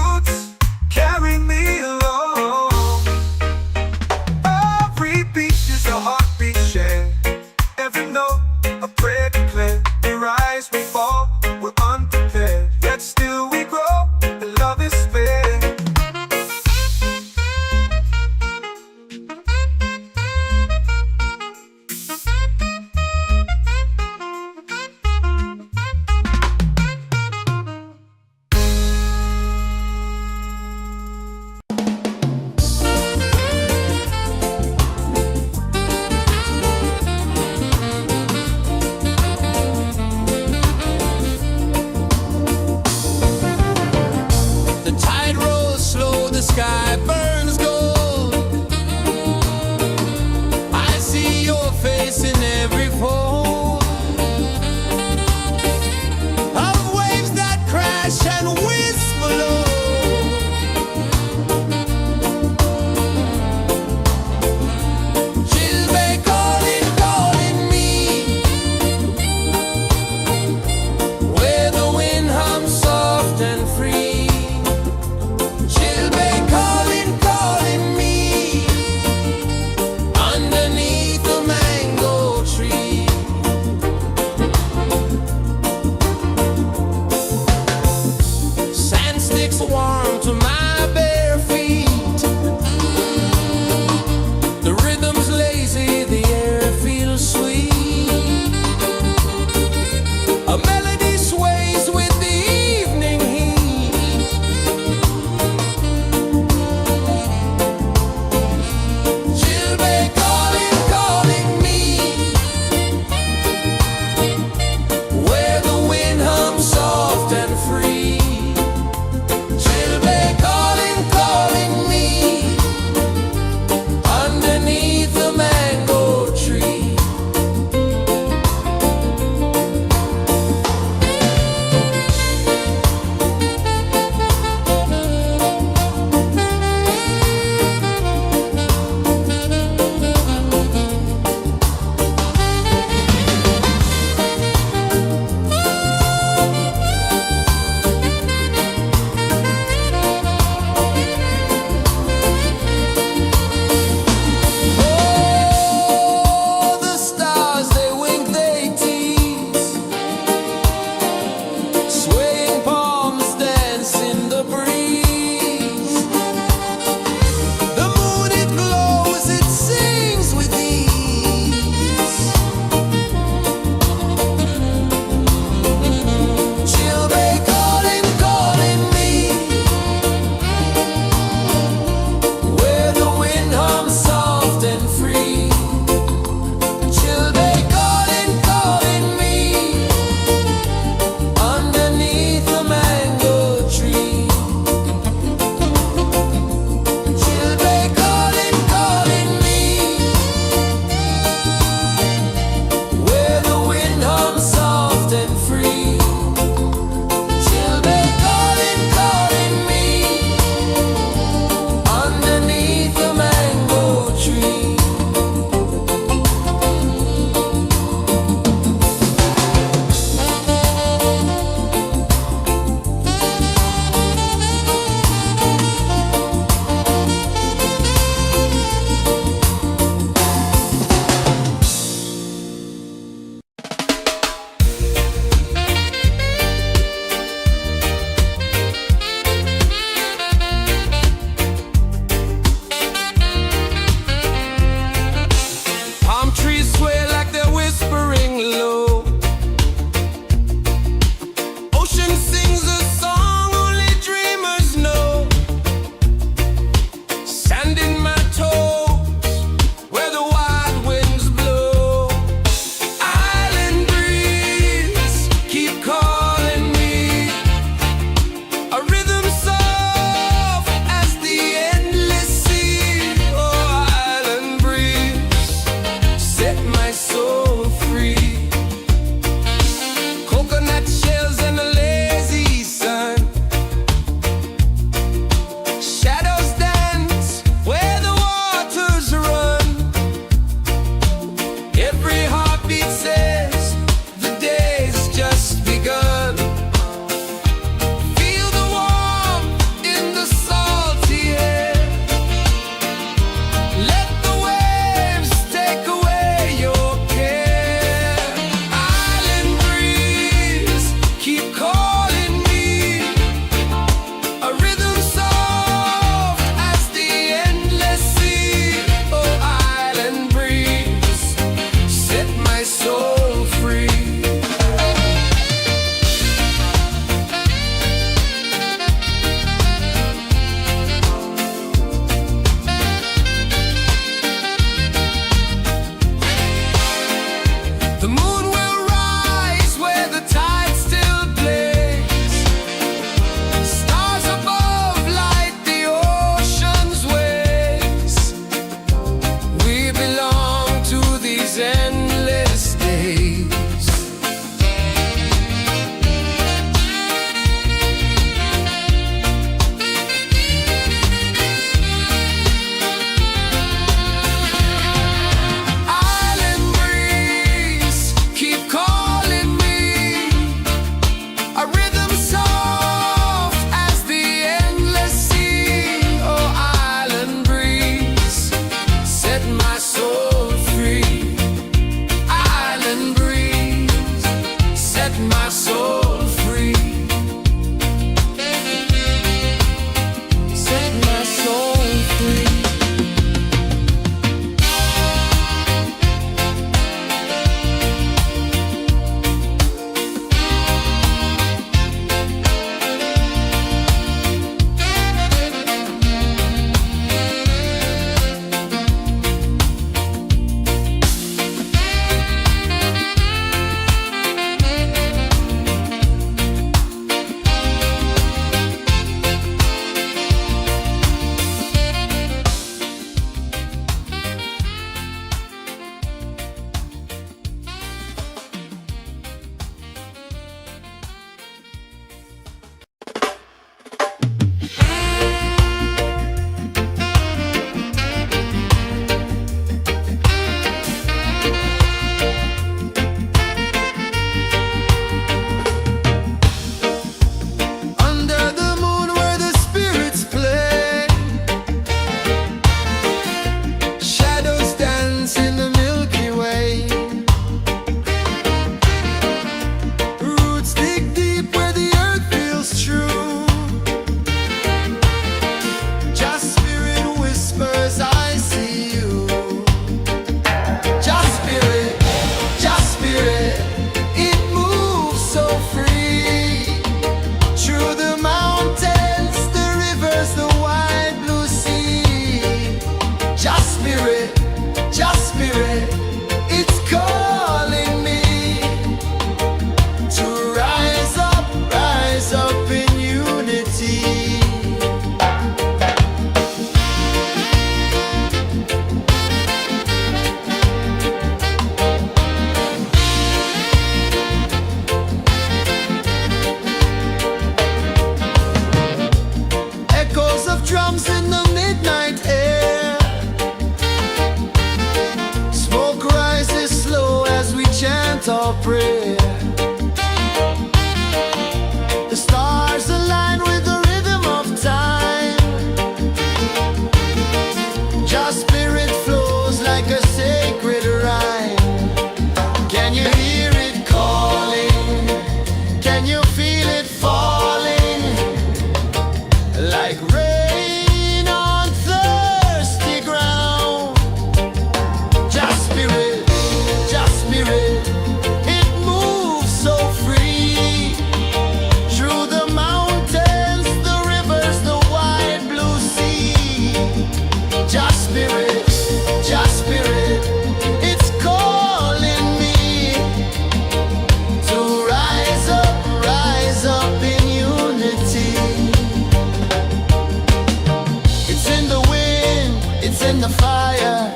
in the fire,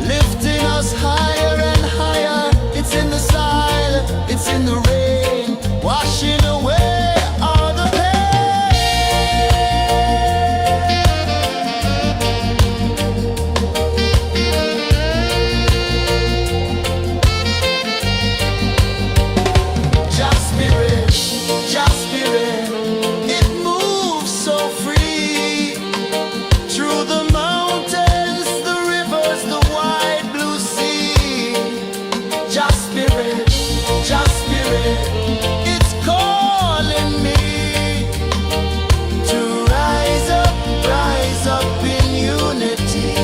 lifting us higher and higher. It's in the silence, it's in the rain, washing away all the Just spirit, just spirit, it moves so free through the mountains, the rivers, the wide blue sea. Just spirit, it's calling me to rise up in unity.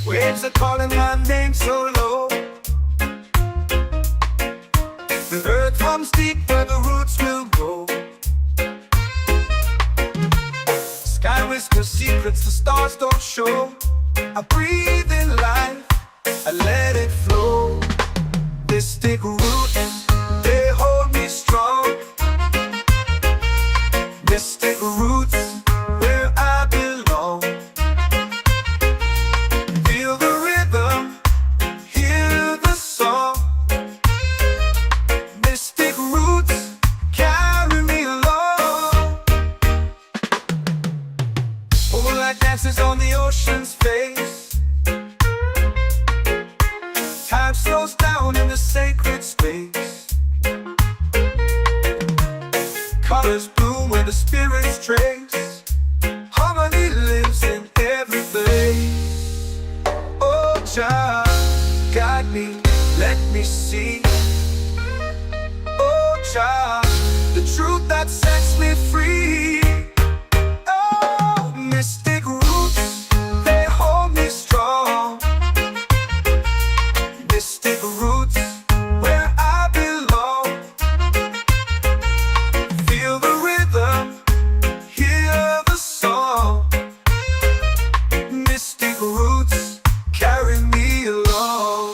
Waves are calling my name so low. The earth comes deep where the roots will grow. Sky whispers secrets the stars don't show. I breathe in life, I let it flow. Mystic roots, they hold me strong. Mystic roots, where I belong. Feel the rhythm, hear the song. Mystic roots, carry me along. Moonlight dances on the ocean's face. Time slows down in the sacred space. Colors bloom where the spirits trace. Harmony lives in every place. Oh, child, guide me, let me see. Oh, child, the truth that sets me free. Oh, mystic roots, they hold me strong. Mystic roots, where I belong. Feel the rhythm, hear the song. Mystic roots, carry me along.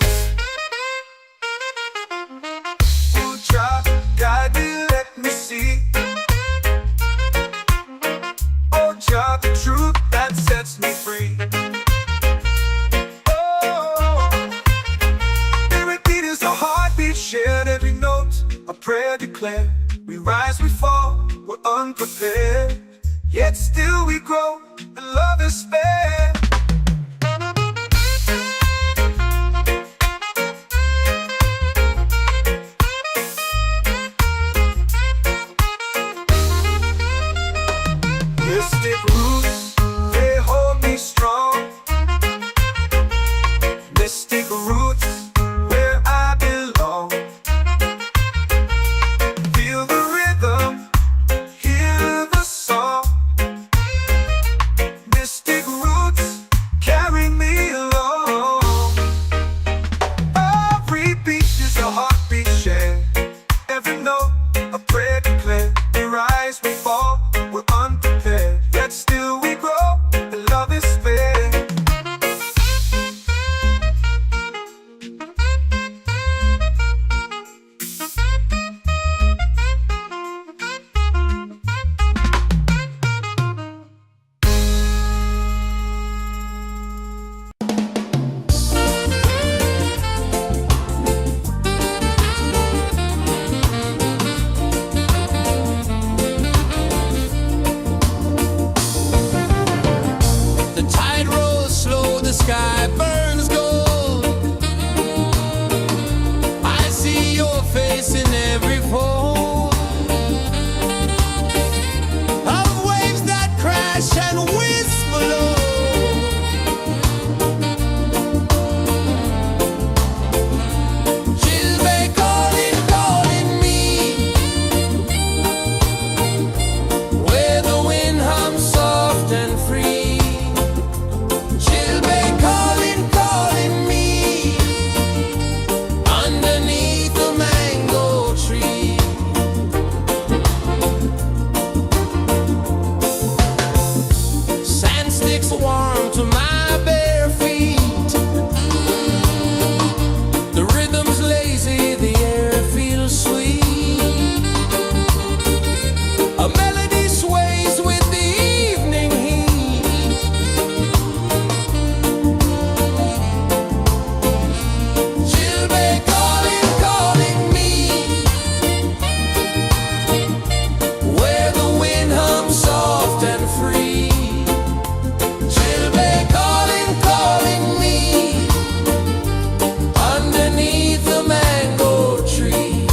Oh, child, guide me, let me see. Oh, child, the truth that sets me free. Oh, every beat is a heartbeat shared, every note a prayer declared. We rise, we fall, we're unprepared, yet still we grow, and love is spared. Mystic roots, they hold me strong. Mystic roots, where I belong. Feel the rhythm, hear the song. Mystic roots, carry me along. Every beat is a heartbeat shared, every note a prayer declared. We rise, we fall, we're unprepared, yet still we A melody sways with the evening heat. Children calling, calling me, where the wind hums soft and free. Children calling, calling me, underneath the mango tree.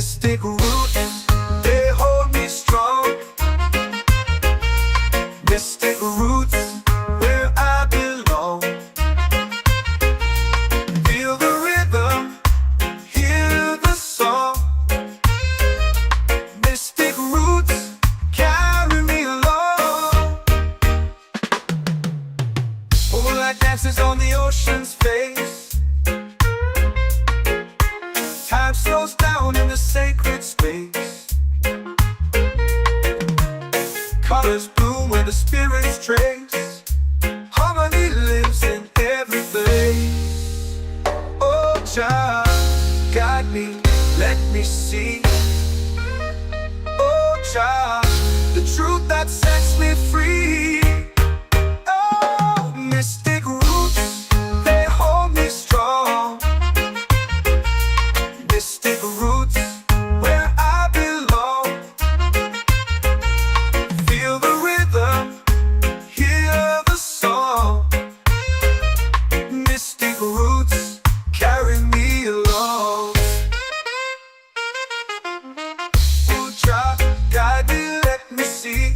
Mystic roots, they hold me strong. Mystic roots, where I belong. Feel the rhythm, hear the song. Mystic roots, carry me along. Moonlight dances on the ocean's face. Time slows down in the sacred space. Colors bloom where the spirits trace. Harmony lives in every place. Oh, child, guide me, let me see. Oh, child, the truth that sets me free. Oh, mystic roots, they hold me strong. Mystic roots, where I belong. Feel the rhythm, hear the song. Mystic roots, carry me along. Oh, drop, guide me, let me see.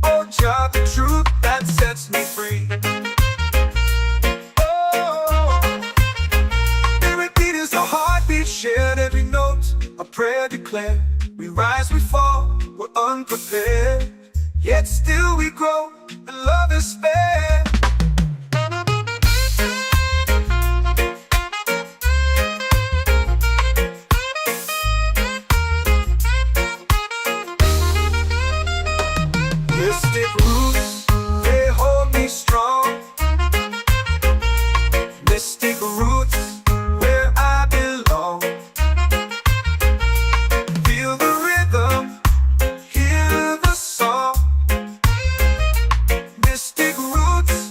Oh, drop, the truth that sets me free. Shared every note, a prayer declared. We rise, we fall, we're unprepared. Yet still we grow, and love is spared. Mystic roots, they hold me strong. Mystic roots, where I belong. Feel the rhythm, hear the song. Mystic roots,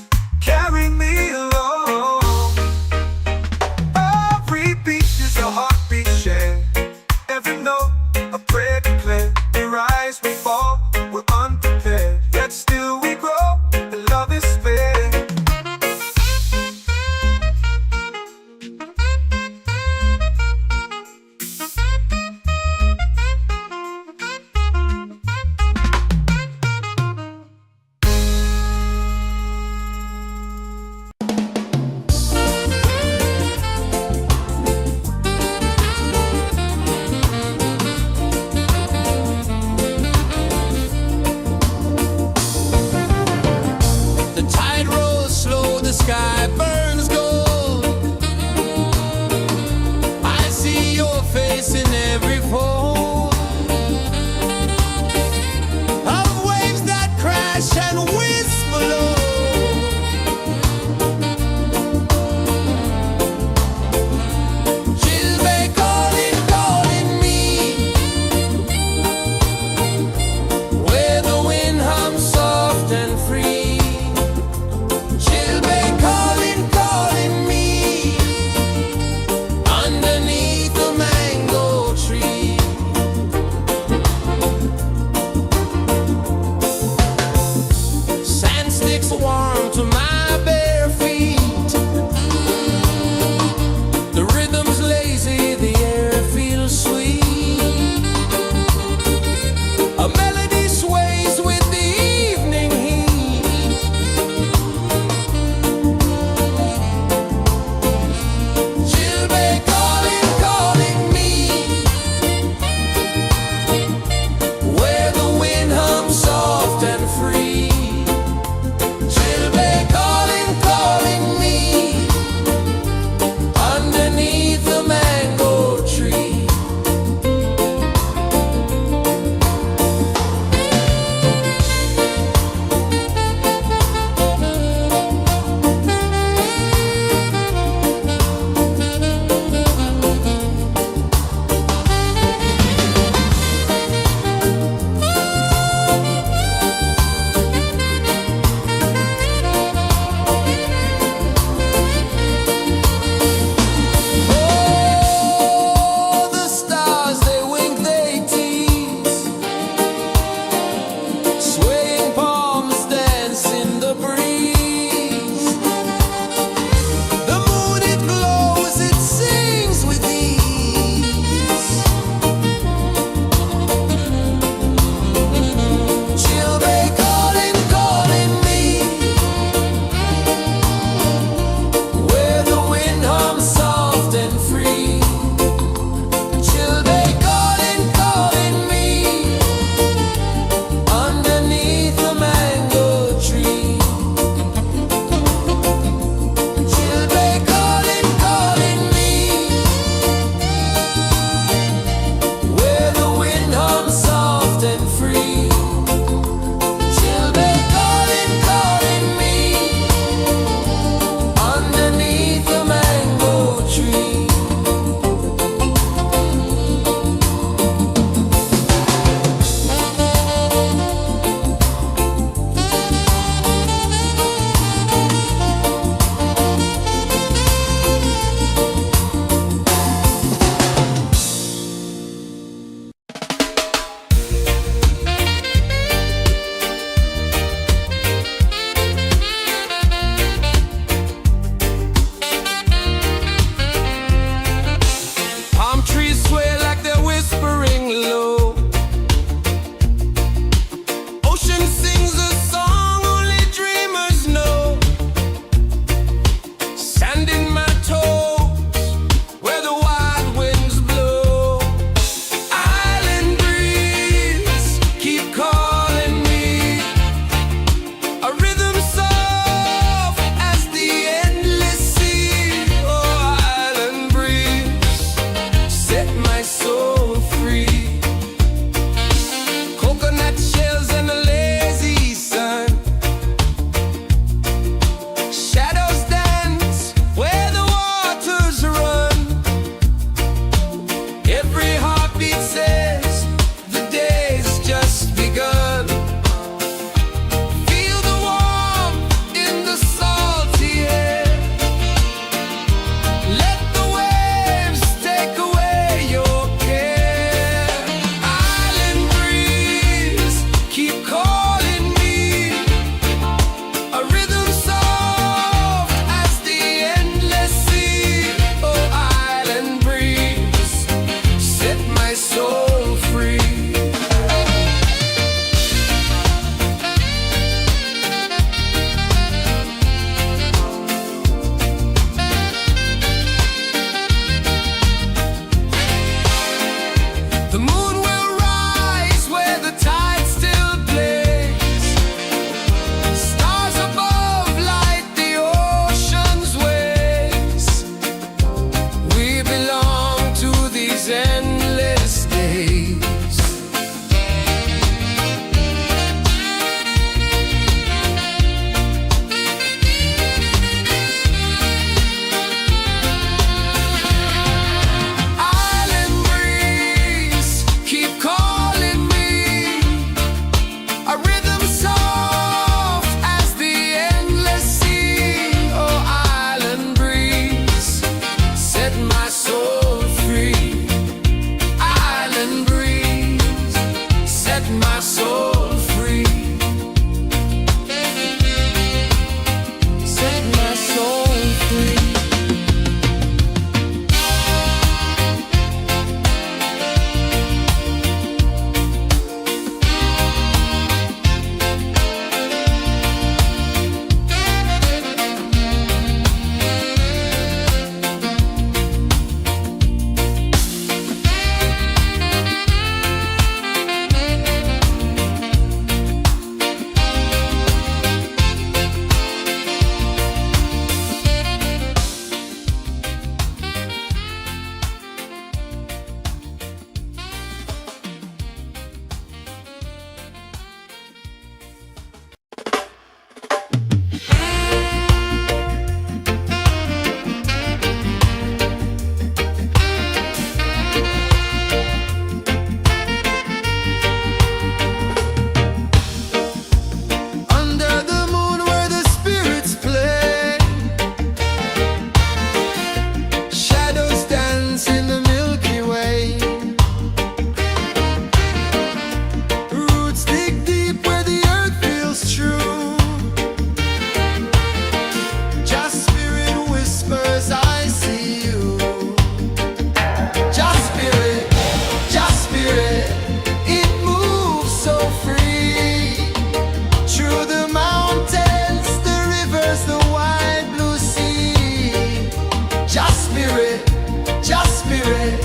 spirit,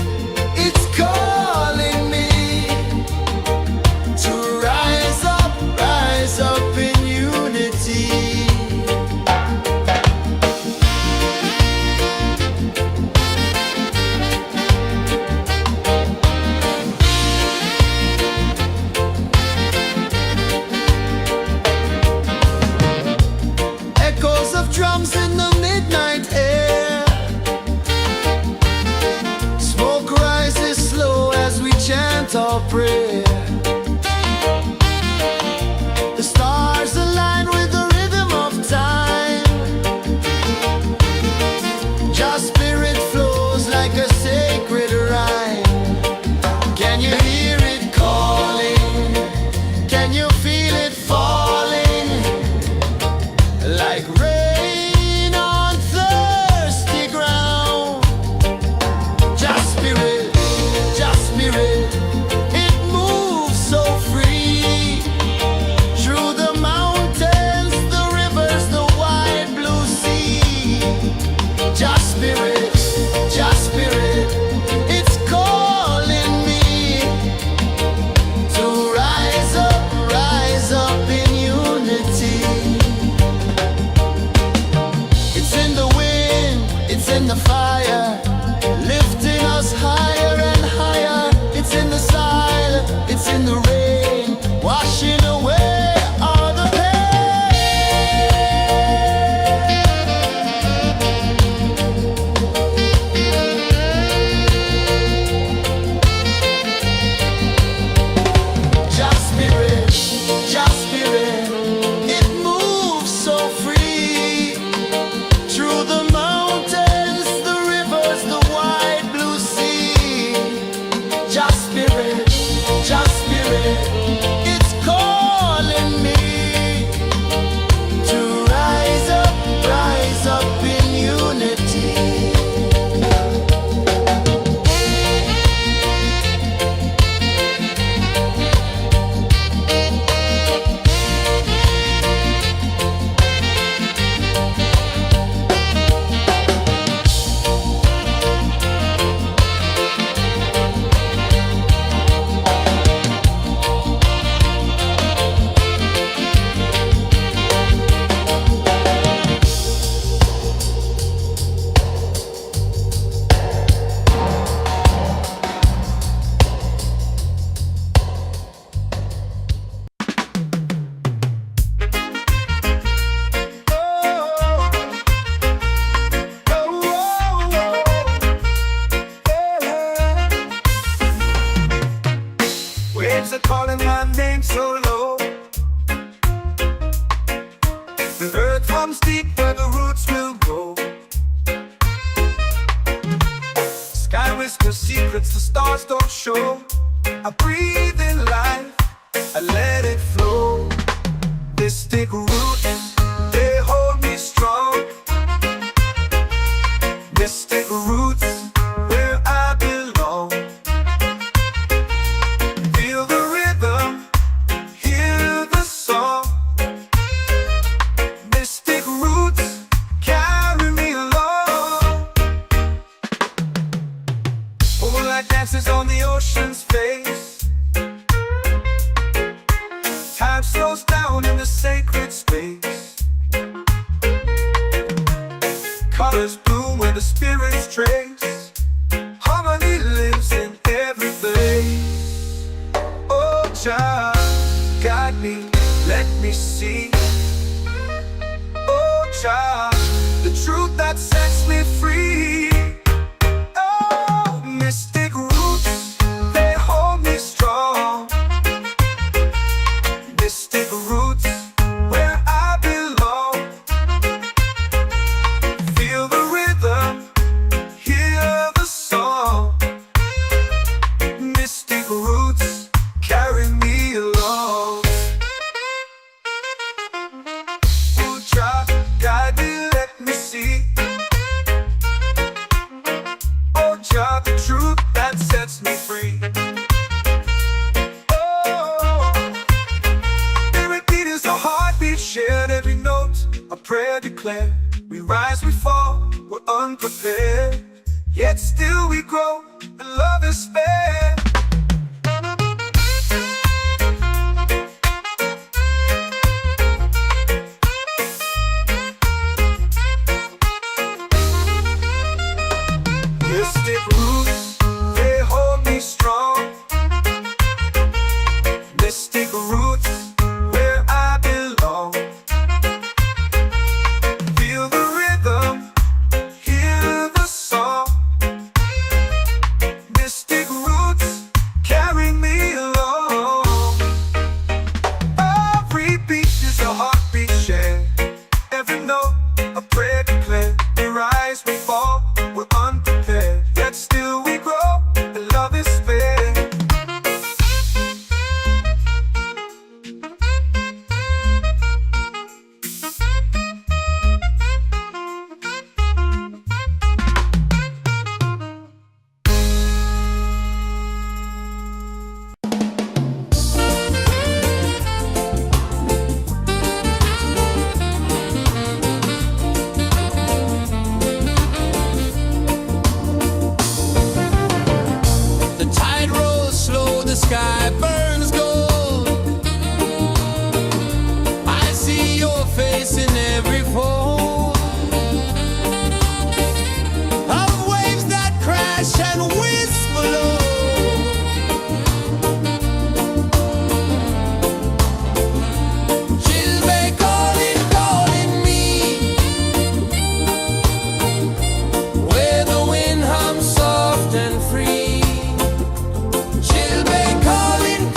it's calling me to rise up in unity. Echoes of drums in the midnight air. Smoke rises slow as we chant our prayer. The stars align with the rhythm of time. Just spirit flows like a sacred rhyme. Can you hear it calling? Can you feel it falling? Like rain on thirsty ground. Just spirit, it moves so free. Through the mountains, the rivers, the wide blue sea. Just spirit, it's calling me to rise up in unity. It's in the wind, it's in the fire, lifting us higher and higher. It's in the silence, it's in the rain, washing away all the pain. Just spirit, it moves so free. Through the mountains, the rivers, the wide blue sea. Just spirit, it's calling me to rise up in unity. Waves are calling my name so low. The earth runs deep where the roots will grow. Sky whispers secrets the stars don't show. I breathe in life, I let it flow. This take root and they hold me strong. Mystic roots where I belong. Feel the rhythm, hear the song. Mystic roots carry me along. Moonlight dances on the ocean's face. Time slows down in the sacred space. Colors bloom where the spirits trace. Harmony lives in every place. Oh, Jah, guide me, let me see. Oh, Jah, the truth that sets me free. Oh, mystic roots, they hold me strong. Mystic roots where I belong. Feel the rhythm, hear the song. Mystic roots carry me along. Oh, Jah, guide me, let me see. Oh, Jah, the truth that sets me free. Oh, spirit beat is a heartbeat, shared every note. A prayer declared. We rise, we fall, we're unprepared. yet still we grow, and love is fair. Mystic roots, they hold me strong. Mystic roots, where I belong. Feel the rhythm, hear the song. Mystic roots, carry me along. Every beat is a heartbeat shared. Every note, a prayer declared. We rise, we fall, we're unprepared, yet still we grow, and love is fair. The tide rolls slow, the sky burns gold. I see your face in every fold of waves that crash and whisper low. She'll be calling, calling me, where the wind hums soft and free. She'll be calling,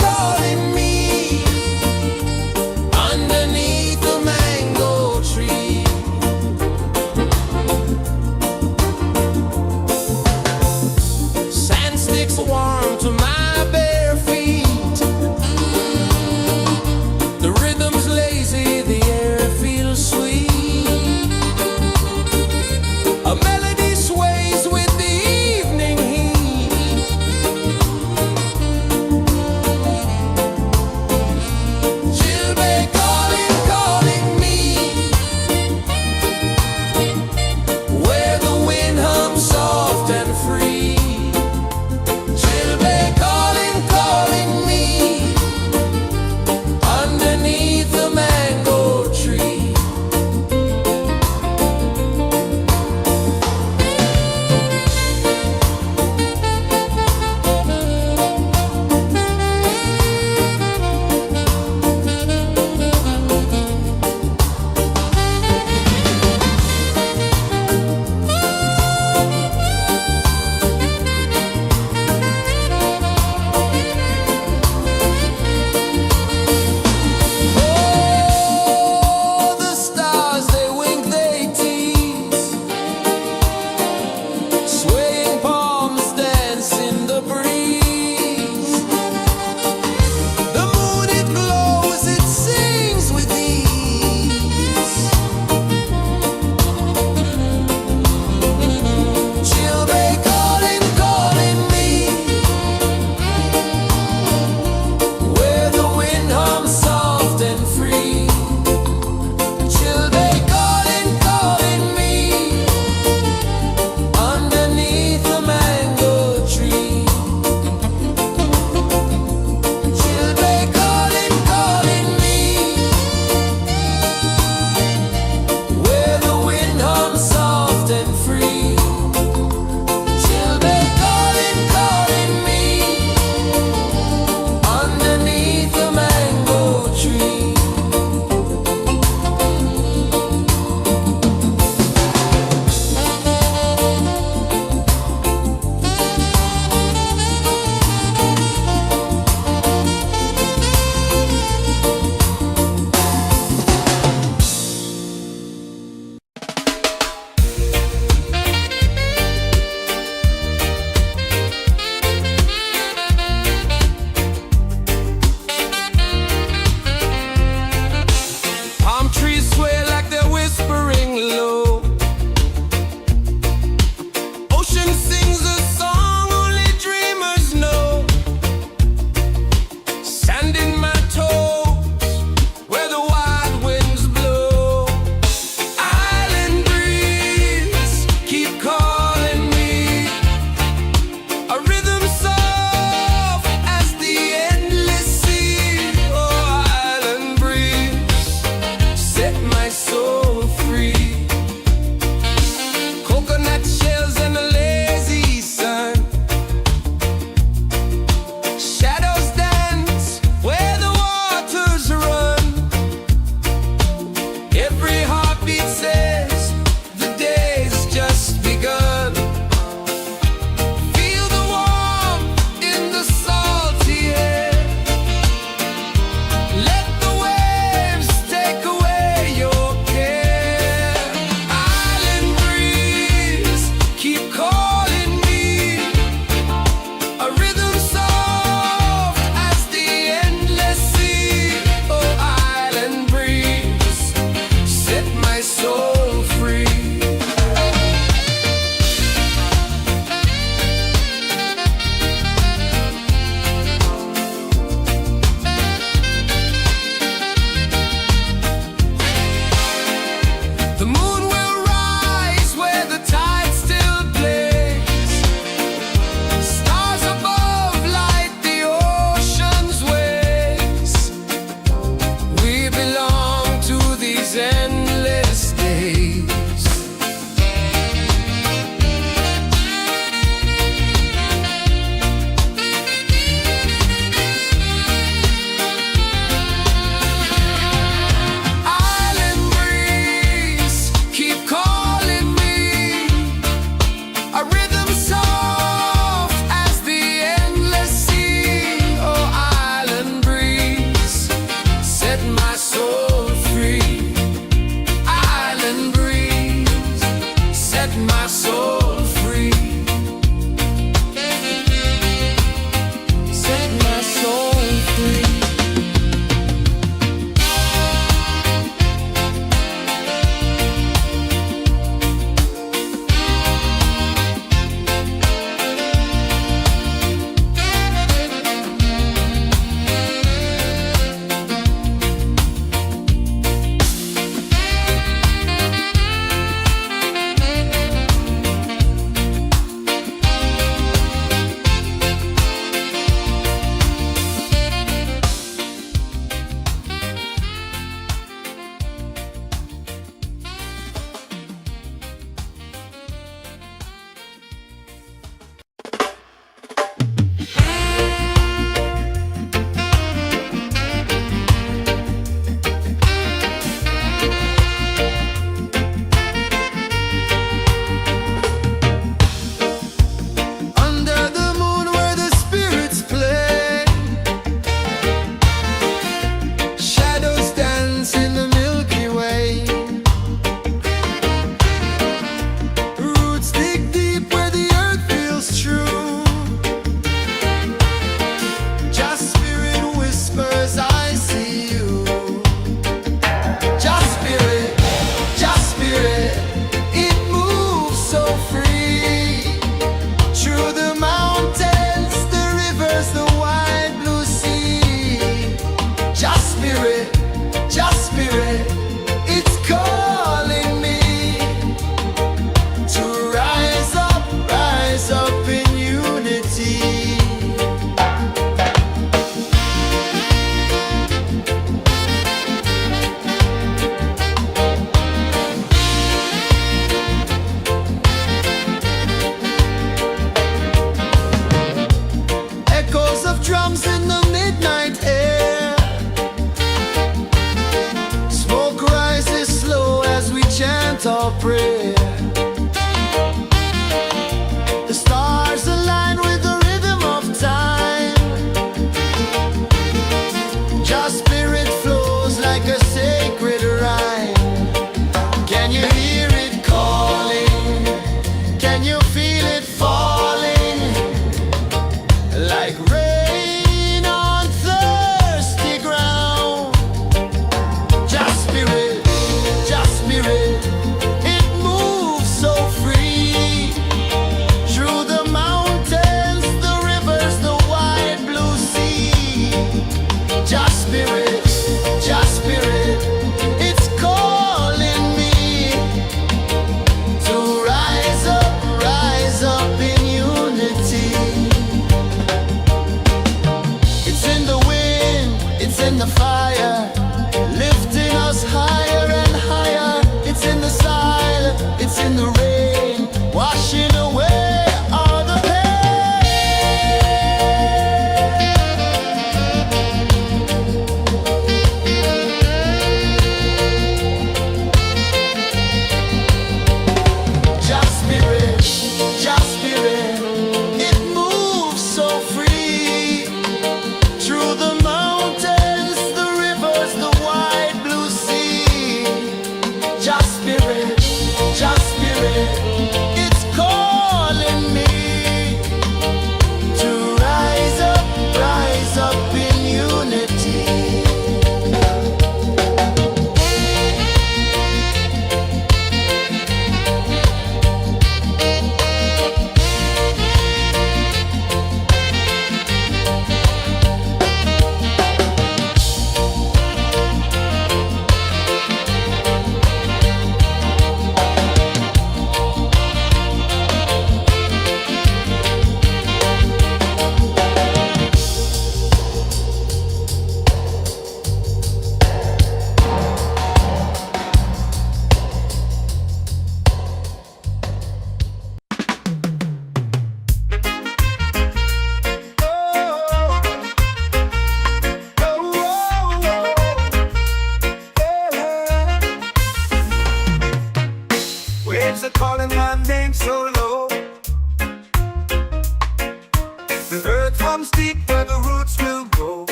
comes deep where the roots will grow.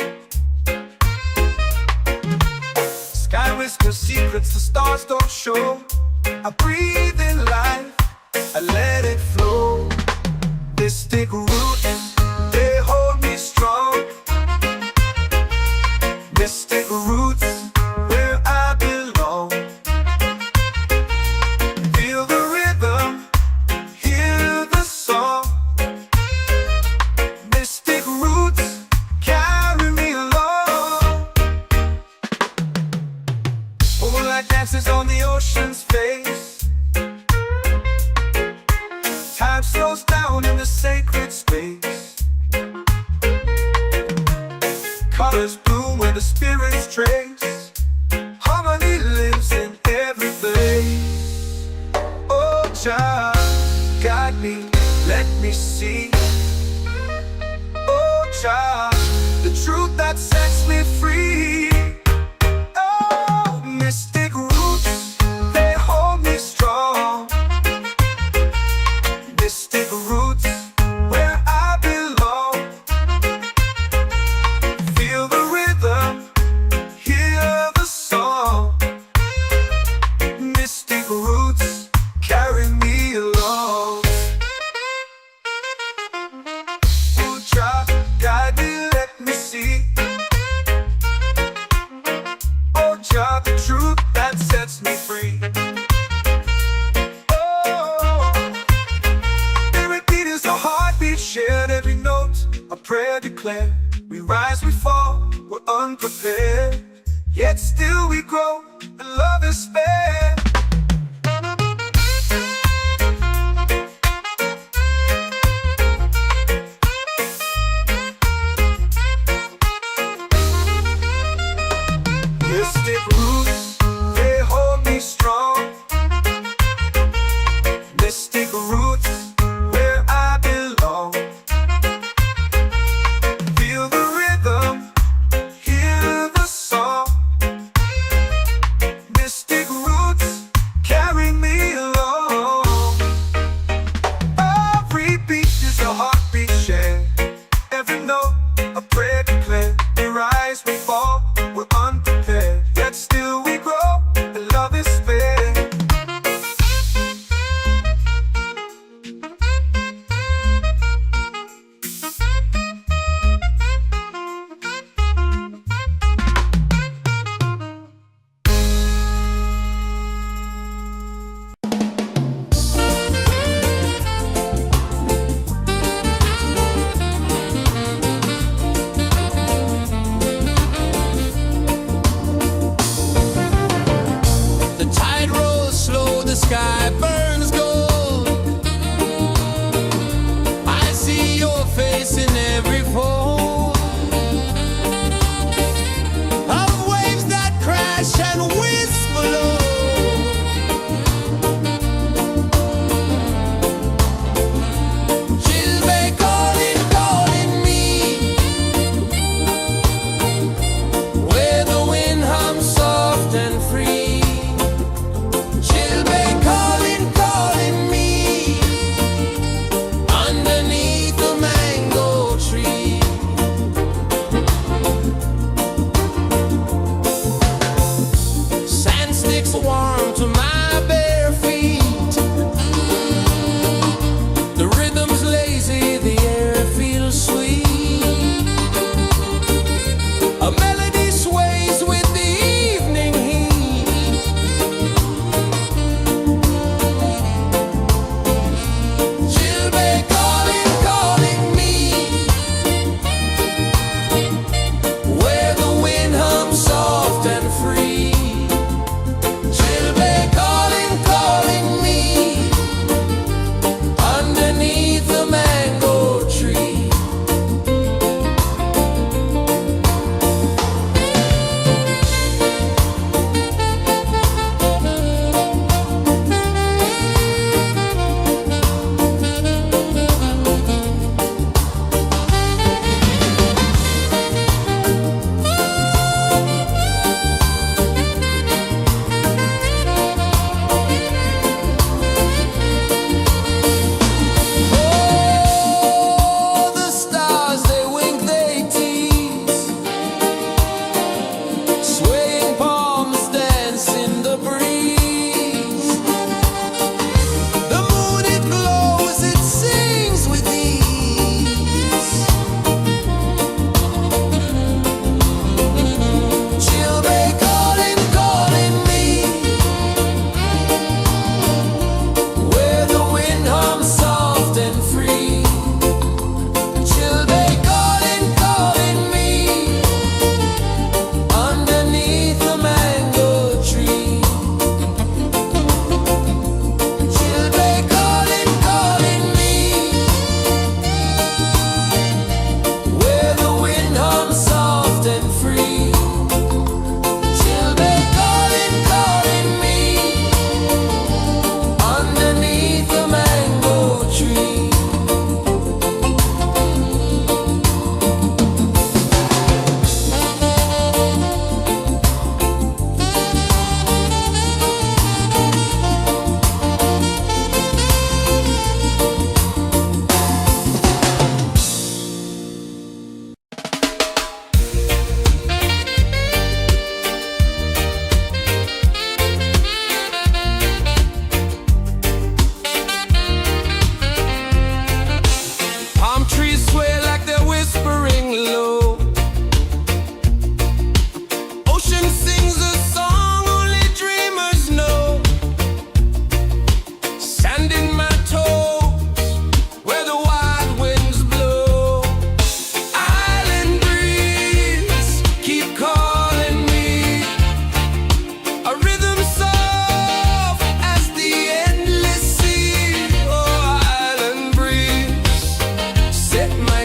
Sky whispers secrets the stars don't show. I breathe in life, I let it flow. Mystic roots, they hold me strong. Mystic roots, where I belong. Feel the rhythm, hear the song. Mystic roots, carry me along. Moonlight dances on the ocean's face. Time slows down in the sacred space. Colors bloom where the spirits trace. Harmony lives in every place. Oh, child, guide me, let me see. Oh, child, the truth that sets me free. Oh, mystic roots, they hold me strong. Mystic roots, where I belong. Feel the rhythm, hear the song. Mystic roots, carry me along. Oh, child, guide me, let me see. Oh, child, the truth that sets me free. Shared every note, a prayer declared. We rise, we fall, we're unprepared. Yet still we grow, and love is spared. Mystic roots, they hold me strong. Mystic roots, where I belong. Feel the rhythm, hear the song. Mystic roots,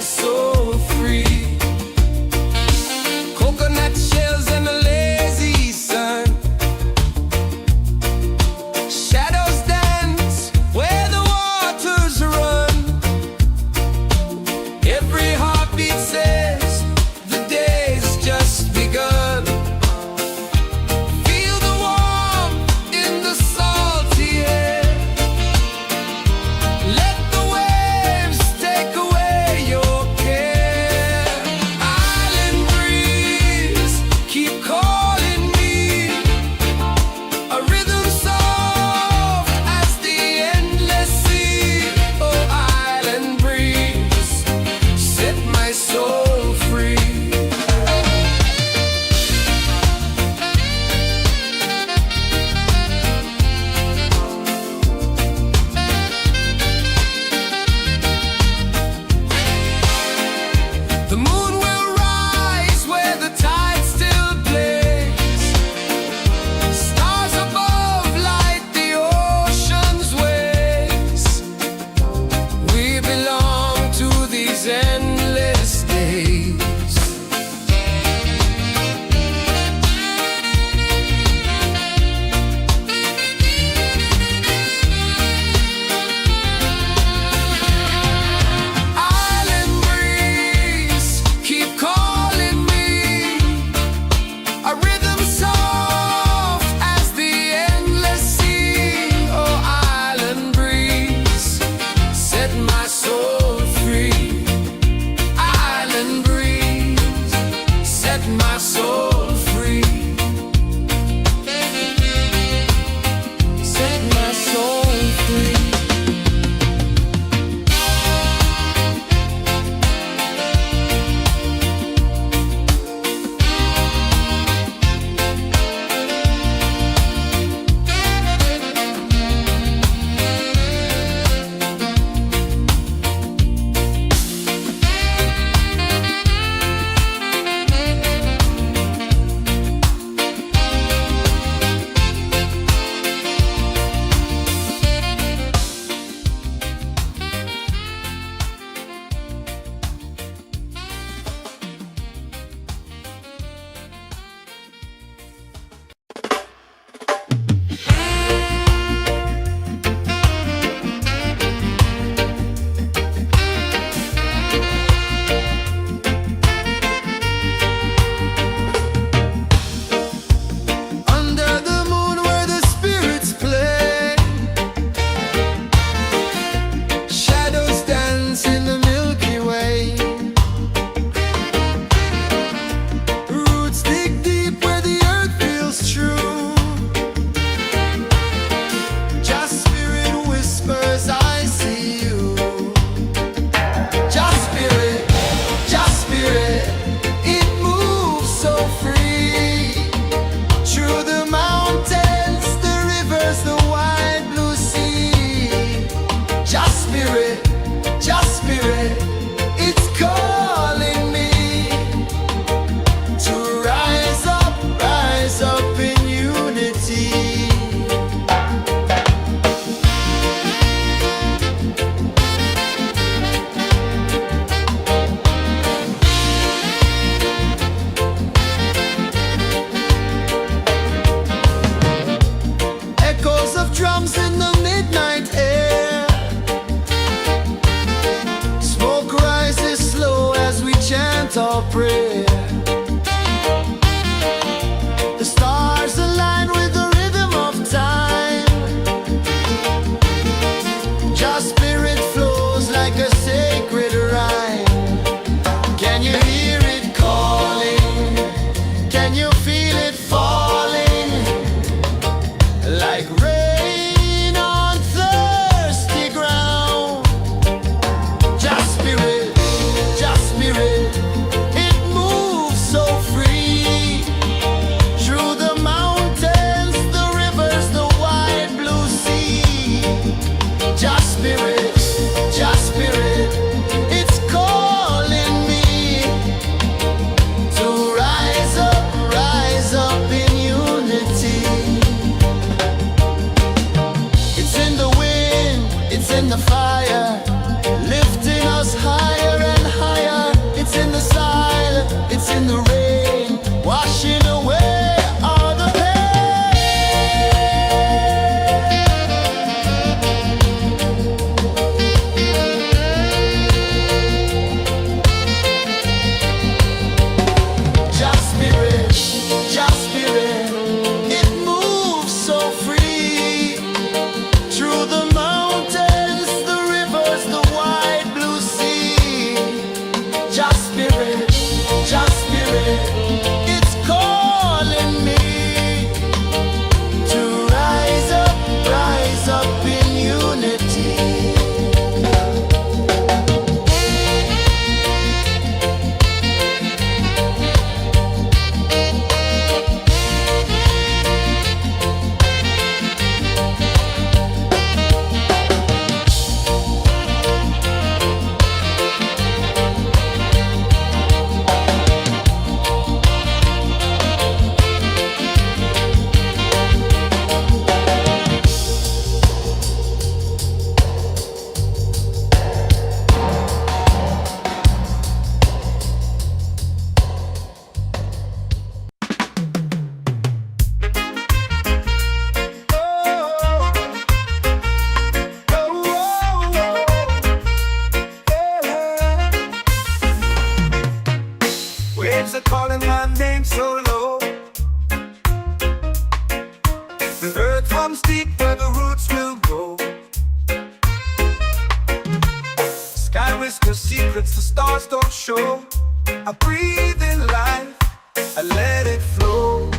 my soul free. Coconut shells and a lazy sun, shadows dance where the waters run. Every heartbeat says the day's just begun. Feel the warmth in the salty air. Let the waves take away your care. Island breeze, keep calling me. A rhythm soft as the endless sea. Oh, island breeze, set my soul free. The moon will rise where the tide still plays. Stars above light the ocean's waves. We belong to these endless days. Island breeze, keep calling me. A rhythm soft as the endless sea. Oh, island breeze, set my soul free. Island breeze, set my soul free. Set my soul free. Under the moon where the spirits play, shadows dance in the Milky Way. Roots dig deep where the earth feels true. Just spirit whispers, I see you. Just spirit, it moves so free. Through the mountains, the rivers, the wide blue sea. Just spirit, it's calling me to rise up in unity. Echoes of drums in the midnight air. Smoke rises slow as we chant our prayer. The stars align with the rhythm of time. Just spirit flows like a sacred rhyme. Can you hear it calling? Can you feel it falling? Like rain on thirsty ground. Just spirit, it moves so free. Through the mountains, the rivers, the wide blue sea. Just spirit, it's calling me waves are calling my name so low. The earth runs deep where the roots will go. Sky whispers secrets the stars don't show. I breathe in life, I let it flow.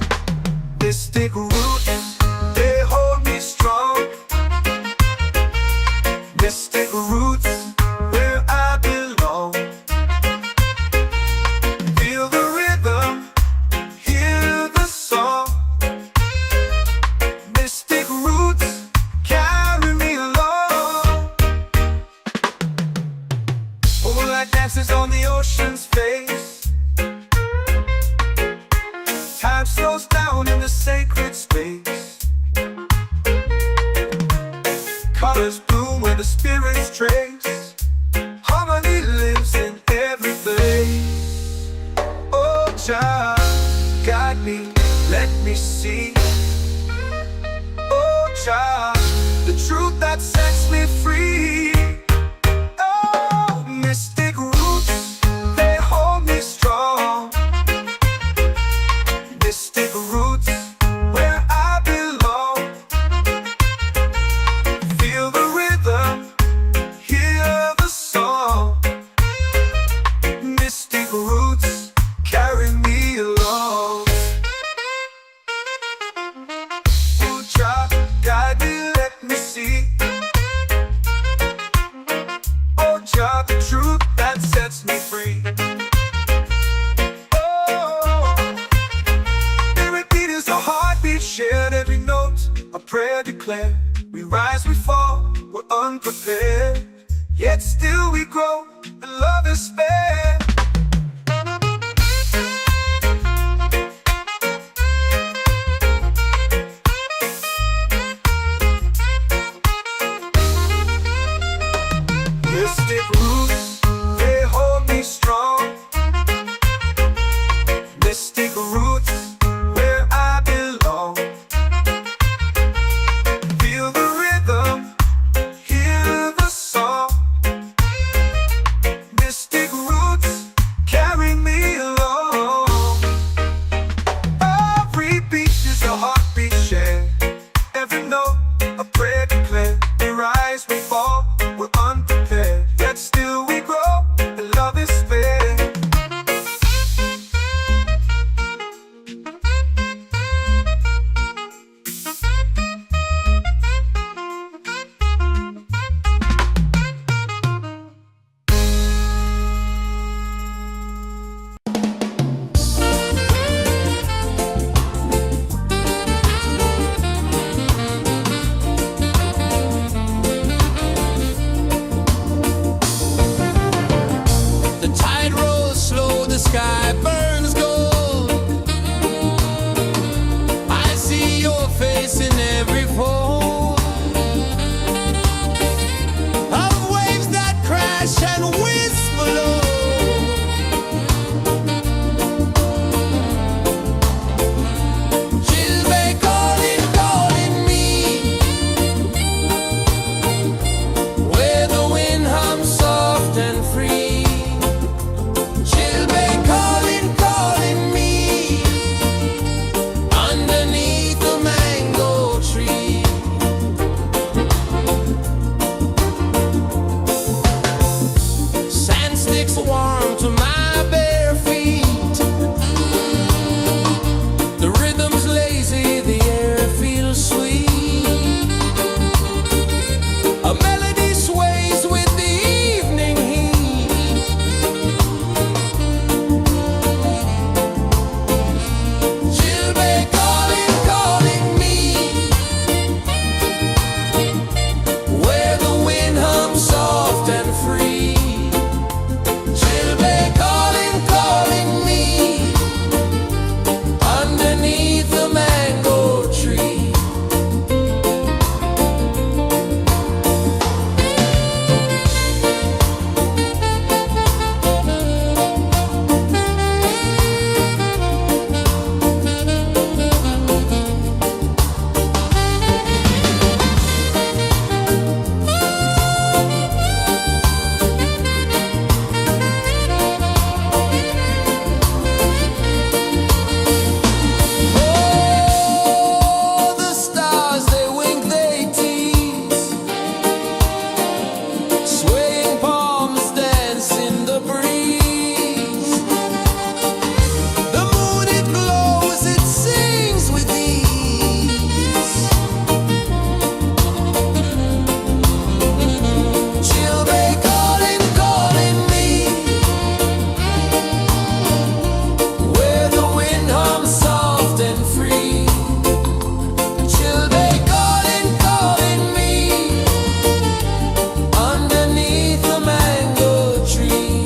Mystic roots, they hold me strong. Mystic roots, where I belong. Feel the rhythm, hear the song. Mystic roots, carry me along. Moonlight dances on the ocean's face. Time slows down in the sacred space. Colors bloom where the spirits trace. Harmony lives in every place. Oh, Jah, guide me, let me see. Oh, Jah, the truth that sets me free. Oh, mystic roots, they hold me strong. Mystic roots, where I belong. Feel the rhythm, hear the song. Mystic roots, carry me along. Oh, Jah, guide me, let me see. Oh, Jah, the truth that sets me free. Shared every note, a prayer declared. We rise, we fall, we're unprepared. Yet still we grow, and love is spared. Mystic roots, they hold me strong. Mystic roots, where I belong. Feel the rhythm, hear the song. Mystic roots, carry me along. Every beat is a heartbeat shared. Every note, a prayer declared. We rise, we fall, we're unprepared. Yet still we grow, and love is spared. The tide rolls slow, the sky burns gold. I see your face in every fold of waves that crash and whisper low. She'll be calling, calling me, where the wind hums soft and free. She'll be calling, calling me, underneath the mango tree. Sand sticks warm to my bare feet. The rhythm's lazy, the air feels sweet. A melody sways with the evening heat. She'll be calling, calling me, where the wind hums soft and free. She'll in the breeze. The moon it glows, it sings with ease. Chilbay calling, calling me, where the wind hums soft and free. Chilbay calling, calling me, underneath the mango tree.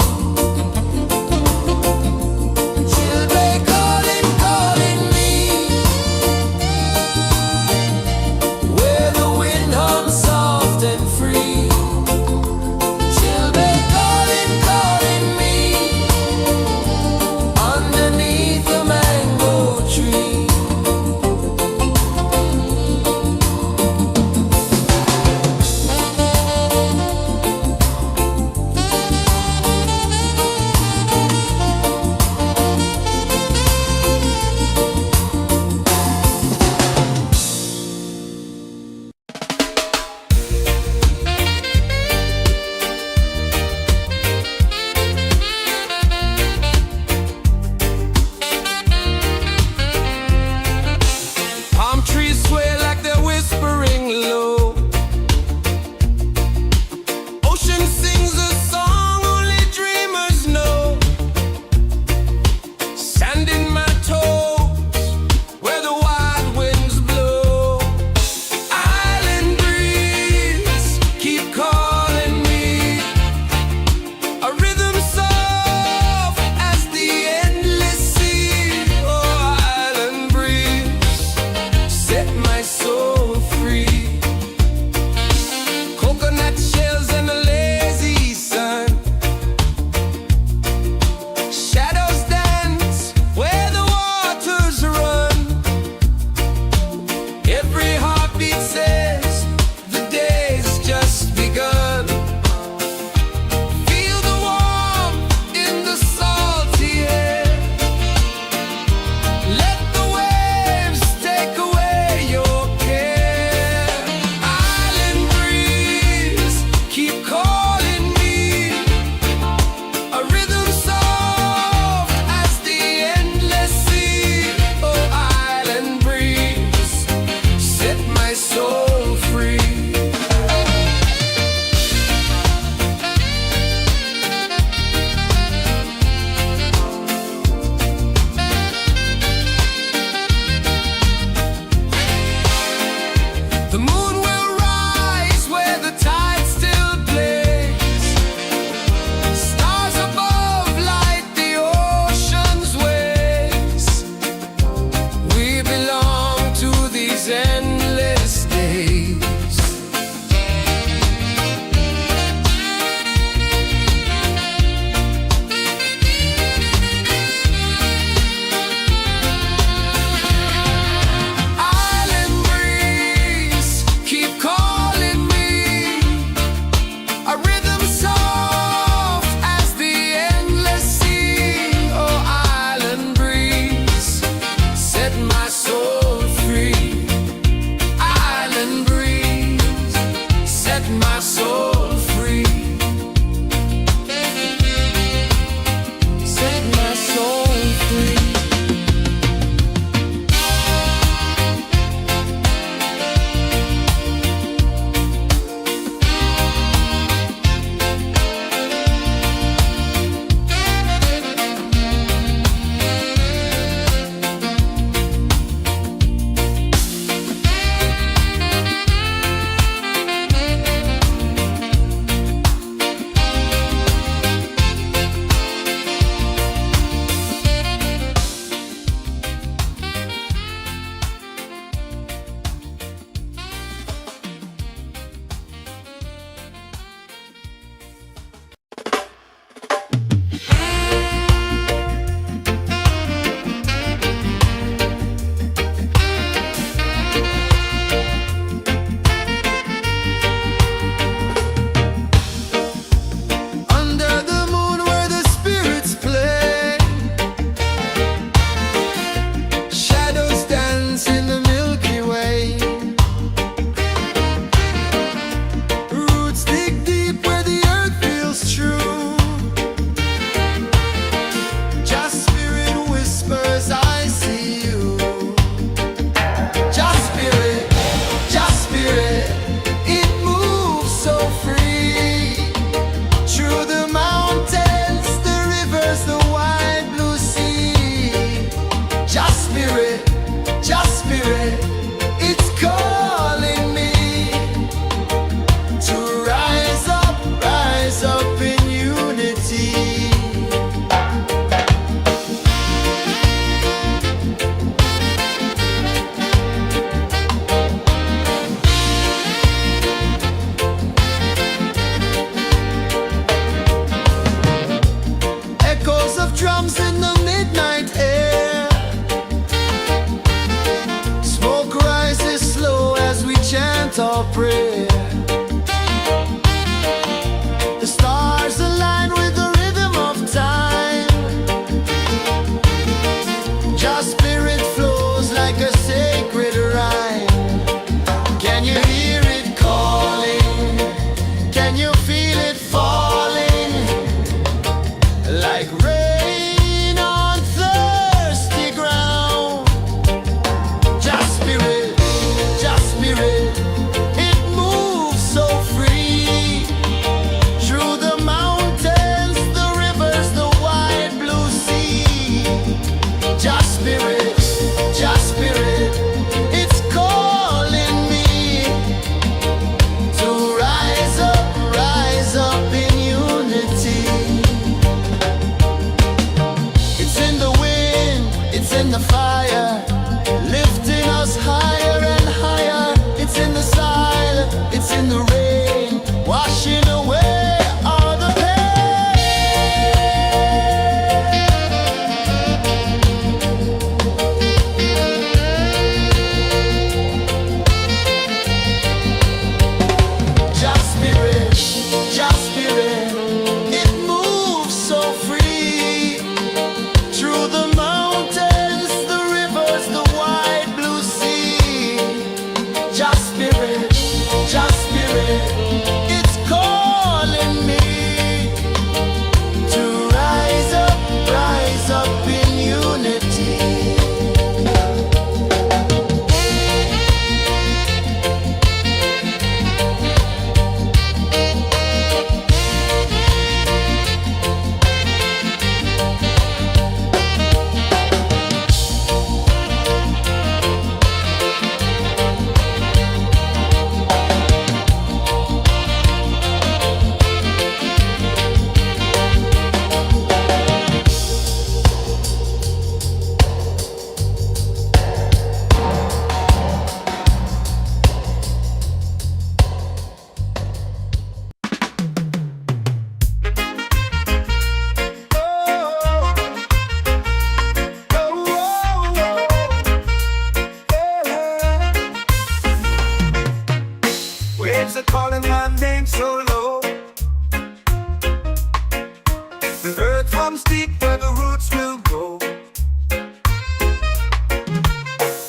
runs deep where the roots will go.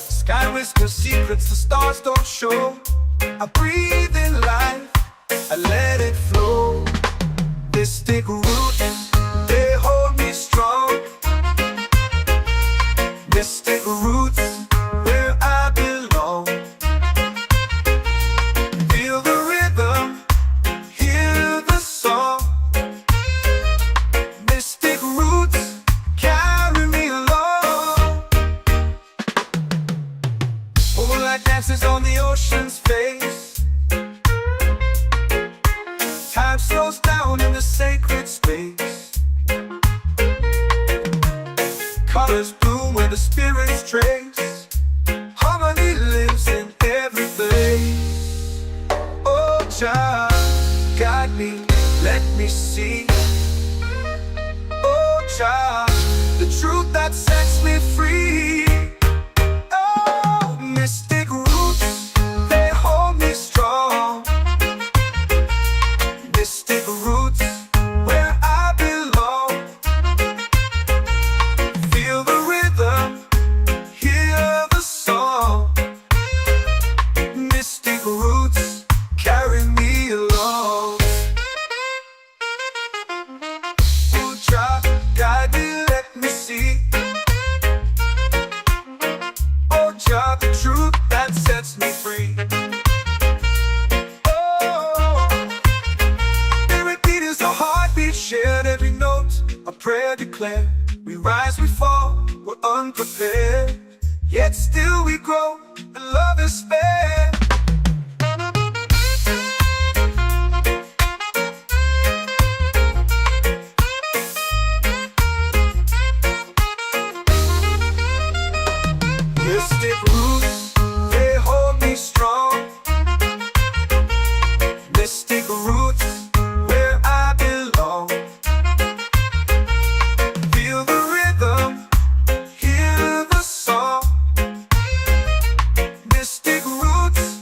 Sky whispers secrets the stars don't show. I breathe in life, I let it flow. Mystic roots, they hold me strong. Mystic roots, where I belong. Feel the rhythm, hear the song. Mystic roots, carry me along. Moonlight dances on the ocean's face. Time slows down in the sacred space. Colors bloom where the spirits trace. Harmony lives in every place. Oh, child, guide me, let me see. Oh, child, the truth that sets me free. Oh, mystic roots, they hold me strong. Mystic roots, where I belong. Feel the rhythm, hear the song. Mystic roots, carry me along. Oh, child, guide me, let me see. Oh, child, the truth that sets me free. Oh, spirit beat is a heartbeat, shared every note. A prayer declared. We rise, we fall, we're unprepared. Yet still we grow, and love is spared. Mystic roots, they hold me strong. Mystic roots, where I belong. Feel the rhythm, hear the song. Mystic roots,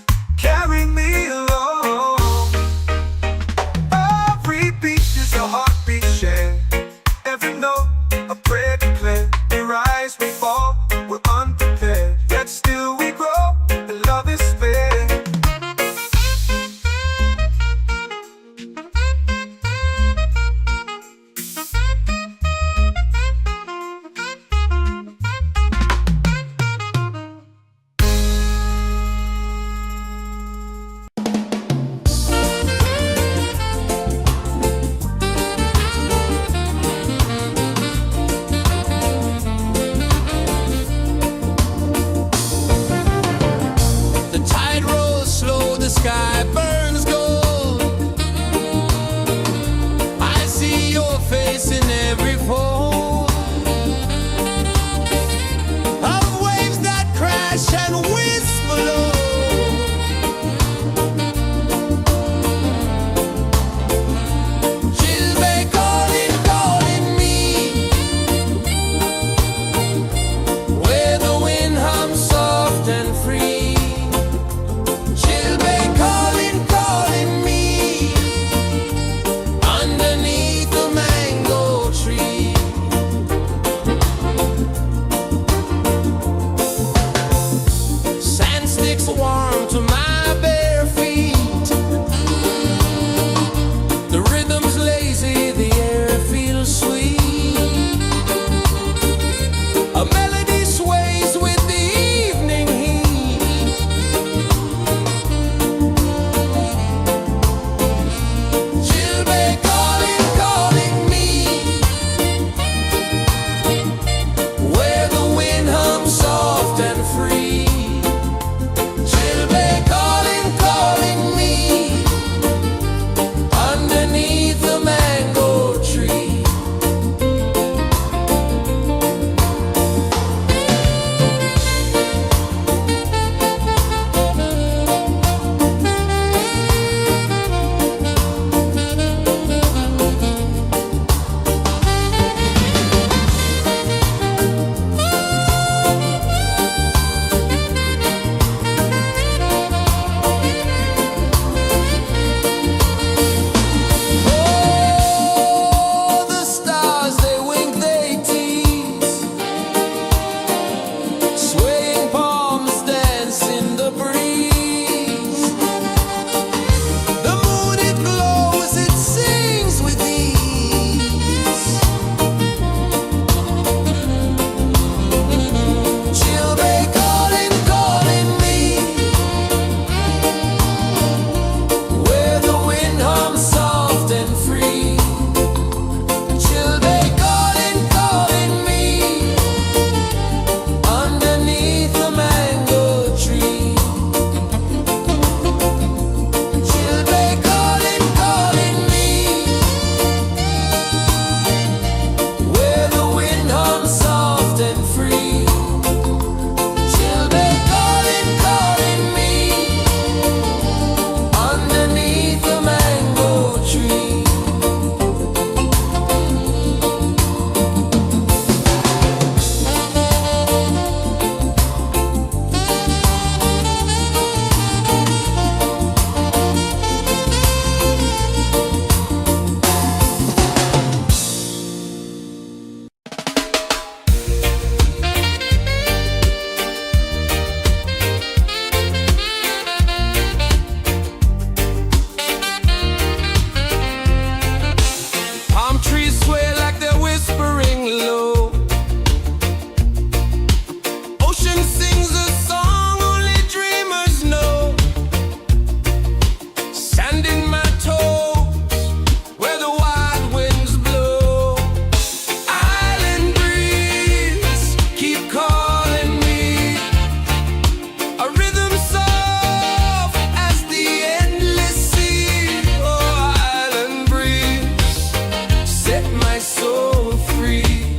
my soul free.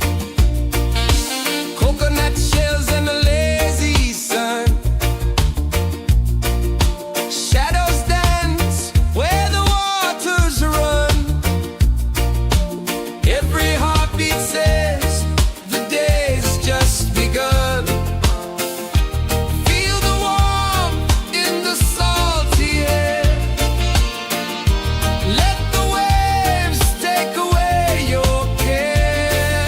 Coconut shells and a lazy sun, shadows dance where the waters run. Every heartbeat says the day's just begun. Feel the warmth in the salty air. Let the waves take away your care.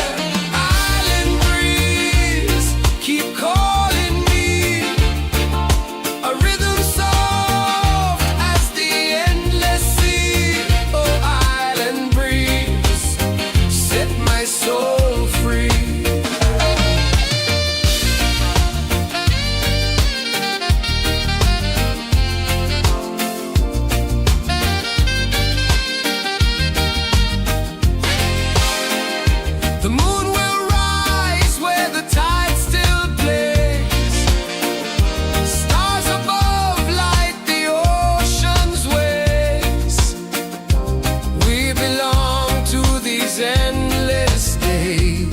Island breeze, keep calling me. A rhythm soft as the endless sea. Oh, island breeze, set my soul free. The moon will rise where the tide still plays. Stars above light the ocean's waves. We belong to these endless days.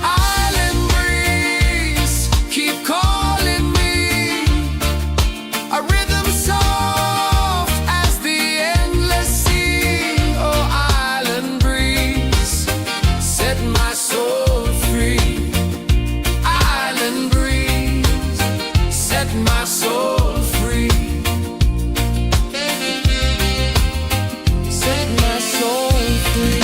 Island breeze, keep calling me. A rhythm soft as the endless sea. Oh, island breeze, set my soul free. Island breeze, set my soul free. Set my soul free.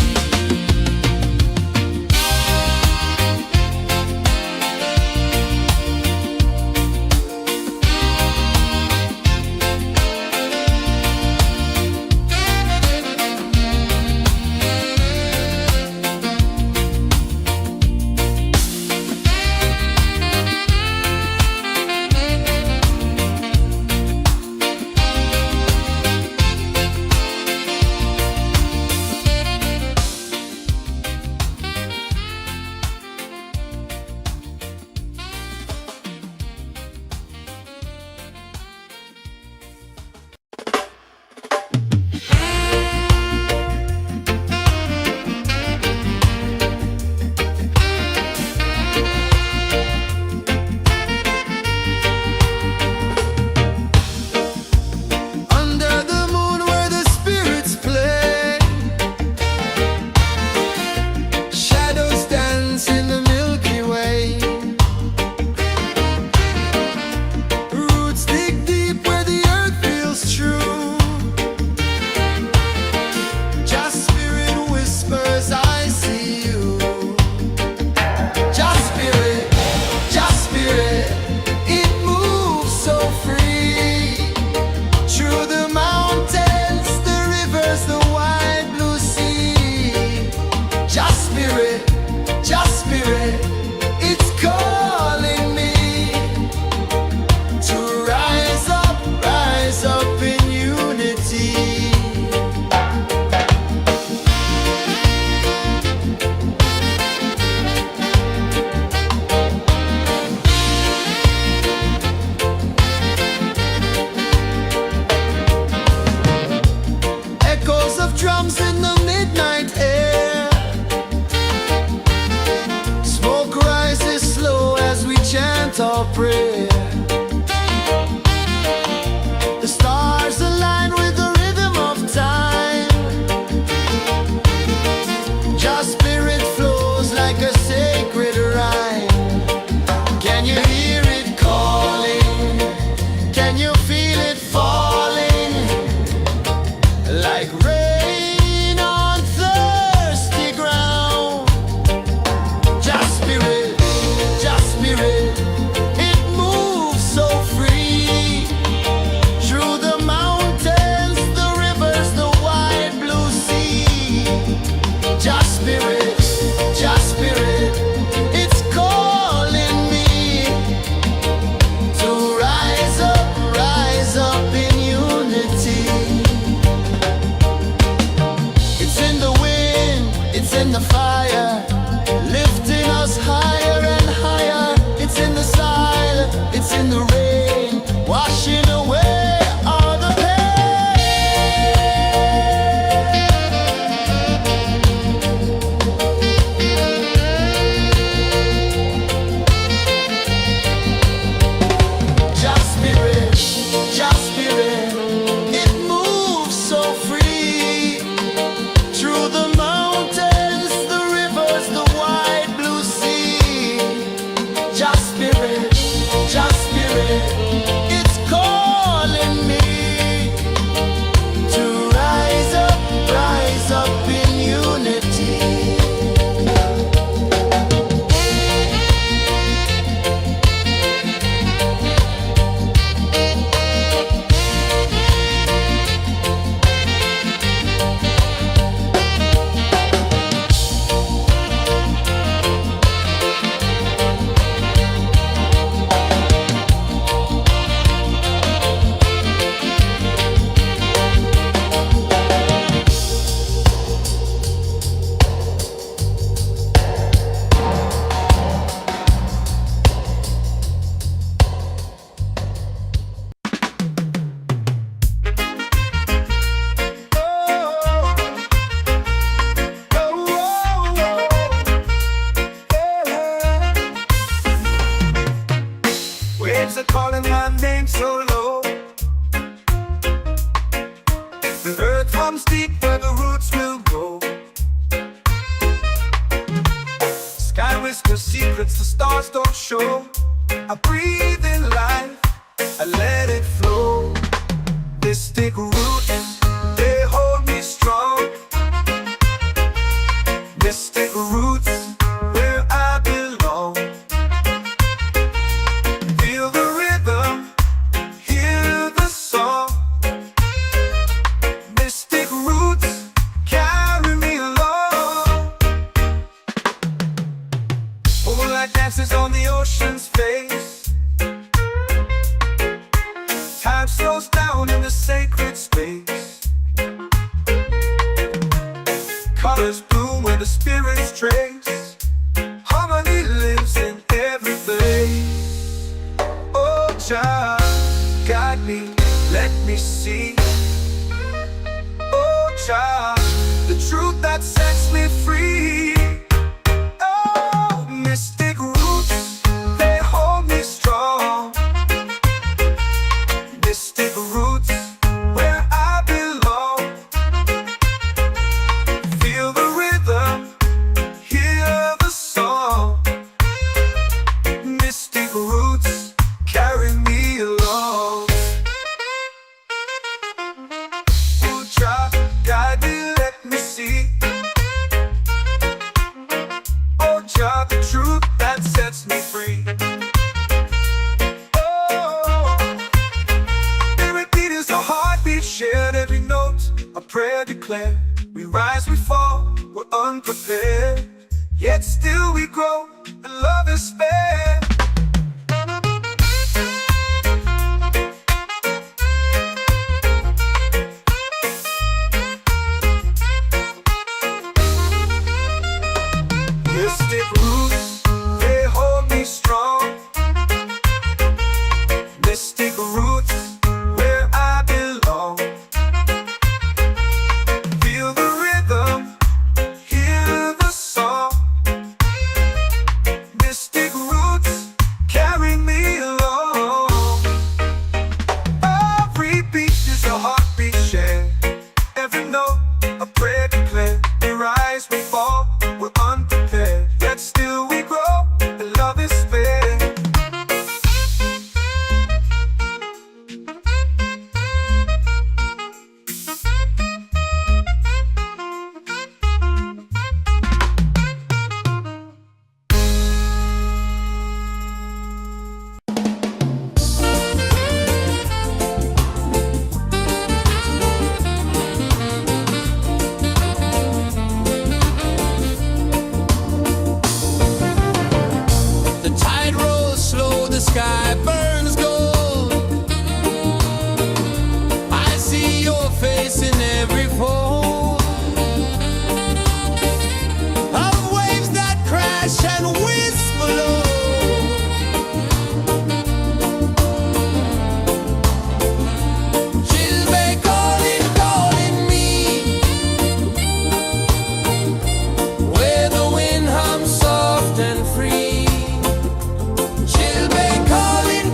Under the moon where the spirits play, shadows dance in the Milky Way. Roots dig deep where the earth feels true. Just spirit whispers, I see you. Just spirit, it moves so free. Through the mountains, the rivers, the wide blue sea. Just spirit, it's calling me to rise up in unity. Echoes of drums in the midnight air. Smoke rises slow as we chant our prayer. The stars align with the rhythm of time. Just spirit flows like a sacred rhyme. Can you hear it calling? Can you feel it falling? Like rain on thirsty ground. Just spirit, it moves waves are calling my name so low. The earth comes deep where the roots will grow. Sky whispers secrets the stars don't show. I breathe in life, I let it flow. Mystic roots, they hold me strong. Mystic roots, where I belong. Feel the rhythm, hear the song. Mystic roots, carry me along. Moonlight dances on the ocean's face. Time slows down in the sacred space. Colors bloom where the spirits trace. Harmony lives in every face. Oh, child, guide me, let me see. Oh, child, the truth that sets me free. Oh, mystic roots, they hold me strong. Mystic roots, where I belong. Feel the rhythm, hear the song. Mystic roots, carry me along. Oh, child, guide me, let me see. Oh, child, the truth that sets me free. A heartbeat shared, every note a prayer declared. We rise, we fall, we're unprepared, yet still we grow, and love is spared. Mystic roots, they hold me strong. Mystic roots, where I belong. Feel the rhythm, hear the song. Mystic roots, carry me along. Every beat is a heartbeat shared. Every note a prayer declared. We rise, we fall, we're unprepared, yet still we grow, and love is spared. The tide rolls slow, the sky burns gold. I see your face in every fold of waves that crash and whisper low. She'll be calling, calling me, where the wind hums soft and free. She'll be calling,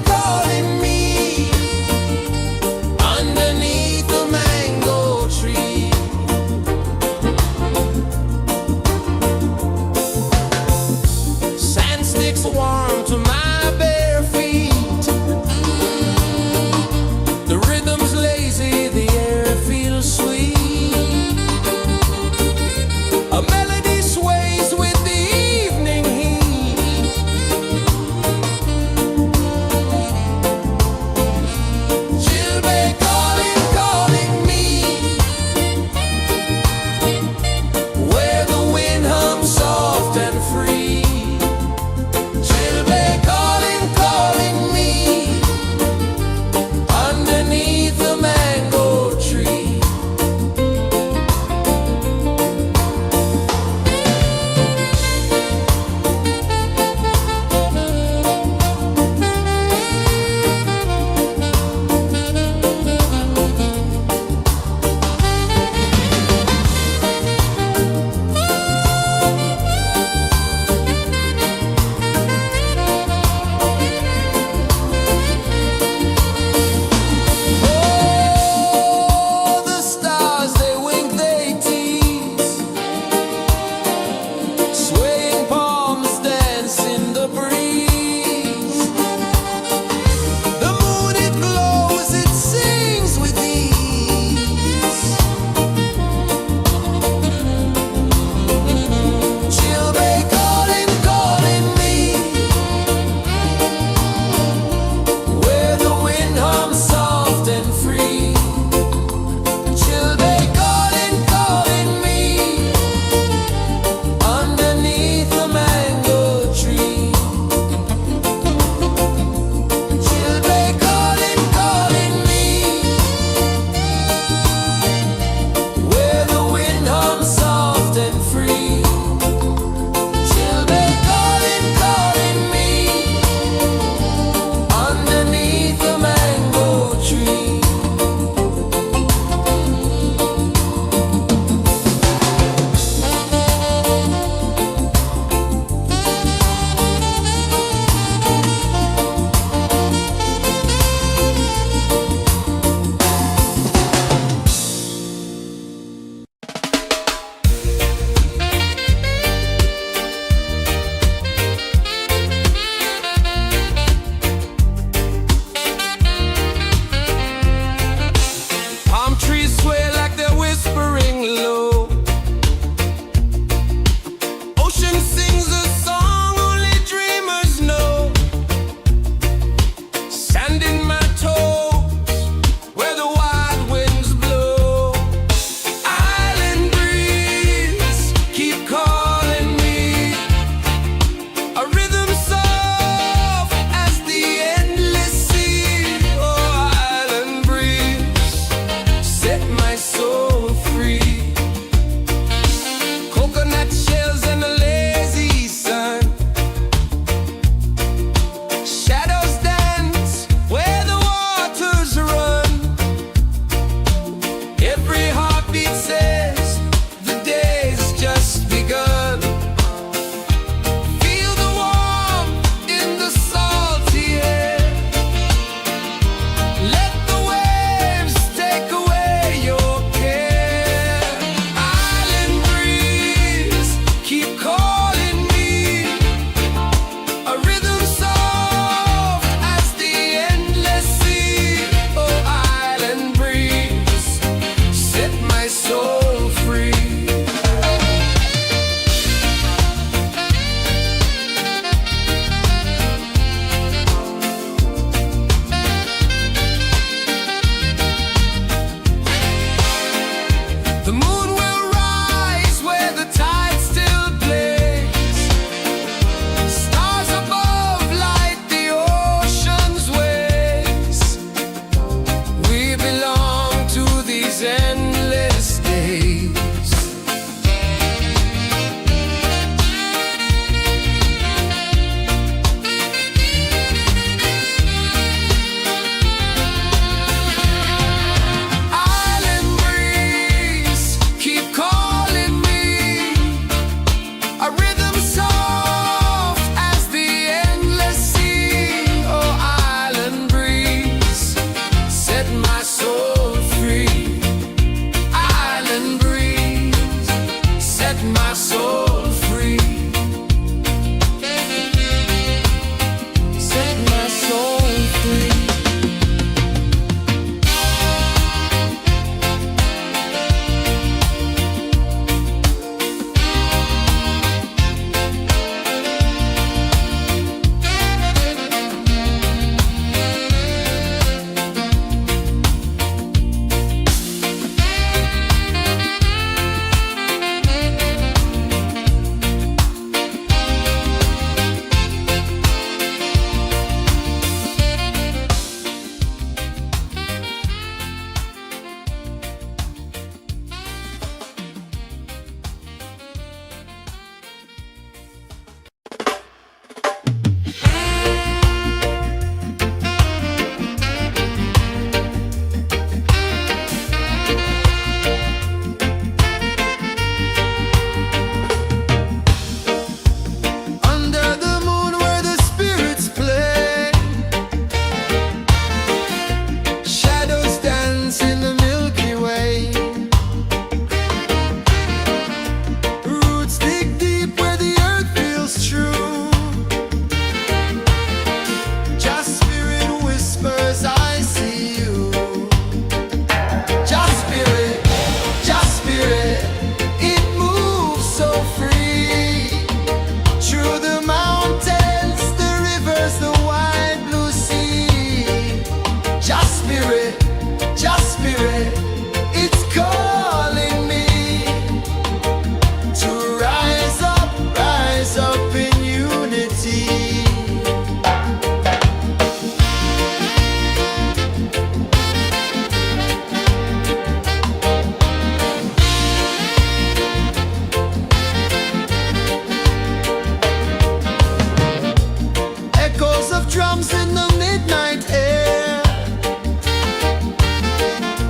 drums in the midnight air.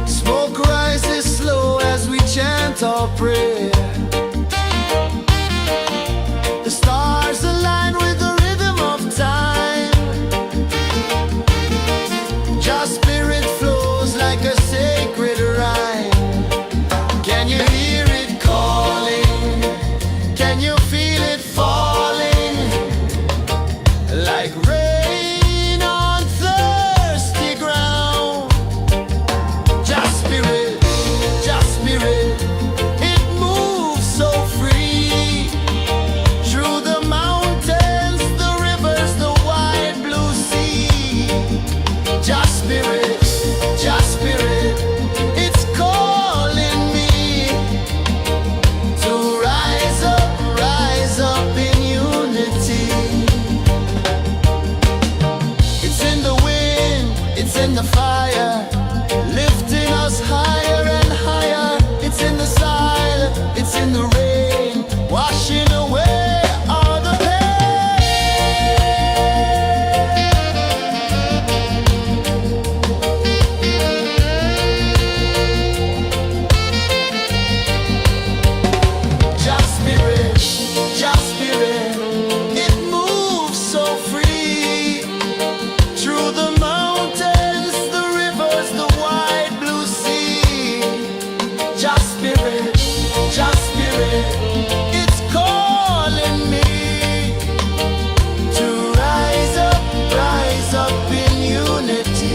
Smoke rises slow as we chant our prayer. The stars align with the rhythm of time. Your spirit flows like a sacred rhyme. Can you hear it calling? Can you feel it falling? Like rain on thirsty ground. Just spirit, it moves so free. Through the mountains, the rivers, the wide blue sea. Just spirit, it's calling me to rise up in unity. It's in the wind, it's in the fire, lifting us higher and higher. It's in the silence, it's in the rain, washing away all the Just spirit, it moves so free. Through the mountains, the rivers, the wide blue sea. Just spirit, it's calling me to rise up in unity.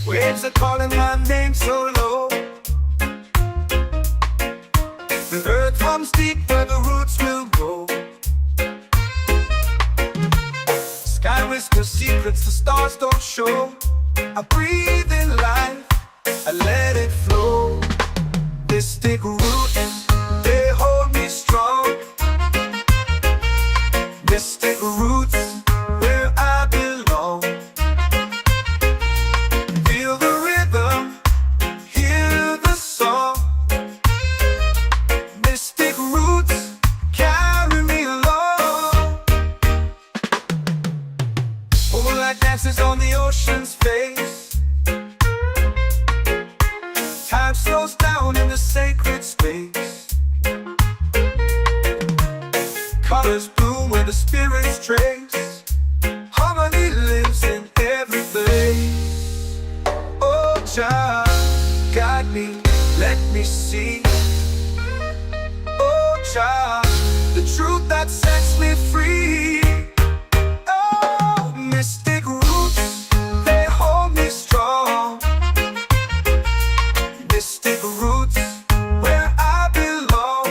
Waves are calling my name so low. The earth hums deep where the roots will go. Sky whispers secrets the stars don't show. I breathe in life, I let it flow. Mystic roots, they hold me strong. Mystic roots, where I belong. Feel the rhythm, hear the song. Mystic roots, carry me along. Moonlight dances on the ocean's face. Time slows down in the sacred space. Colors bloom where the spirits trace. Harmony lives in every place. Oh, Jah, guide me, let me see. Oh, Jah, the truth that sets me free. Oh, mystic roots, they hold me strong. Mystic roots, where I belong.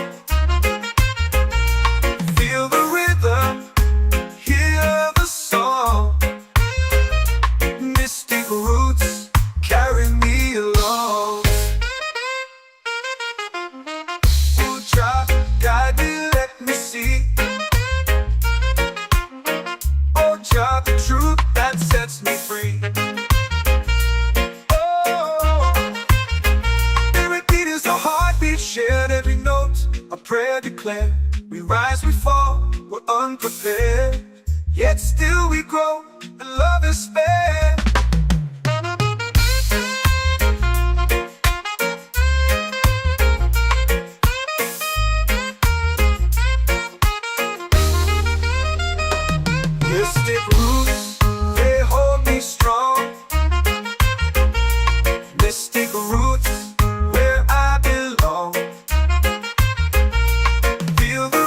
Feel the rhythm, hear the song. Mystic roots, carry me along. Oh, Jah, guide me, let me see. Oh, Jah, the truth that sets me free. Oh, every beat is a heartbeat shared, every note a prayer declared. We rise, we fall, we're unprepared, yet still we grow, and love is spared. Mystic roots, they hold me strong. Mystic roots, where I belong. Feel the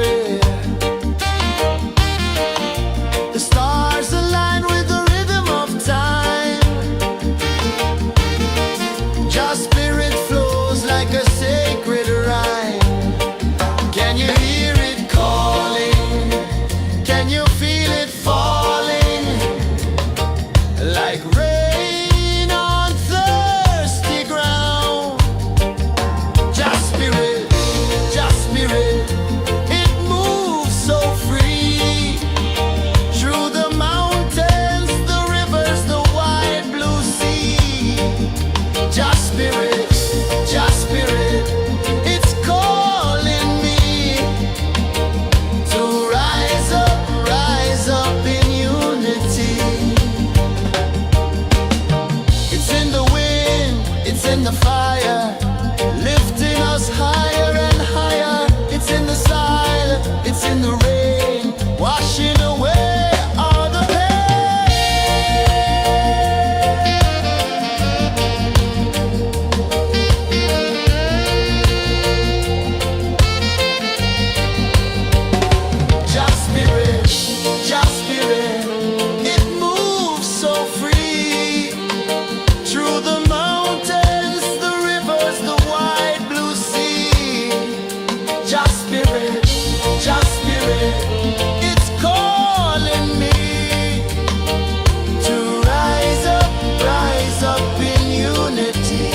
way. The stars align with the rhythm of time. Just spirit flows like a sacred rhyme. Can you hear it calling? Can you feel it falling? Like rain on thirsty ground. Just spirit, it moves so free. Through the mountains, the rivers, the wide blue sea. Just spirit, it's calling me to rise up in unity. It's in the wind, it's in the fire, lifting us higher and higher. It's in the silence, it's in the rain, washing away all the Just spirit, it moves so free. Through the mountains, the rivers, the wide blue sea. Just spirit, it's calling me to rise up in unity.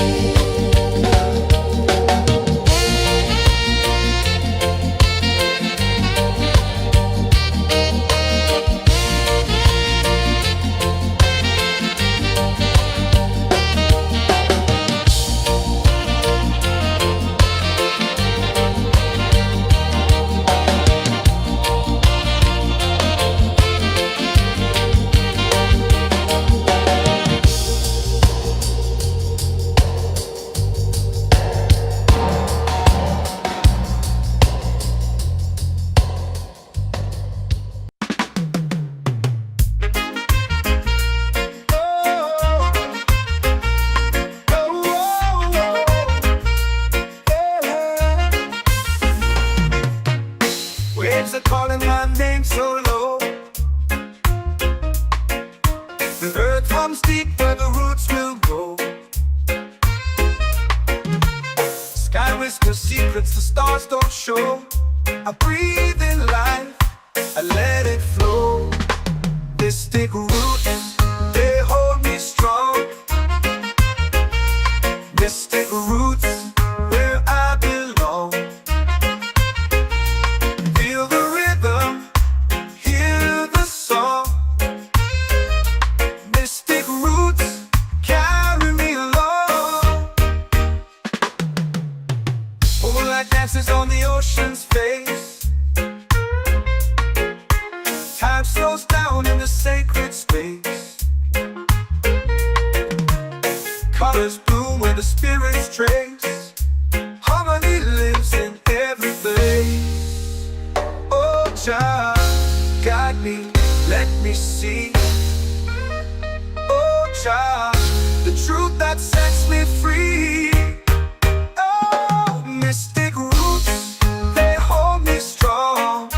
Waves are calling my name so low. The earth comes deep where the roots will go. Sky whispers secrets the stars don't show. I breathe in life, I let it flow. Mystic roots, they hold me strong. Mystic roots, where I belong. Feel the rhythm, hear the song. Mystic roots, carry me along. Moonlight dances on the ocean's face. Time slows down in the sacred space. Colors bloom where the spirits trace. Harmony lives in every place. Oh, child, guide me, let me see. Oh, child, the truth that sets me free. Oh, mystic roots, they hold me strong.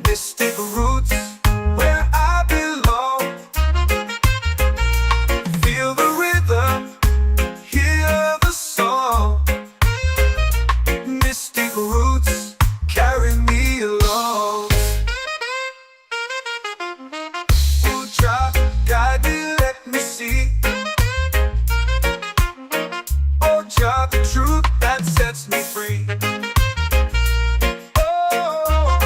Mystic roots, where I belong. Feel the rhythm, hear the song. Mystic roots, carry me along. Oh, child, guide me, let me see. Oh, child, the truth that sets me free. Oh,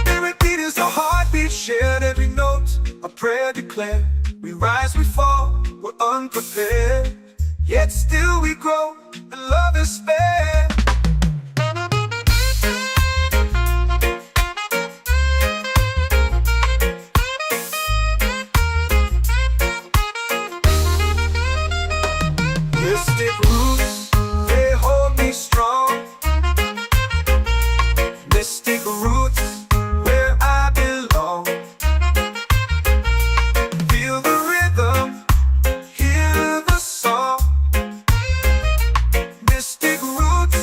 spirit beat is a heartbeat, shared every note. A prayer declared. We rise, we fall, we're unprepared. Yet still we grow, and love is fair. Mystic roots, they hold me strong. Mystic roots, where I belong. Feel the rhythm, hear the song. Mystic roots,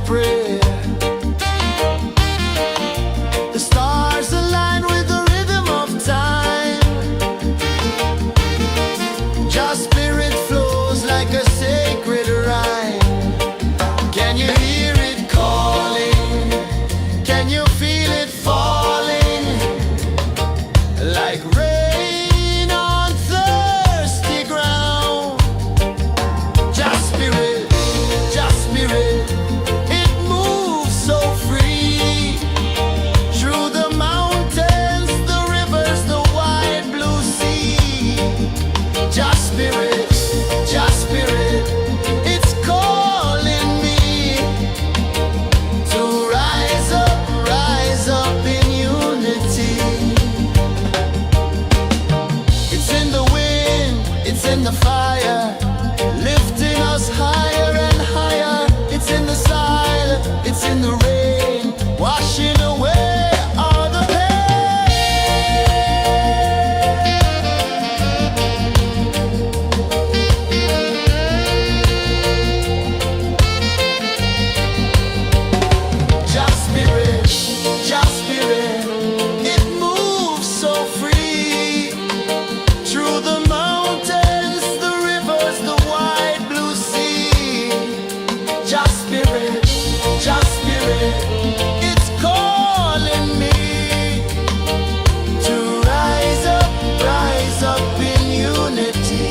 prayer. The stars align with the rhythm of time. Your spirit flows like a sacred rhyme. Can you hear it calling? Can you feel it falling? Like rain on thirsty ground. Just spirit, it moves so free. Through the mountains, the rivers, the wide blue sea. Just spirit, it's calling me to rise up in unity. It's in the wind, it's in the fire, lifting us higher and higher. It's in the silence, it's in the rain, washing away all the Just spirit, it moves so free. Through the mountains, the rivers, the wide blue sea. Just spirit, it's calling me to rise up in unity.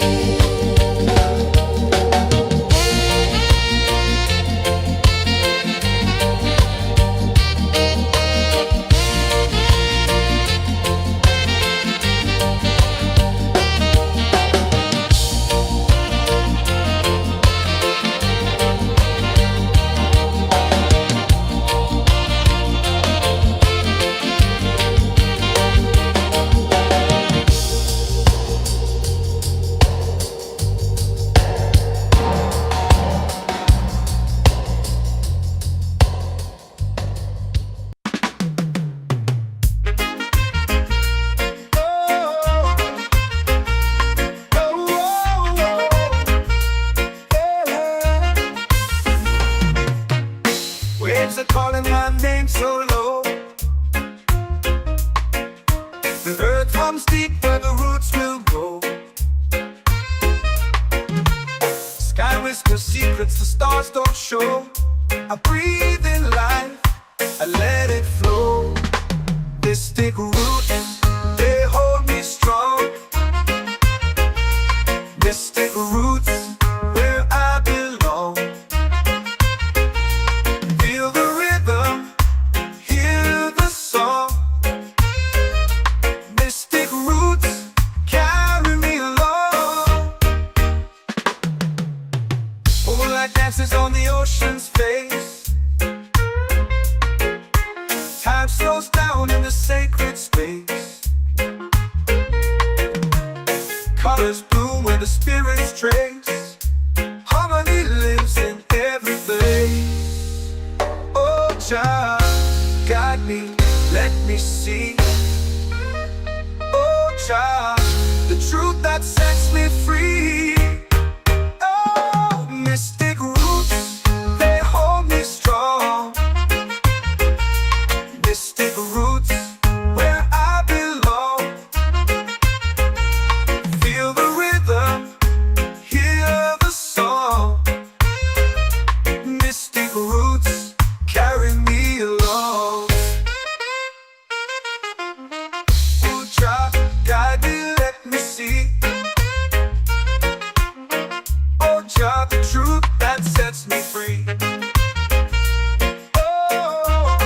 Waves are calling my name so low. The earth comes deep where the roots will go. Sky whispers secrets the stars don't show. I breathe in life, I let it flow. Mystic roots, they hold me strong. Mystic roots, where I belong. Feel the rhythm, hear the song. Mystic roots, carry me along. Moonlight dances on the ocean's face. Time slows down in the sacred space. Colors bloom where the spirits trace. Harmony lives in every place. Oh, Jah, guide me, let me see. Oh, Jah, the truth that sets me free. Oh, mystic roots, they hold me strong. Mystic roots, where I belong. Feel the rhythm, hear the song. Mystic roots, carry me along. Oh, Jah, guide me, let me see. Oh, Jah, the truth that sets me free. Oh,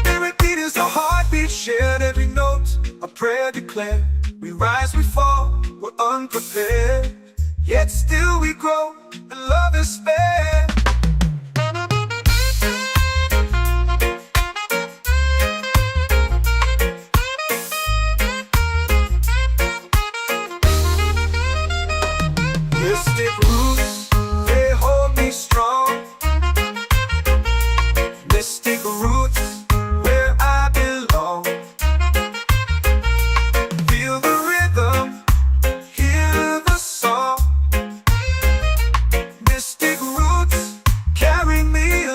spirit beat is a heartbeat, shared every note, a prayer declared. We rise, we fall, we're unprepared, yet still we grow, and love is spared. Mystic roots, they hold me strong. Mystic roots, where I belong. Feel the rhythm, hear the song. Mystic roots, carry me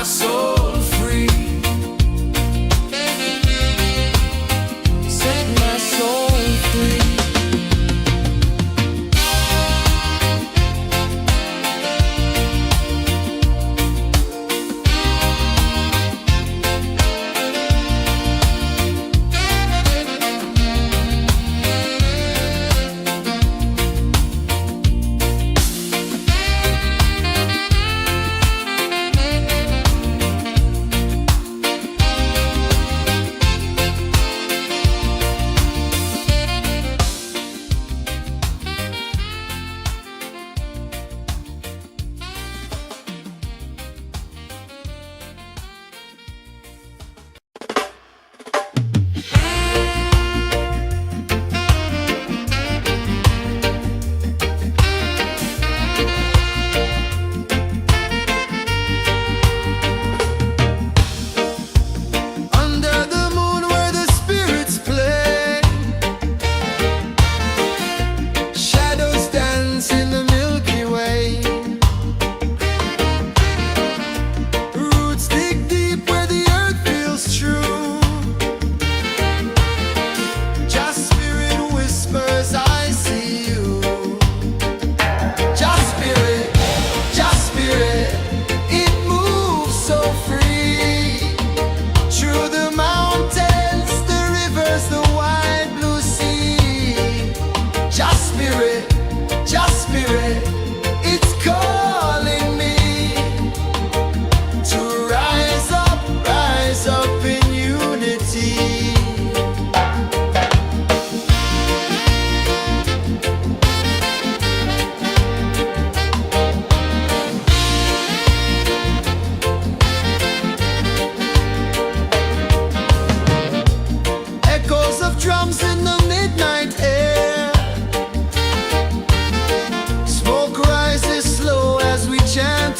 soul free. Set my soul free.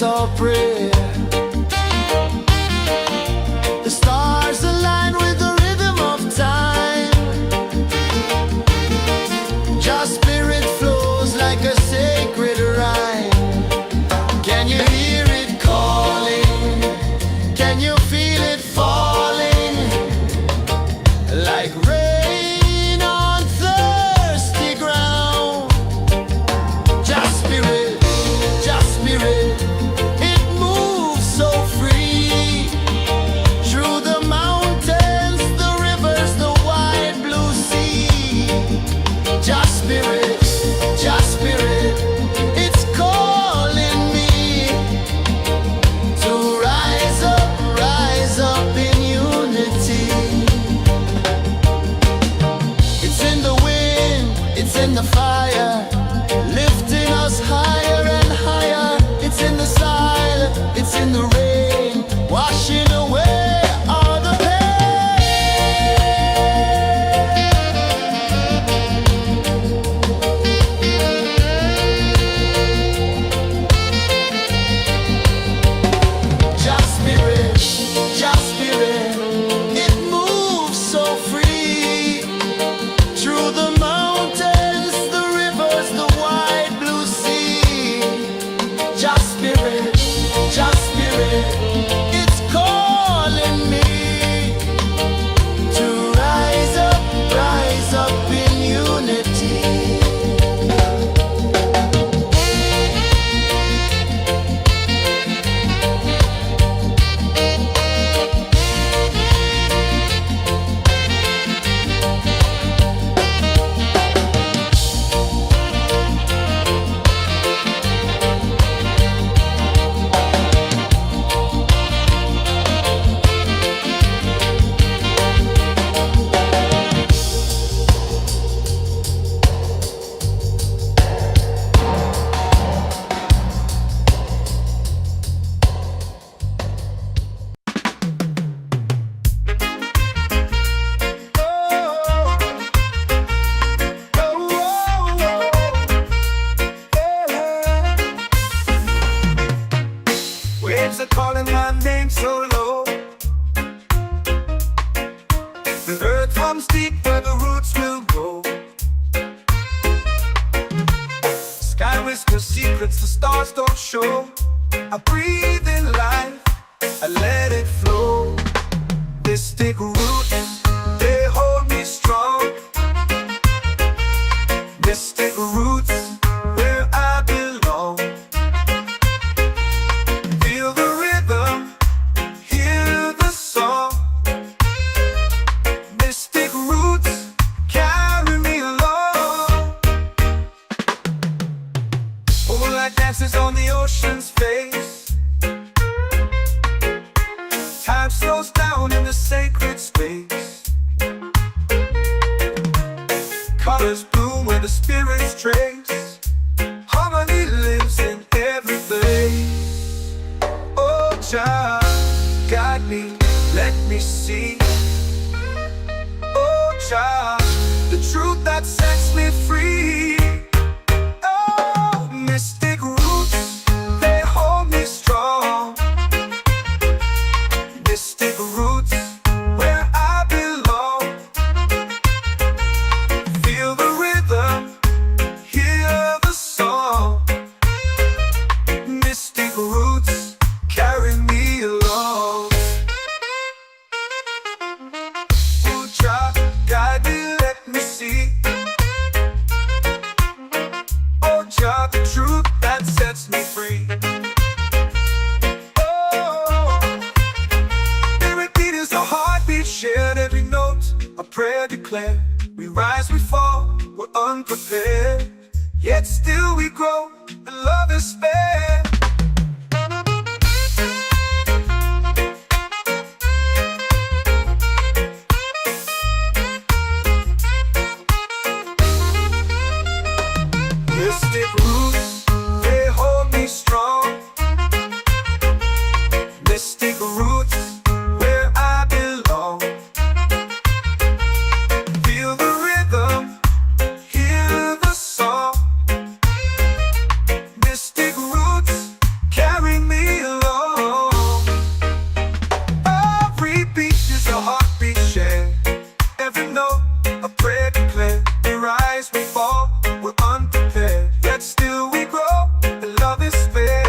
Our prayer. The stars align with the rhythm of time. Just spirit flows like a sacred rhyme. Can you hear it calling? Can you feel it falling? Like rain on thirsty ground. Just spirit, just spirit. In the fire, lifting us higher and higher. It's in the silence, it's in the rain, washing away all the pain. Just spirit, just spirit. It moves so free through the mountains. It's calling me to rise up in unity. comes deep where the roots will grow. Sky whispers secrets the stars don't show. I breathe in life. let it flow. Mystic roots, they hold me strong. Mystic roots, where I belong. Feel the rhythm, hear the song. Mystic roots, carry me along. Moonlight dances on the ocean's face. Time slows down in the sacred space. Colors bloom where the spirits trace. Harmony lives in every place. Oh, Jah, guide me, let me see. Oh, Jah, the truth that sets me free. Oh, mystic roots, they hold me strong. Mystic roots, where I belong. Feel the rhythm, hear the song. Mystic roots, carry me along. Oh, Jah, guide me, let me see. Oh, Jah, the truth that sets me free. Shared every note, a prayer declared. We rise, we fall, we're unprepared. Yet still we grow, and love is spared. Mystic roots, they hold me strong. Mystic roots, where I belong. Feel the rhythm, hear the song. Mystic roots, carry me along. Every beat is a heartbeat shared. Every note, a prayer declared. We rise, we fall, we're unprepared. Yet still we grow, and love is fair.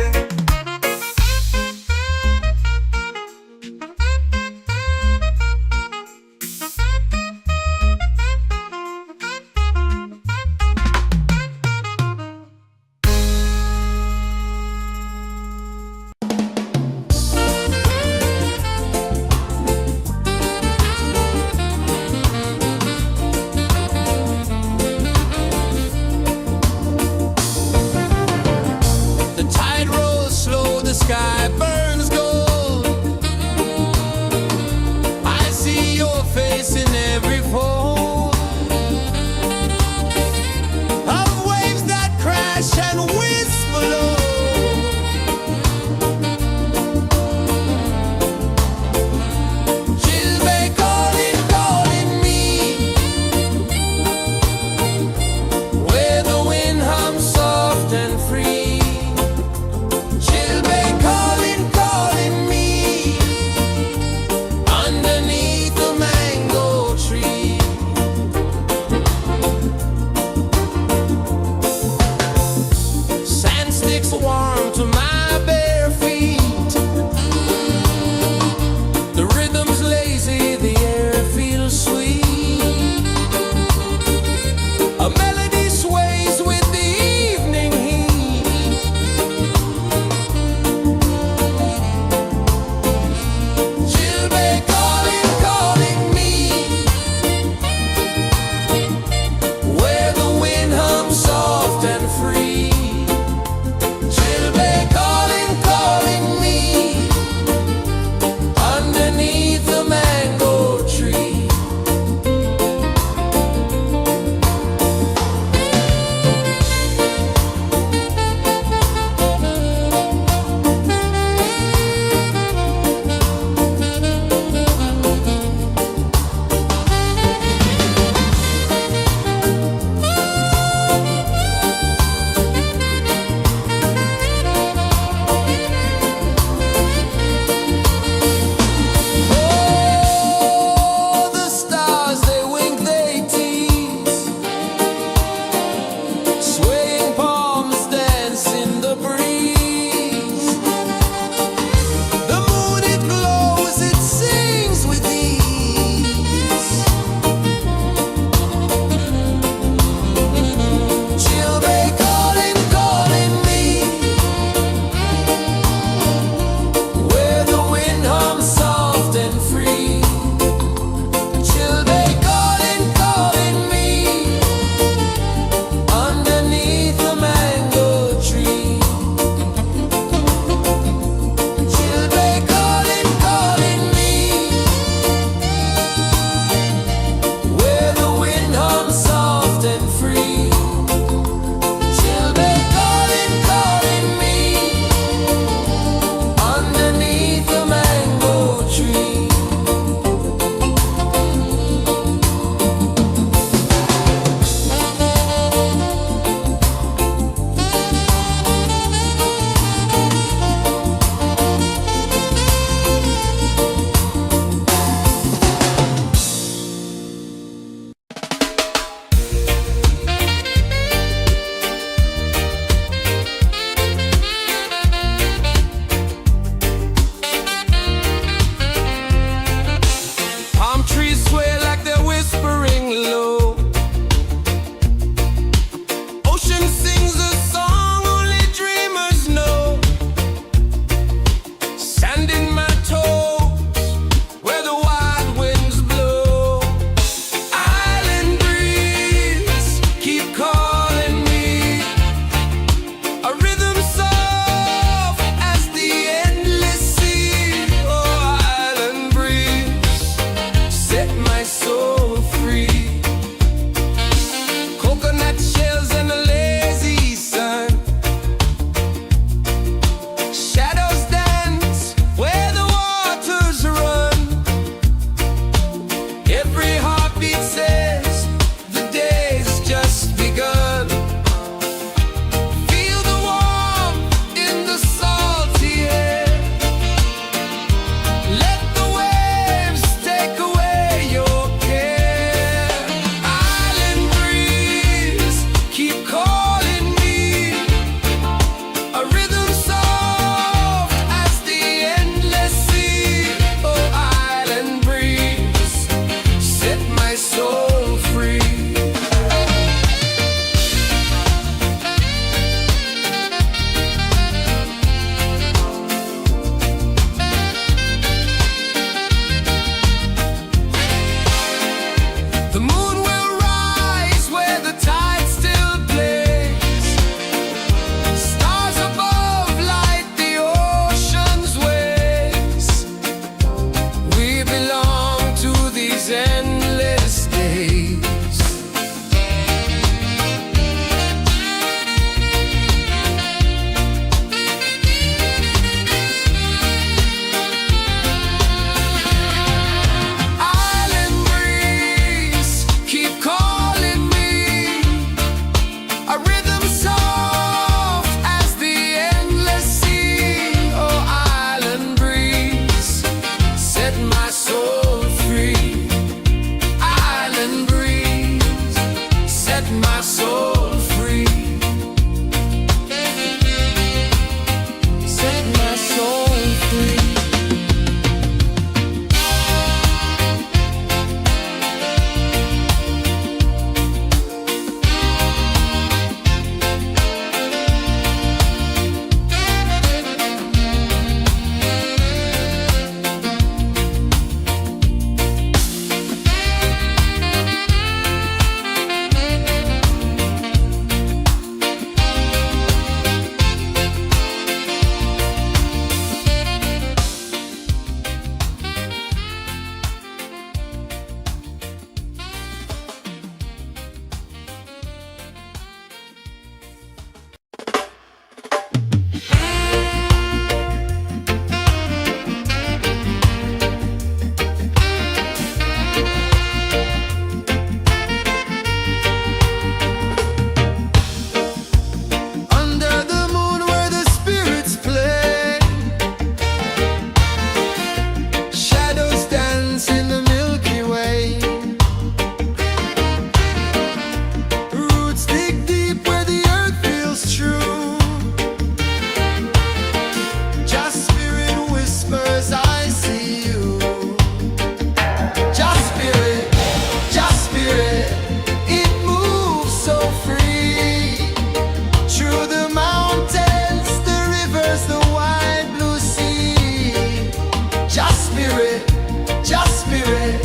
spirit, just spirit,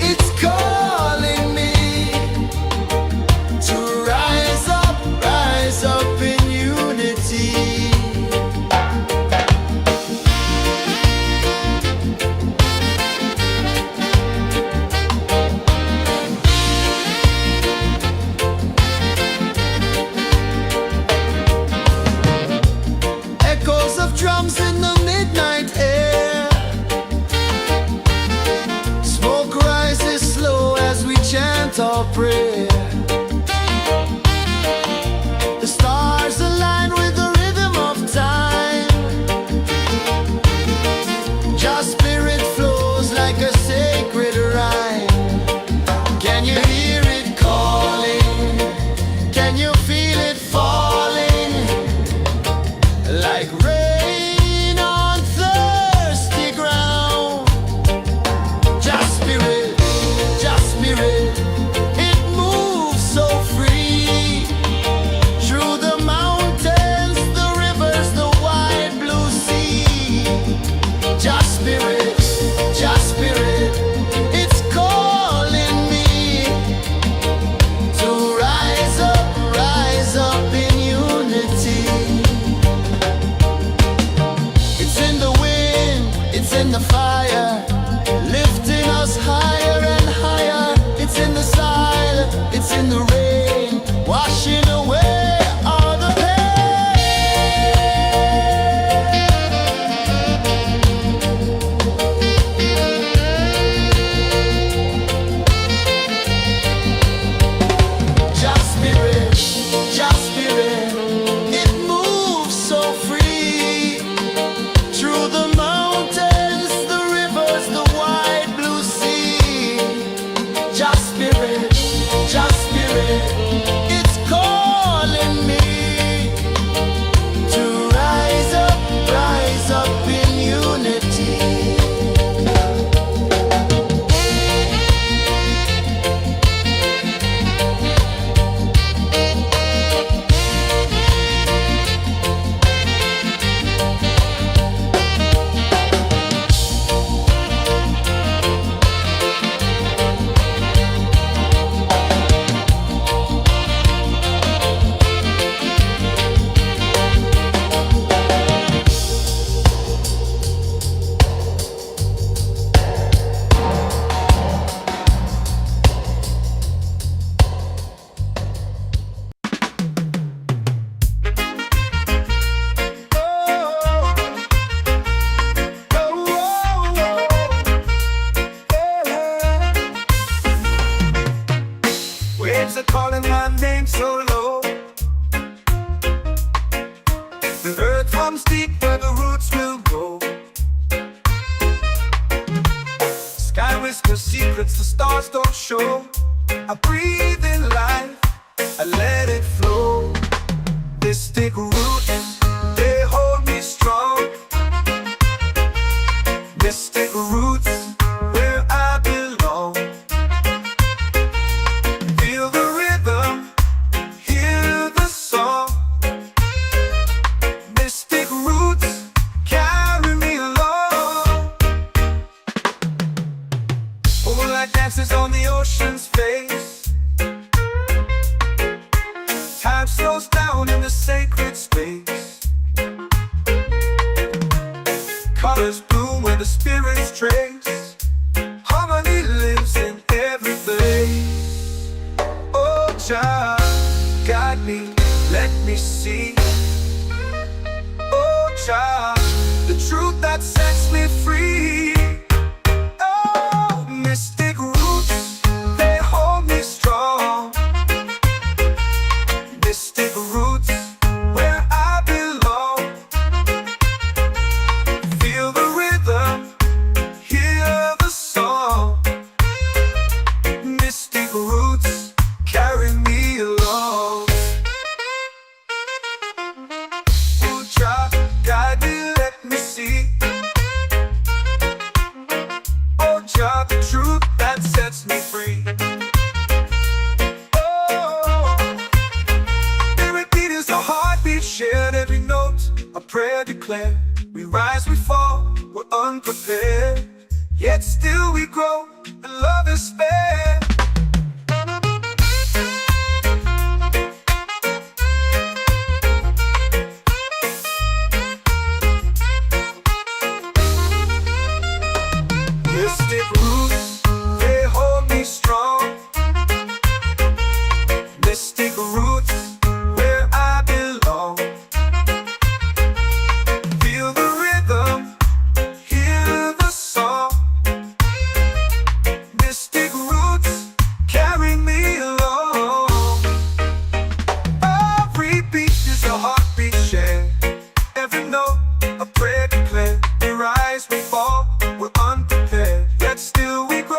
it's calling me to rise up in unity. Echoes of drums in the midnight air. Smoke rises slow as we chant our prayer. The stars align with the rhythm of time. Just spirit flows like a sacred rhyme. Can you hear it calling? Can you feel it falling? Like rain on thirsty ground. Just spirit, it moves so free. Through the mountains, the rivers, the wide blue sea. Just spirit, it's calling me to rise up in unity. It's in the wind, it's in the fire, lifting us higher and higher. It's in the silence, it's in the rain, washing away all the Just spirit, it moves so free. Through the mountains, the rivers, the wide blue sea. Just spirit, it's calling me to rise up in unity. Waves are calling my name so low. The earth runs deep where the roots will go. Sky whispers secrets the stars don't show. I breathe in life, I let it flow. Mystic roots, they hold me strong. Mystic roots, where I belong. Feel the rhythm, hear the song. Mystic roots, carry me along. Moonlight dances on the ocean's face. Time slows down in the sacred space. Colors bloom where the spirits trace. Harmony lives in every place. Oh, child, guide me, let me see. Oh, child, the truth that sets me free. Oh, mystic roots, they hold me strong. Mystic roots, where I belong. Feel the rhythm, hear the song. Mystic roots, carry me along. yet still we grow, and love is fair. Mystic roots, they hold me strong. Mystic roots, where I belong. Feel the rhythm, hear the song. Mystic roots, carry me along. Every beat is a heartbeat shared. Every note, a prayer declared. We rise, we fall, we're unprepared, yet still we grow.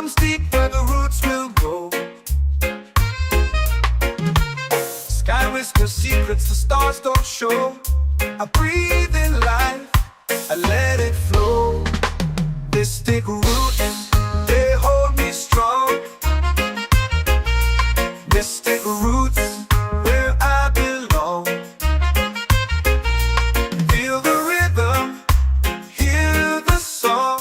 runs deep where the roots will grow. Sky whispers secrets the stars don't show. I breathe in life, I let it flow. Mystic roots, they hold me strong. Mystic roots, where I belong. Feel the rhythm, hear the song.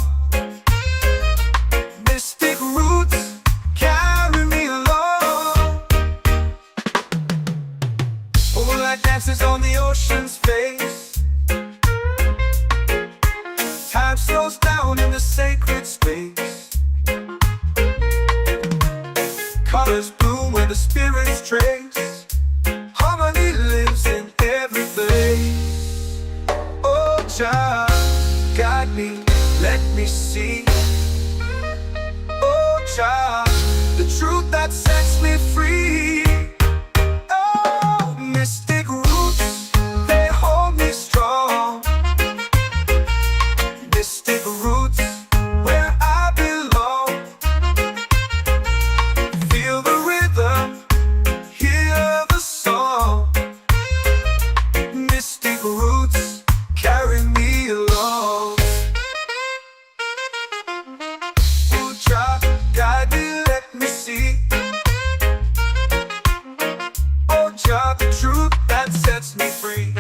Mystic roots, carry me along. Moonlight dances on the ocean's face. Time slows down in the sacred space. Colors bloom where the spirits trace. Harmony lives in every place. Oh, Jah, guide me, let me see. Oh, Jah, the truth that sets me free. Oh, mystic roots, they hold me strong. Mystic roots, where I belong. Feel the rhythm, hear the song. Mystic roots, carry me along. Oh, Jah, guide me, let me see. Oh, Jah, the truth that sets me free.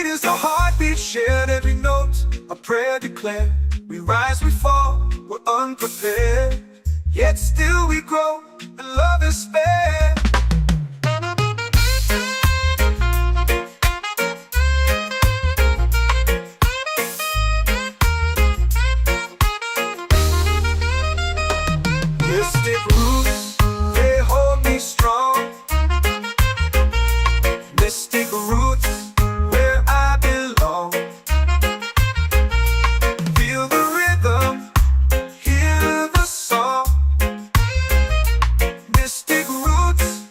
Is a heartbeat shared, every note a prayer declared. We rise, we fall, we're unprepared, yet still we grow, and love is spared. Mystic roots, they hold me strong. Mystic roots, where I belong. Feel the rhythm, hear the song. Mystic roots,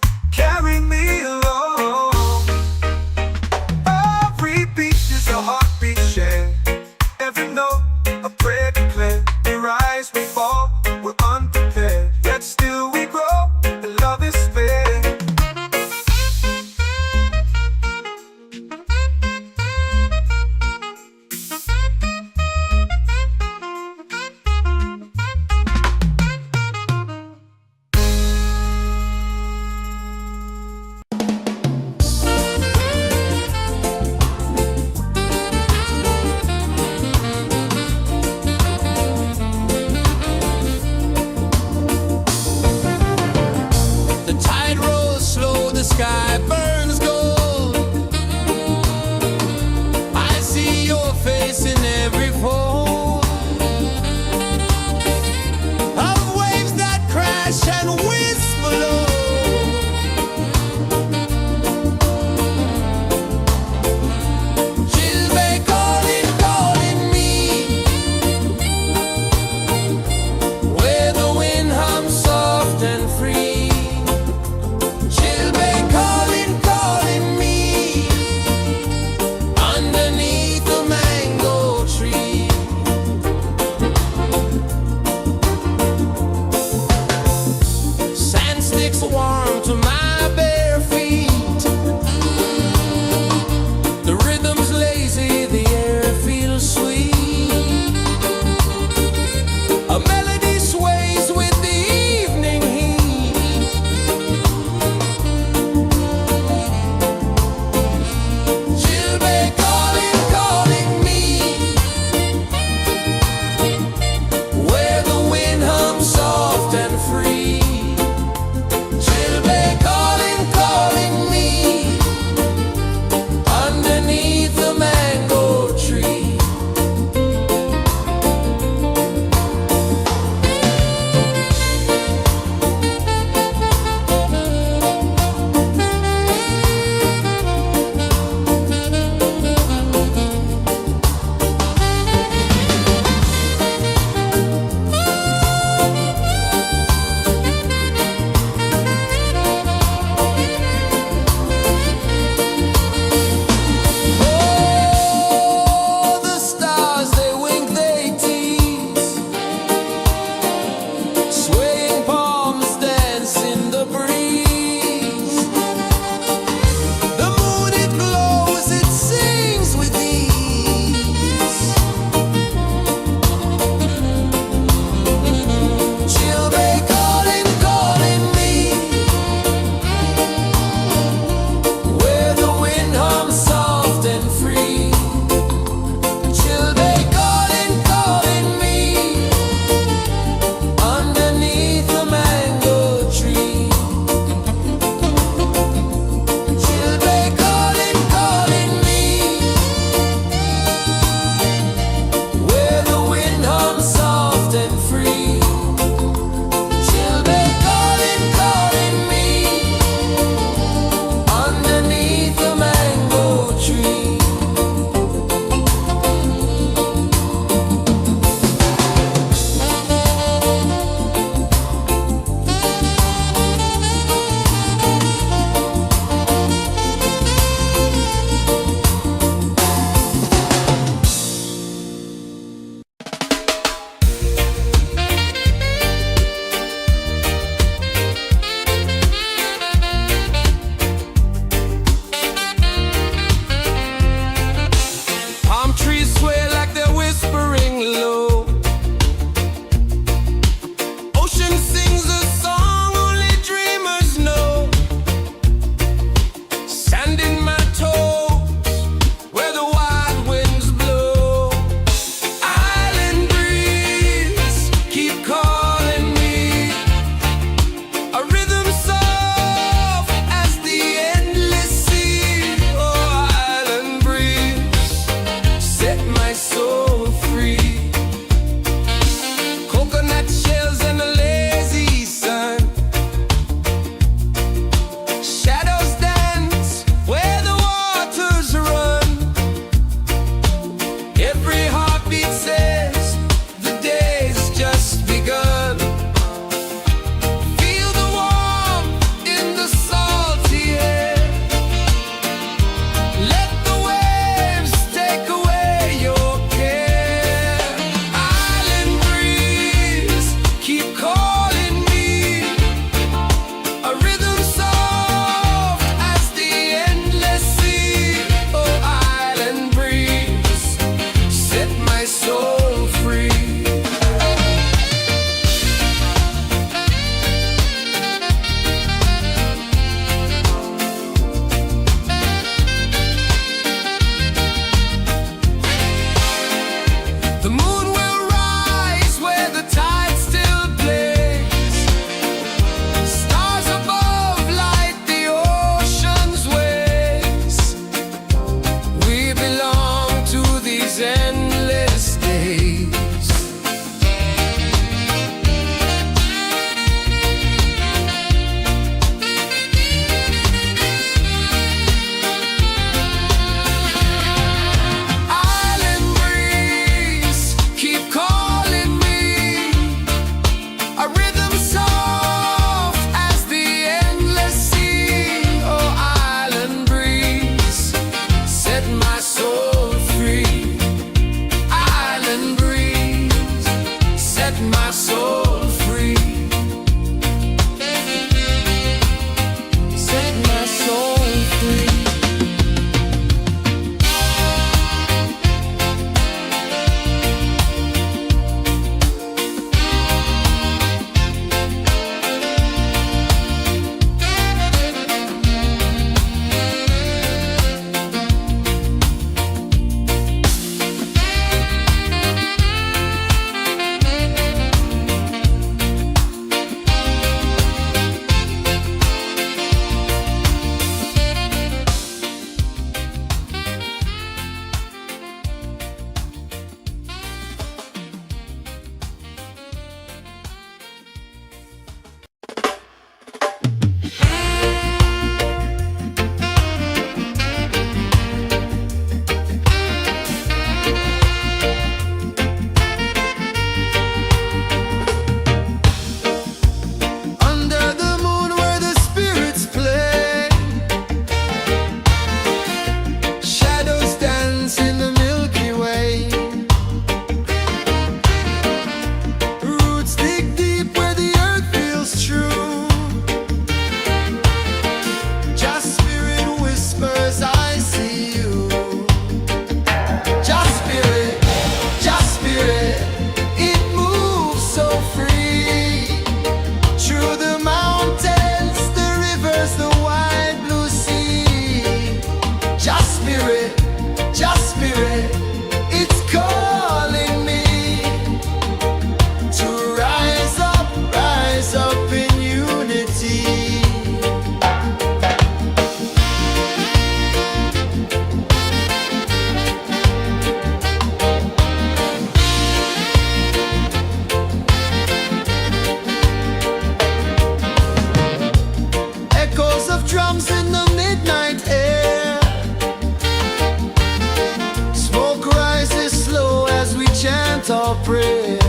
Every heartbeat says the day's just begun. Feel the warmth in the salty air. Let the waves take away your care. Island breeze, keep calling me. A rhythm soft as the endless sea. Oh, island breeze, set my soul free. The moon will rise where the tide still plays. Stars above light the ocean's waves. We belong to these endless days. Island breeze, keep calling me. A rhythm soft as the endless sea. Oh, island breeze, set my soul free. Island breeze, set my soul free. Set my soul free. Under the moon where the spirits play, shadows dance in the Milky Way. Roots dig deep where the earth feels true. Just spirit whispers, I see you. Just spirit, it moves so free. Through the mountains, the rivers, the wide blue sea. Just spirit, it's calling me to rise up in unity. Echoes of drums in the midnight air. Smoke rises slow as we chant our prayer.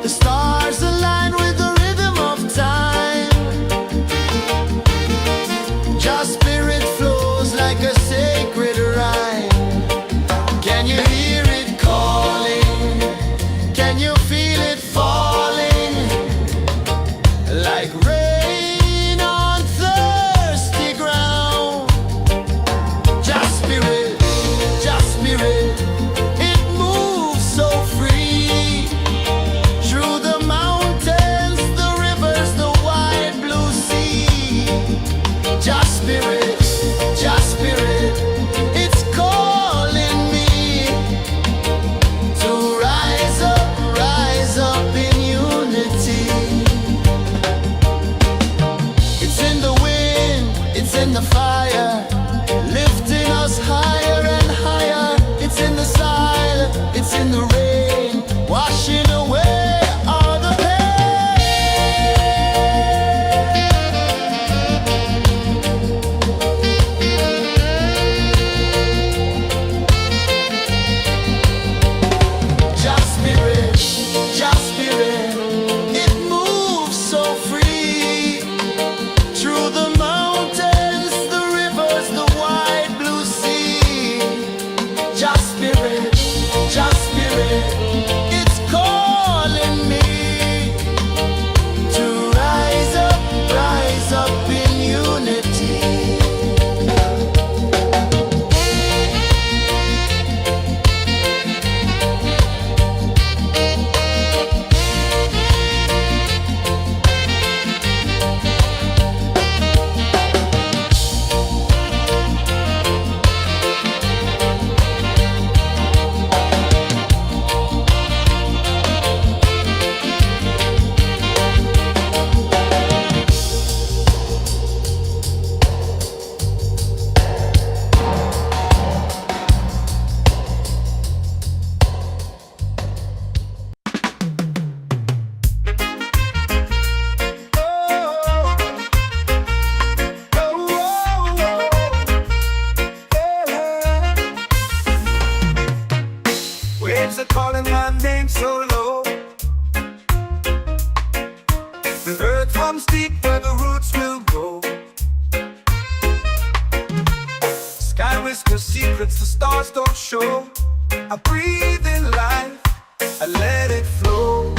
The stars align with the rhythm of time. Just spirit flows like a sacred rhyme. Can you hear it calling? Can you feel it falling? Like rain on thirsty ground. Just spirit, it moves waves are calling my name so low. The earth comes deep where the roots will grow. Sky whispers secrets the stars don't show. I breathe in life, I let it flow.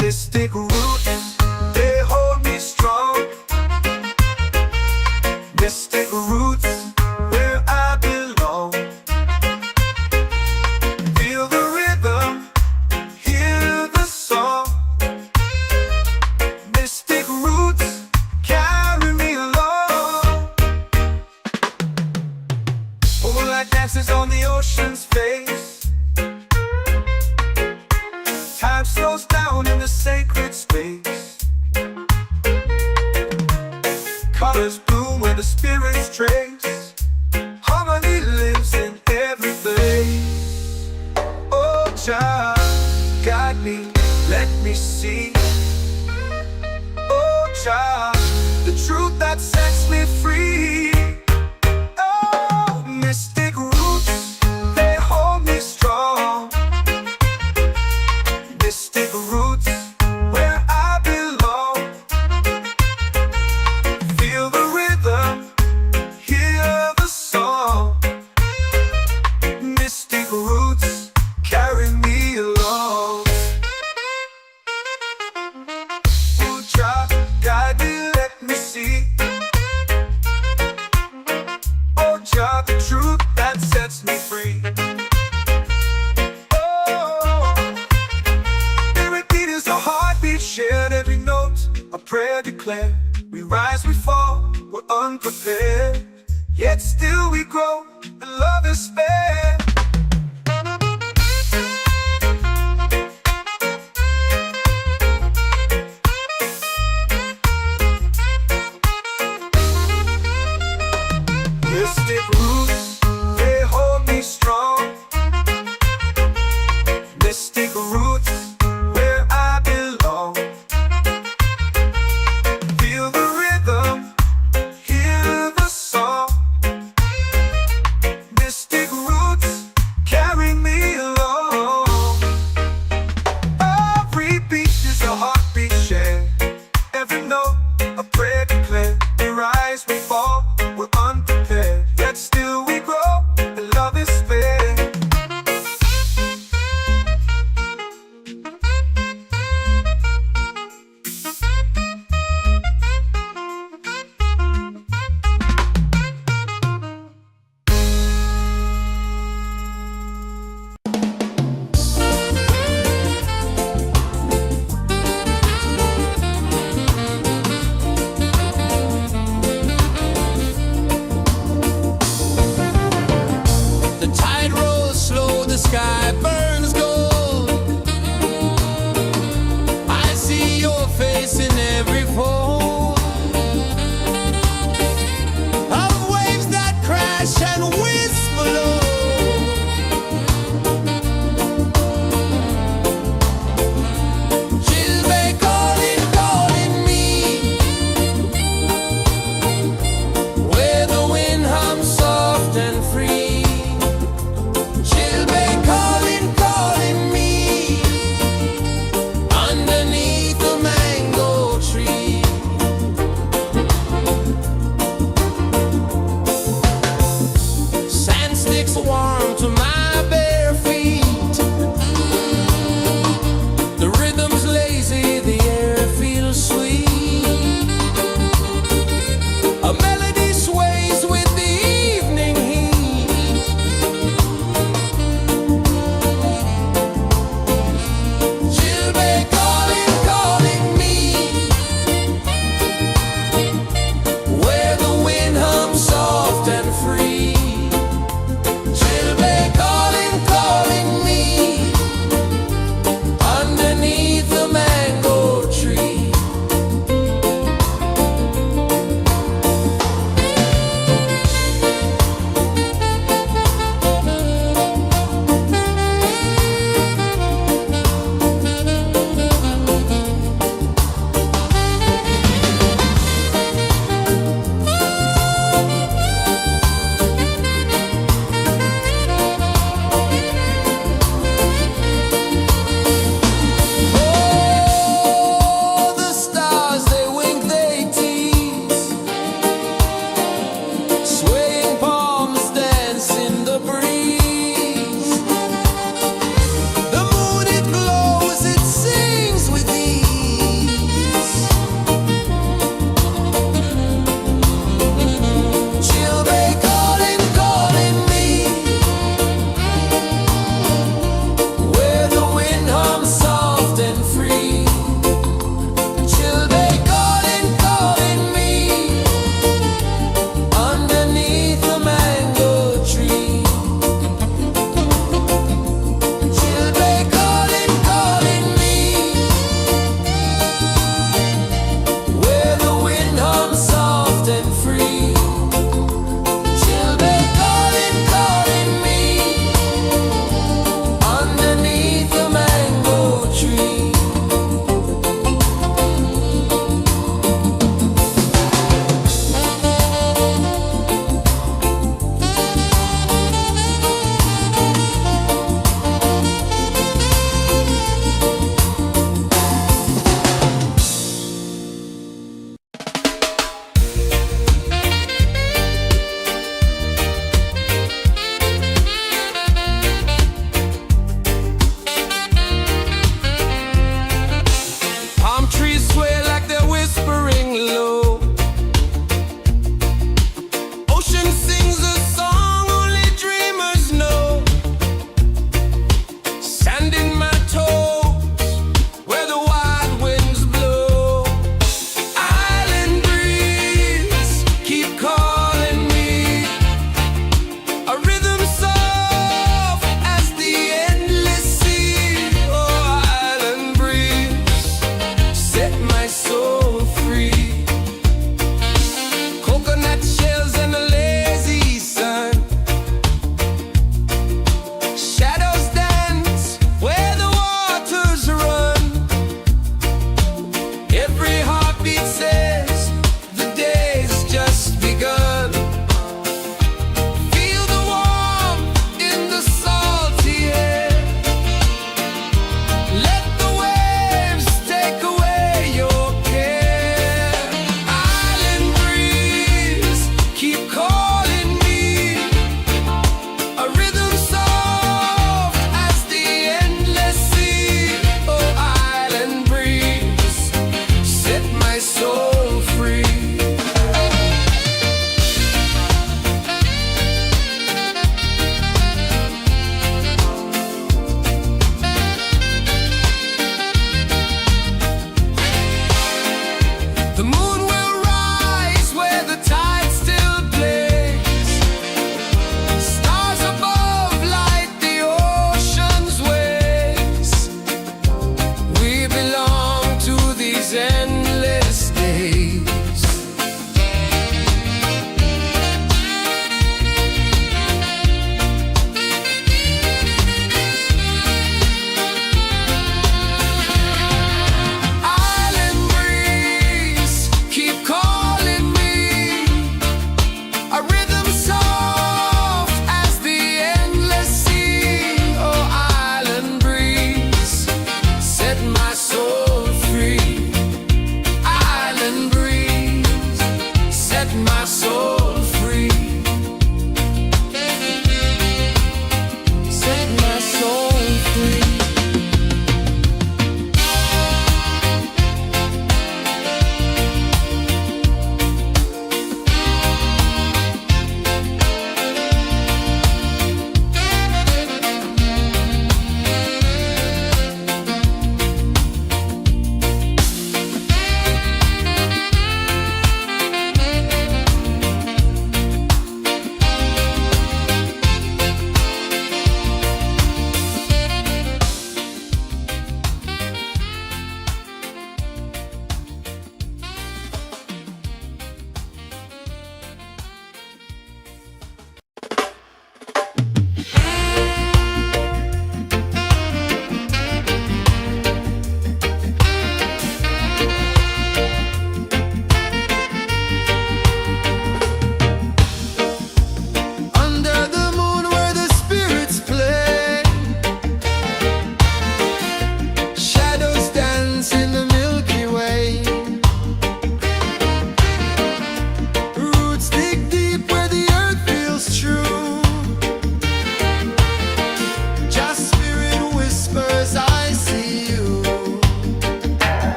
Mystic roots, they hold me strong. Mystic roots, where I belong. Feel the rhythm, hear the song. Mystic roots, carry me along. Moonlight dances on the ocean's face. Time slows down in the sacred space. Colors bloom where the spirits trace. Harmony lives in every place. Oh, child, guide me, let me see. Oh, child, the truth that sets me free. Oh, mystic roots, they hold me strong. Mystic roots, where I belong. Feel the rhythm, hear the song. Mystic roots, carry me along. Ooh, child, guide me, let me see. Oh, child, the truth that sets me free. Shared every note, a prayer declared. We rise, we fall, we're unprepared. Yet still we grow, and love is spared. Mystic roots, they hold me strong. Mystic roots, where I belong. Feel the rhythm, hear the song. Mystic roots, carry me along. Every beat is a heartbeat shared. Every note, a prayer declared. We rise, we fall, we're unprepared. Yet still we grow, and love is spared. The tide rolls slow, the sky burns gold. I see your face in every fold of waves that crash and whisper low. She'll be calling, calling me, where the wind hums soft and free. She'll be calling, calling me, underneath the mango tree. Sand sticks warm to my bare feet. The rhythm's lazy, the air feels sweet. A melody sways with the evening heat. She'll be calling, calling me, where the wind hums soft and free. She'll be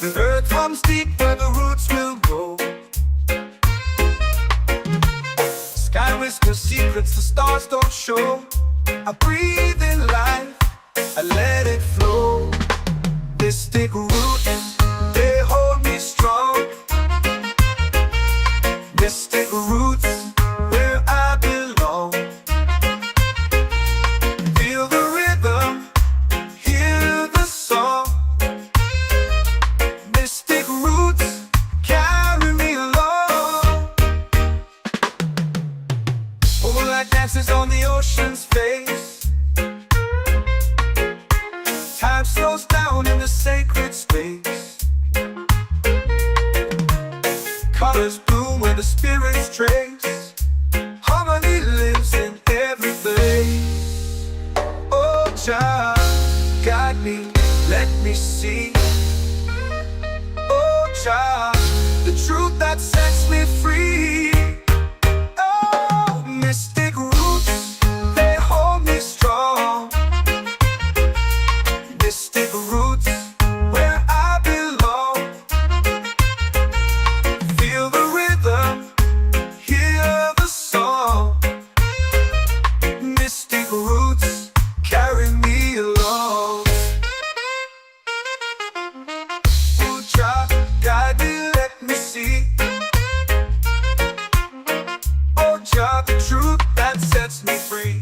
The earth runs deep where the roots will grow. Sky whispers secrets the stars don't show. I breathe in life, I let it flow. Mystic roots, they hold me strong. Mystic roots, where I belong. Feel the rhythm, hear the song. Mystic roots, carry me along. Moonlight dances on the ocean's face. Time slows down in the sacred space. Colors bloom where the spirits trace. Harmony lives in every place. Oh, child, guide me, let me see. Oh, child, the truth that sets me free. Oh, mystic roots, they hold me strong. Mystic roots, where I belong. Feel the rhythm, hear the song. Mystic roots, carry me along. Oh, child, guide me, let me see. Oh, child, the truth that sets me free.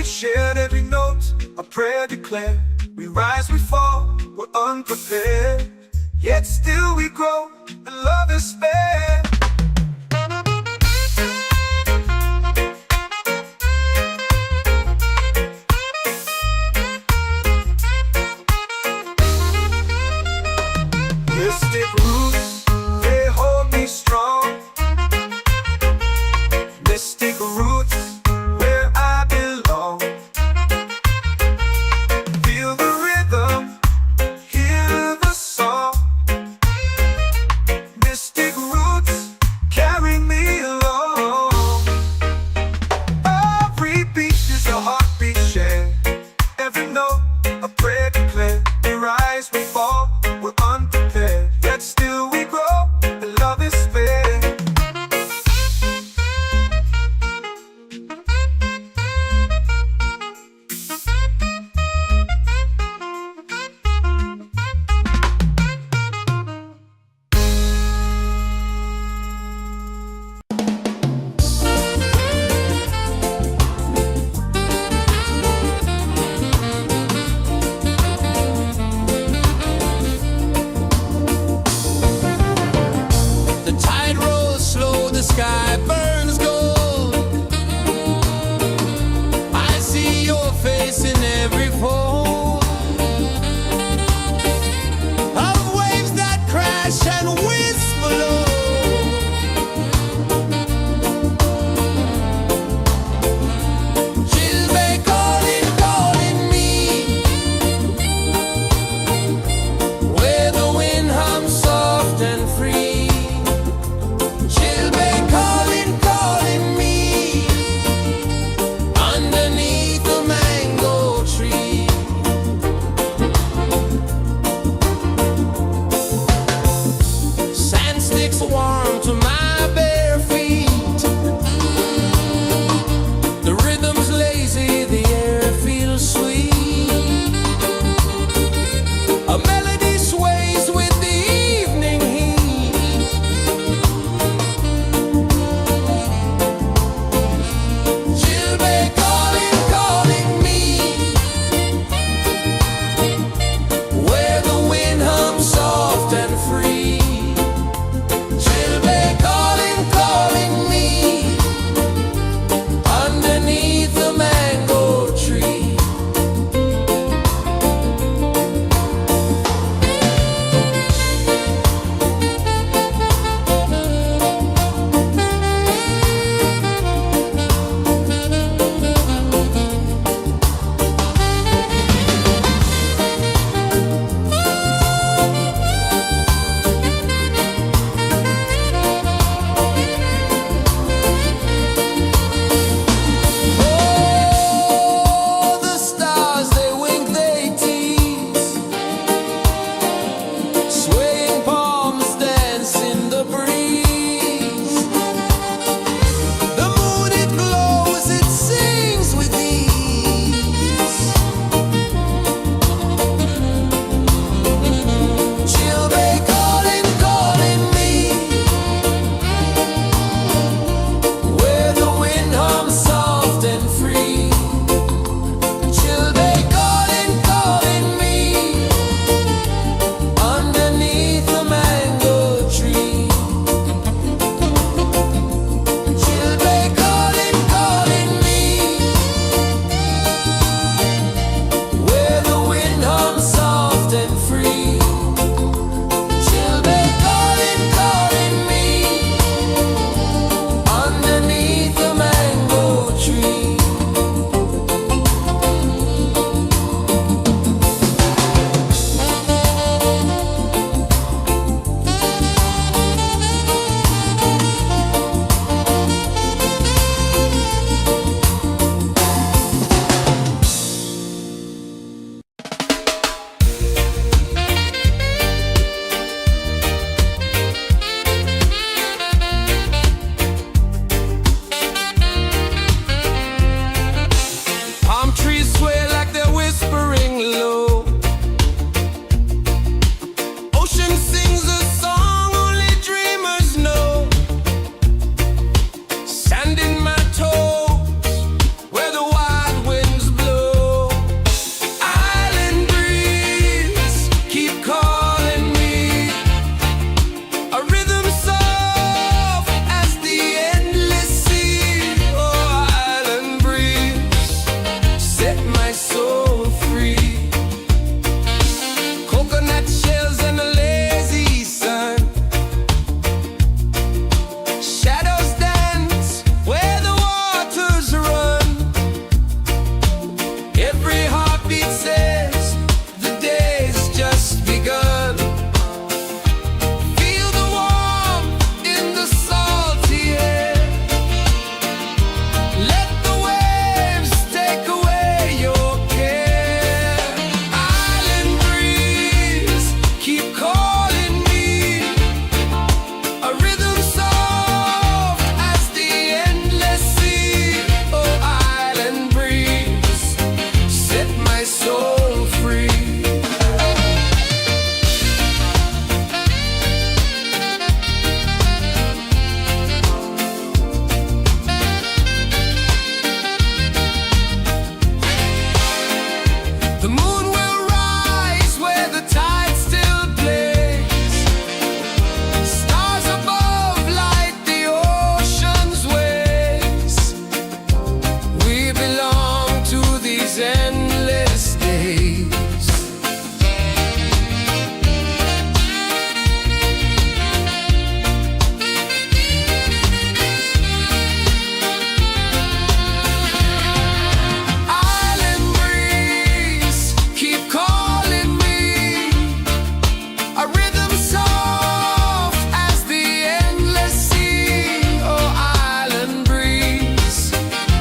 Shared every note, a prayer declared. We rise, we fall, we're unprepared. Yet still we grow, and love is spared. Mystic roots, they hold me strong. Mystic roots, where I belong. Feel the rhythm, hear the song. Mystic roots, The moon will rise where the tide still plays. Stars above light the ocean's waves. We belong to these endless days. Island breeze, keep calling me. A rhythm soft as the endless sea. Oh, island breeze,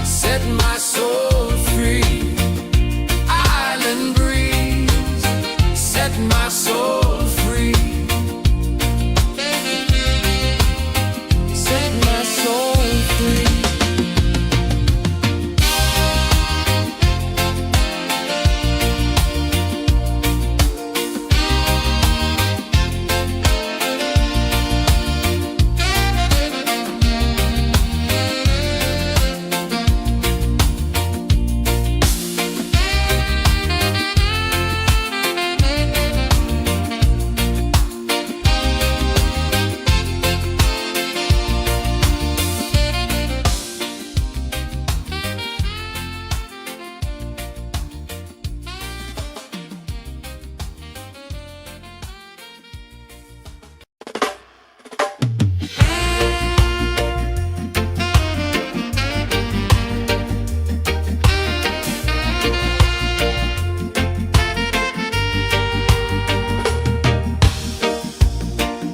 set my soul free. Island breeze, set my soul free. Set my soul free.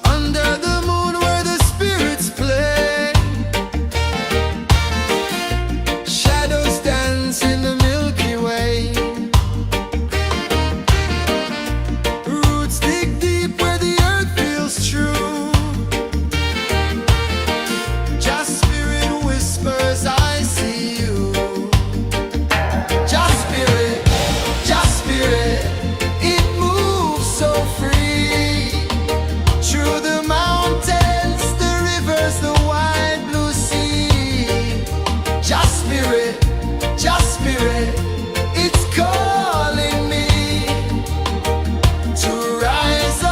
Under the moon where the spirits play, shadows dance in the Milky Way. Roots dig deep where the earth feels true. Just spirit whispers, I see you. Just spirit, it moves so free. Through the mountains, the rivers, the wide blue sea. Just spirit, it's calling me to rise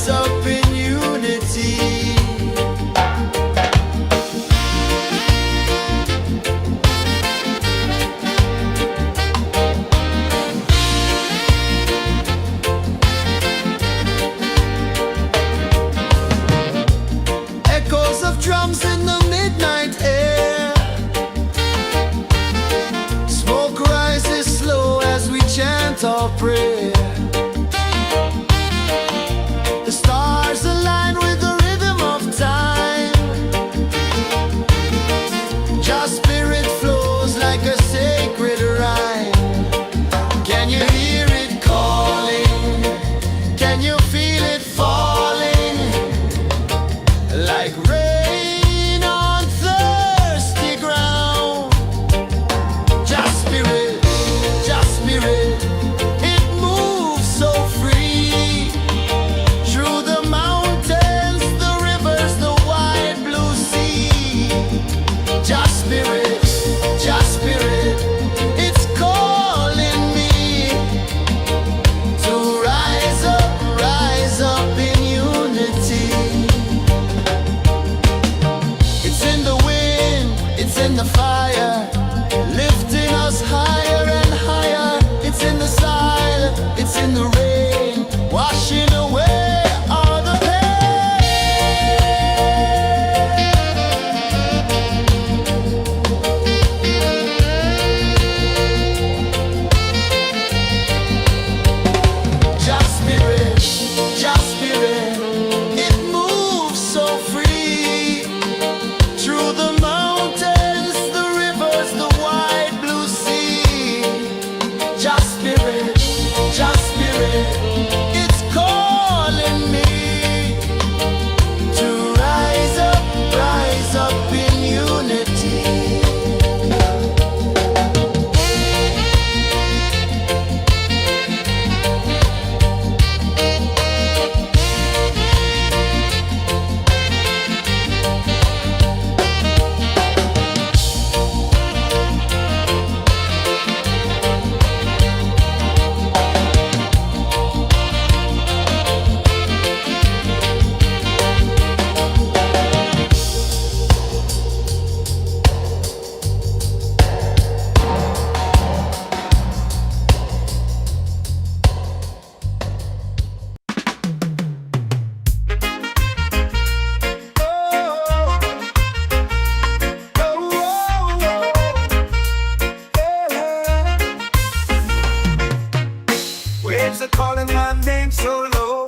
up in unity. Echoes of drums in the midnight air. Smoke rises slow as we chant our prayer. The stars align with the rhythm of time. Just spirit flows like a sacred rhyme. Can you hear it calling? Can you feel it falling? Like rain on thirsty ground. Just spirit, it moves are calling my name so low.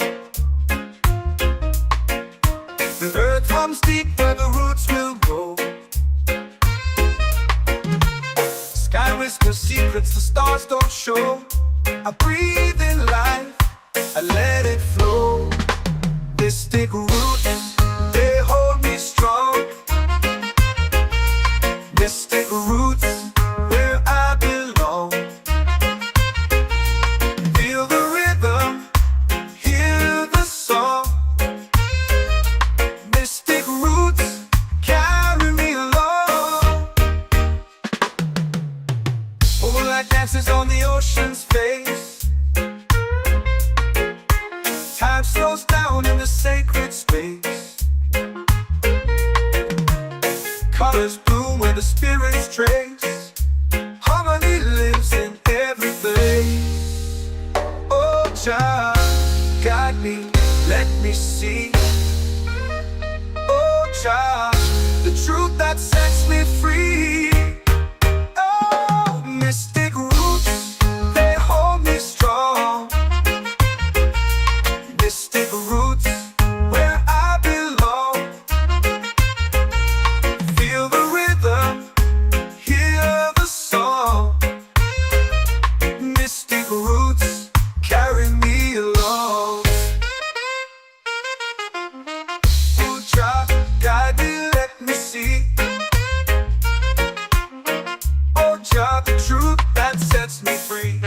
The earth comes deep where the roots will go. Sky whispers secrets the stars don't show. I breathe in life, I let it flow. Mystic roots, they hold me strong. Mystic roots, where I belong. Feel the rhythm, hear the song. Mystic roots, carry me along. Moonlight dances on the ocean's face. Time slows down in the sacred space. Colors bloom where the spirits trace. Harmony lives in every place. Oh, Jah, guide me, let me see. Oh, Jah, the truth that sets me free. Oh, mystic roots, they hold me strong. Mystic roots, where I belong. Feel the rhythm, hear the song. Mystic roots, carry me along. Oh, Jah, guide me, let me see. Oh, Jah, the truth that sets me free.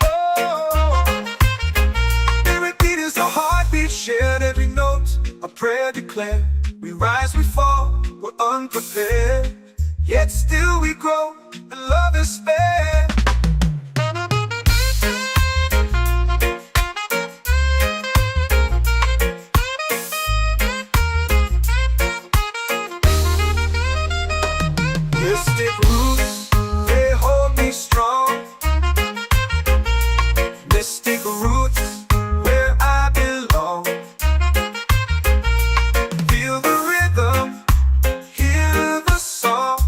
Oh, spirit beat is a heartbeat, shared every note. A prayer declared. We rise, we fall, we're unprepared. Yet still we grow, and love is spared. Mystic roots, they hold me strong. Mystic roots, where I belong. Feel the rhythm, hear the song.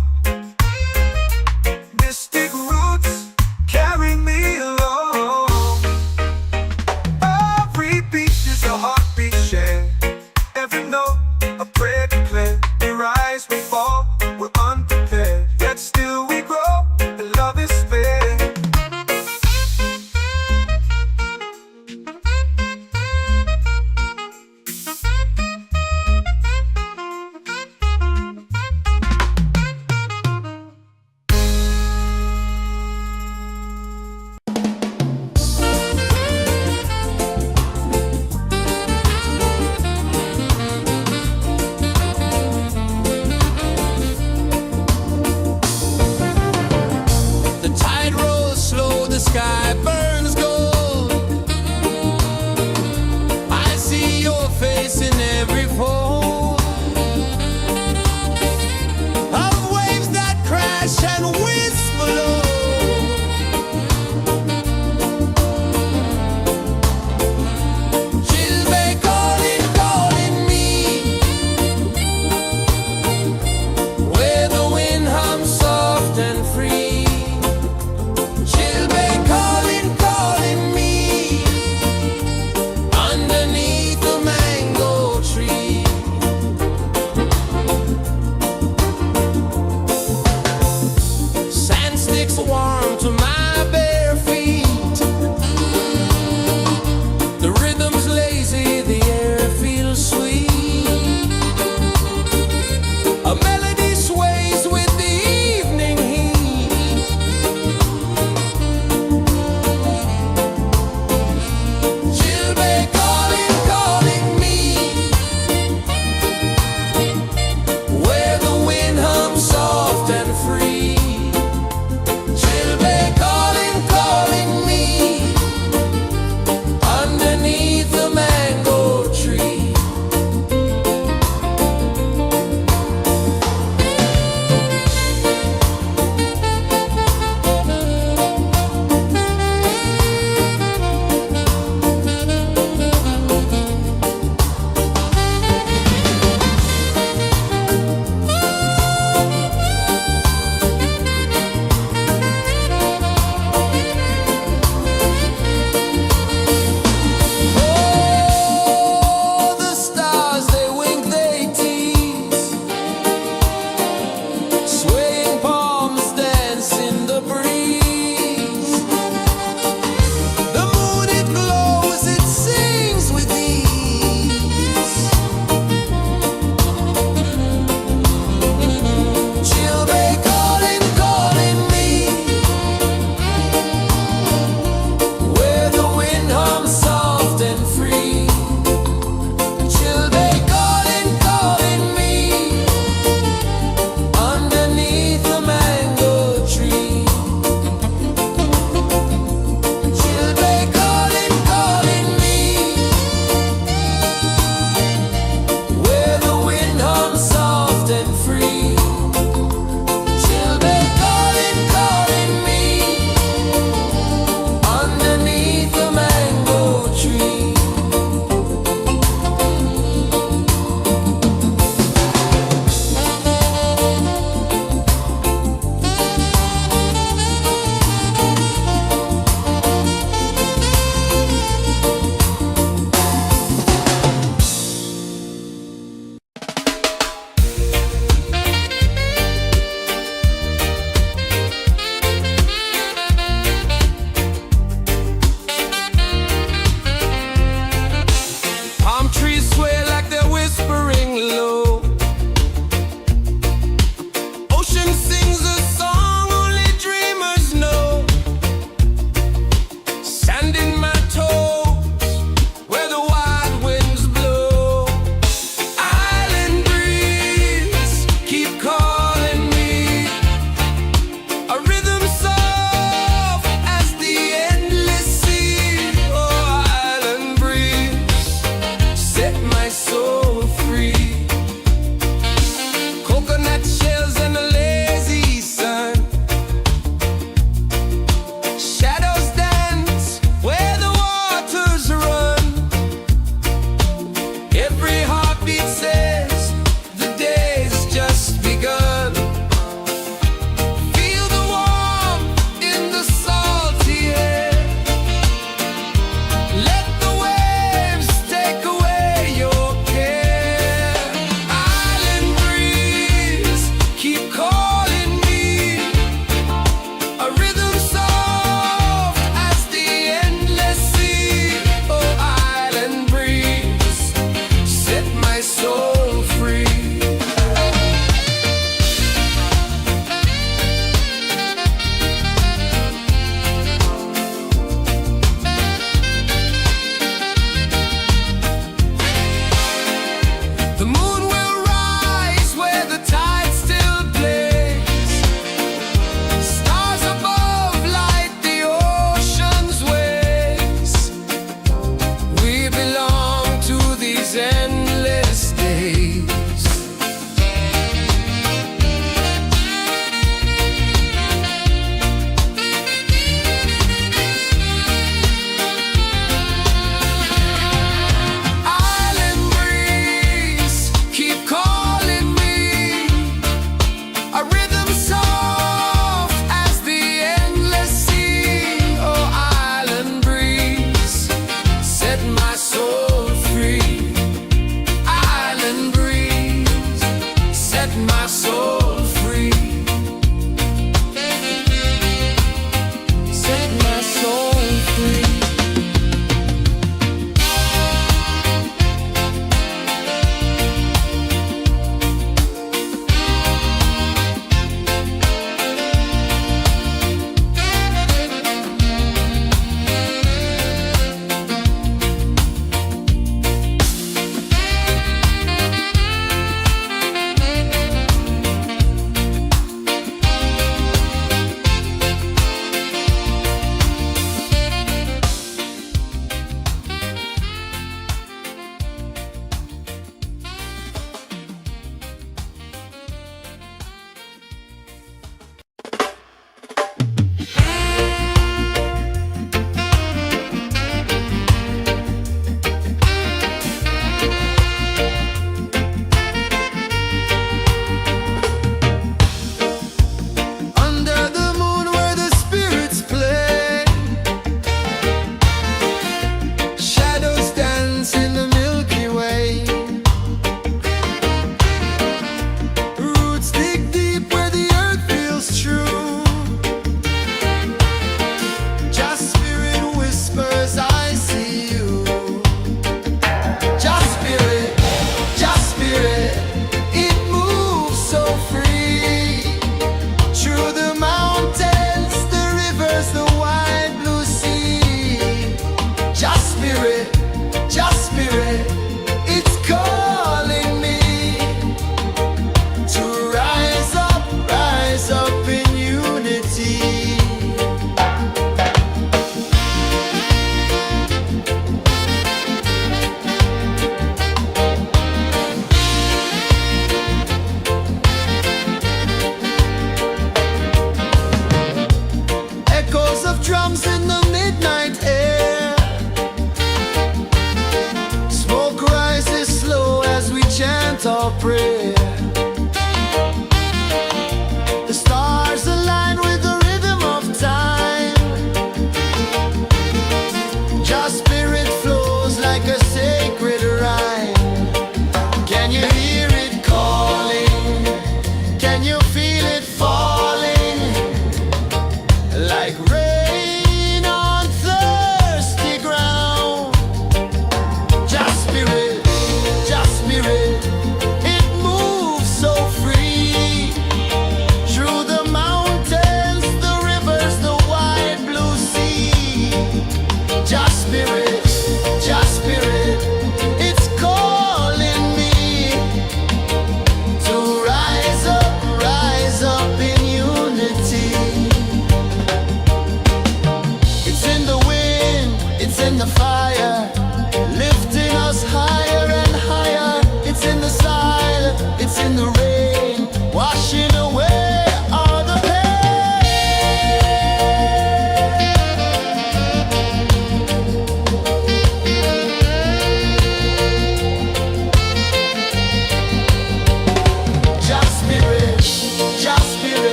rows of drums in the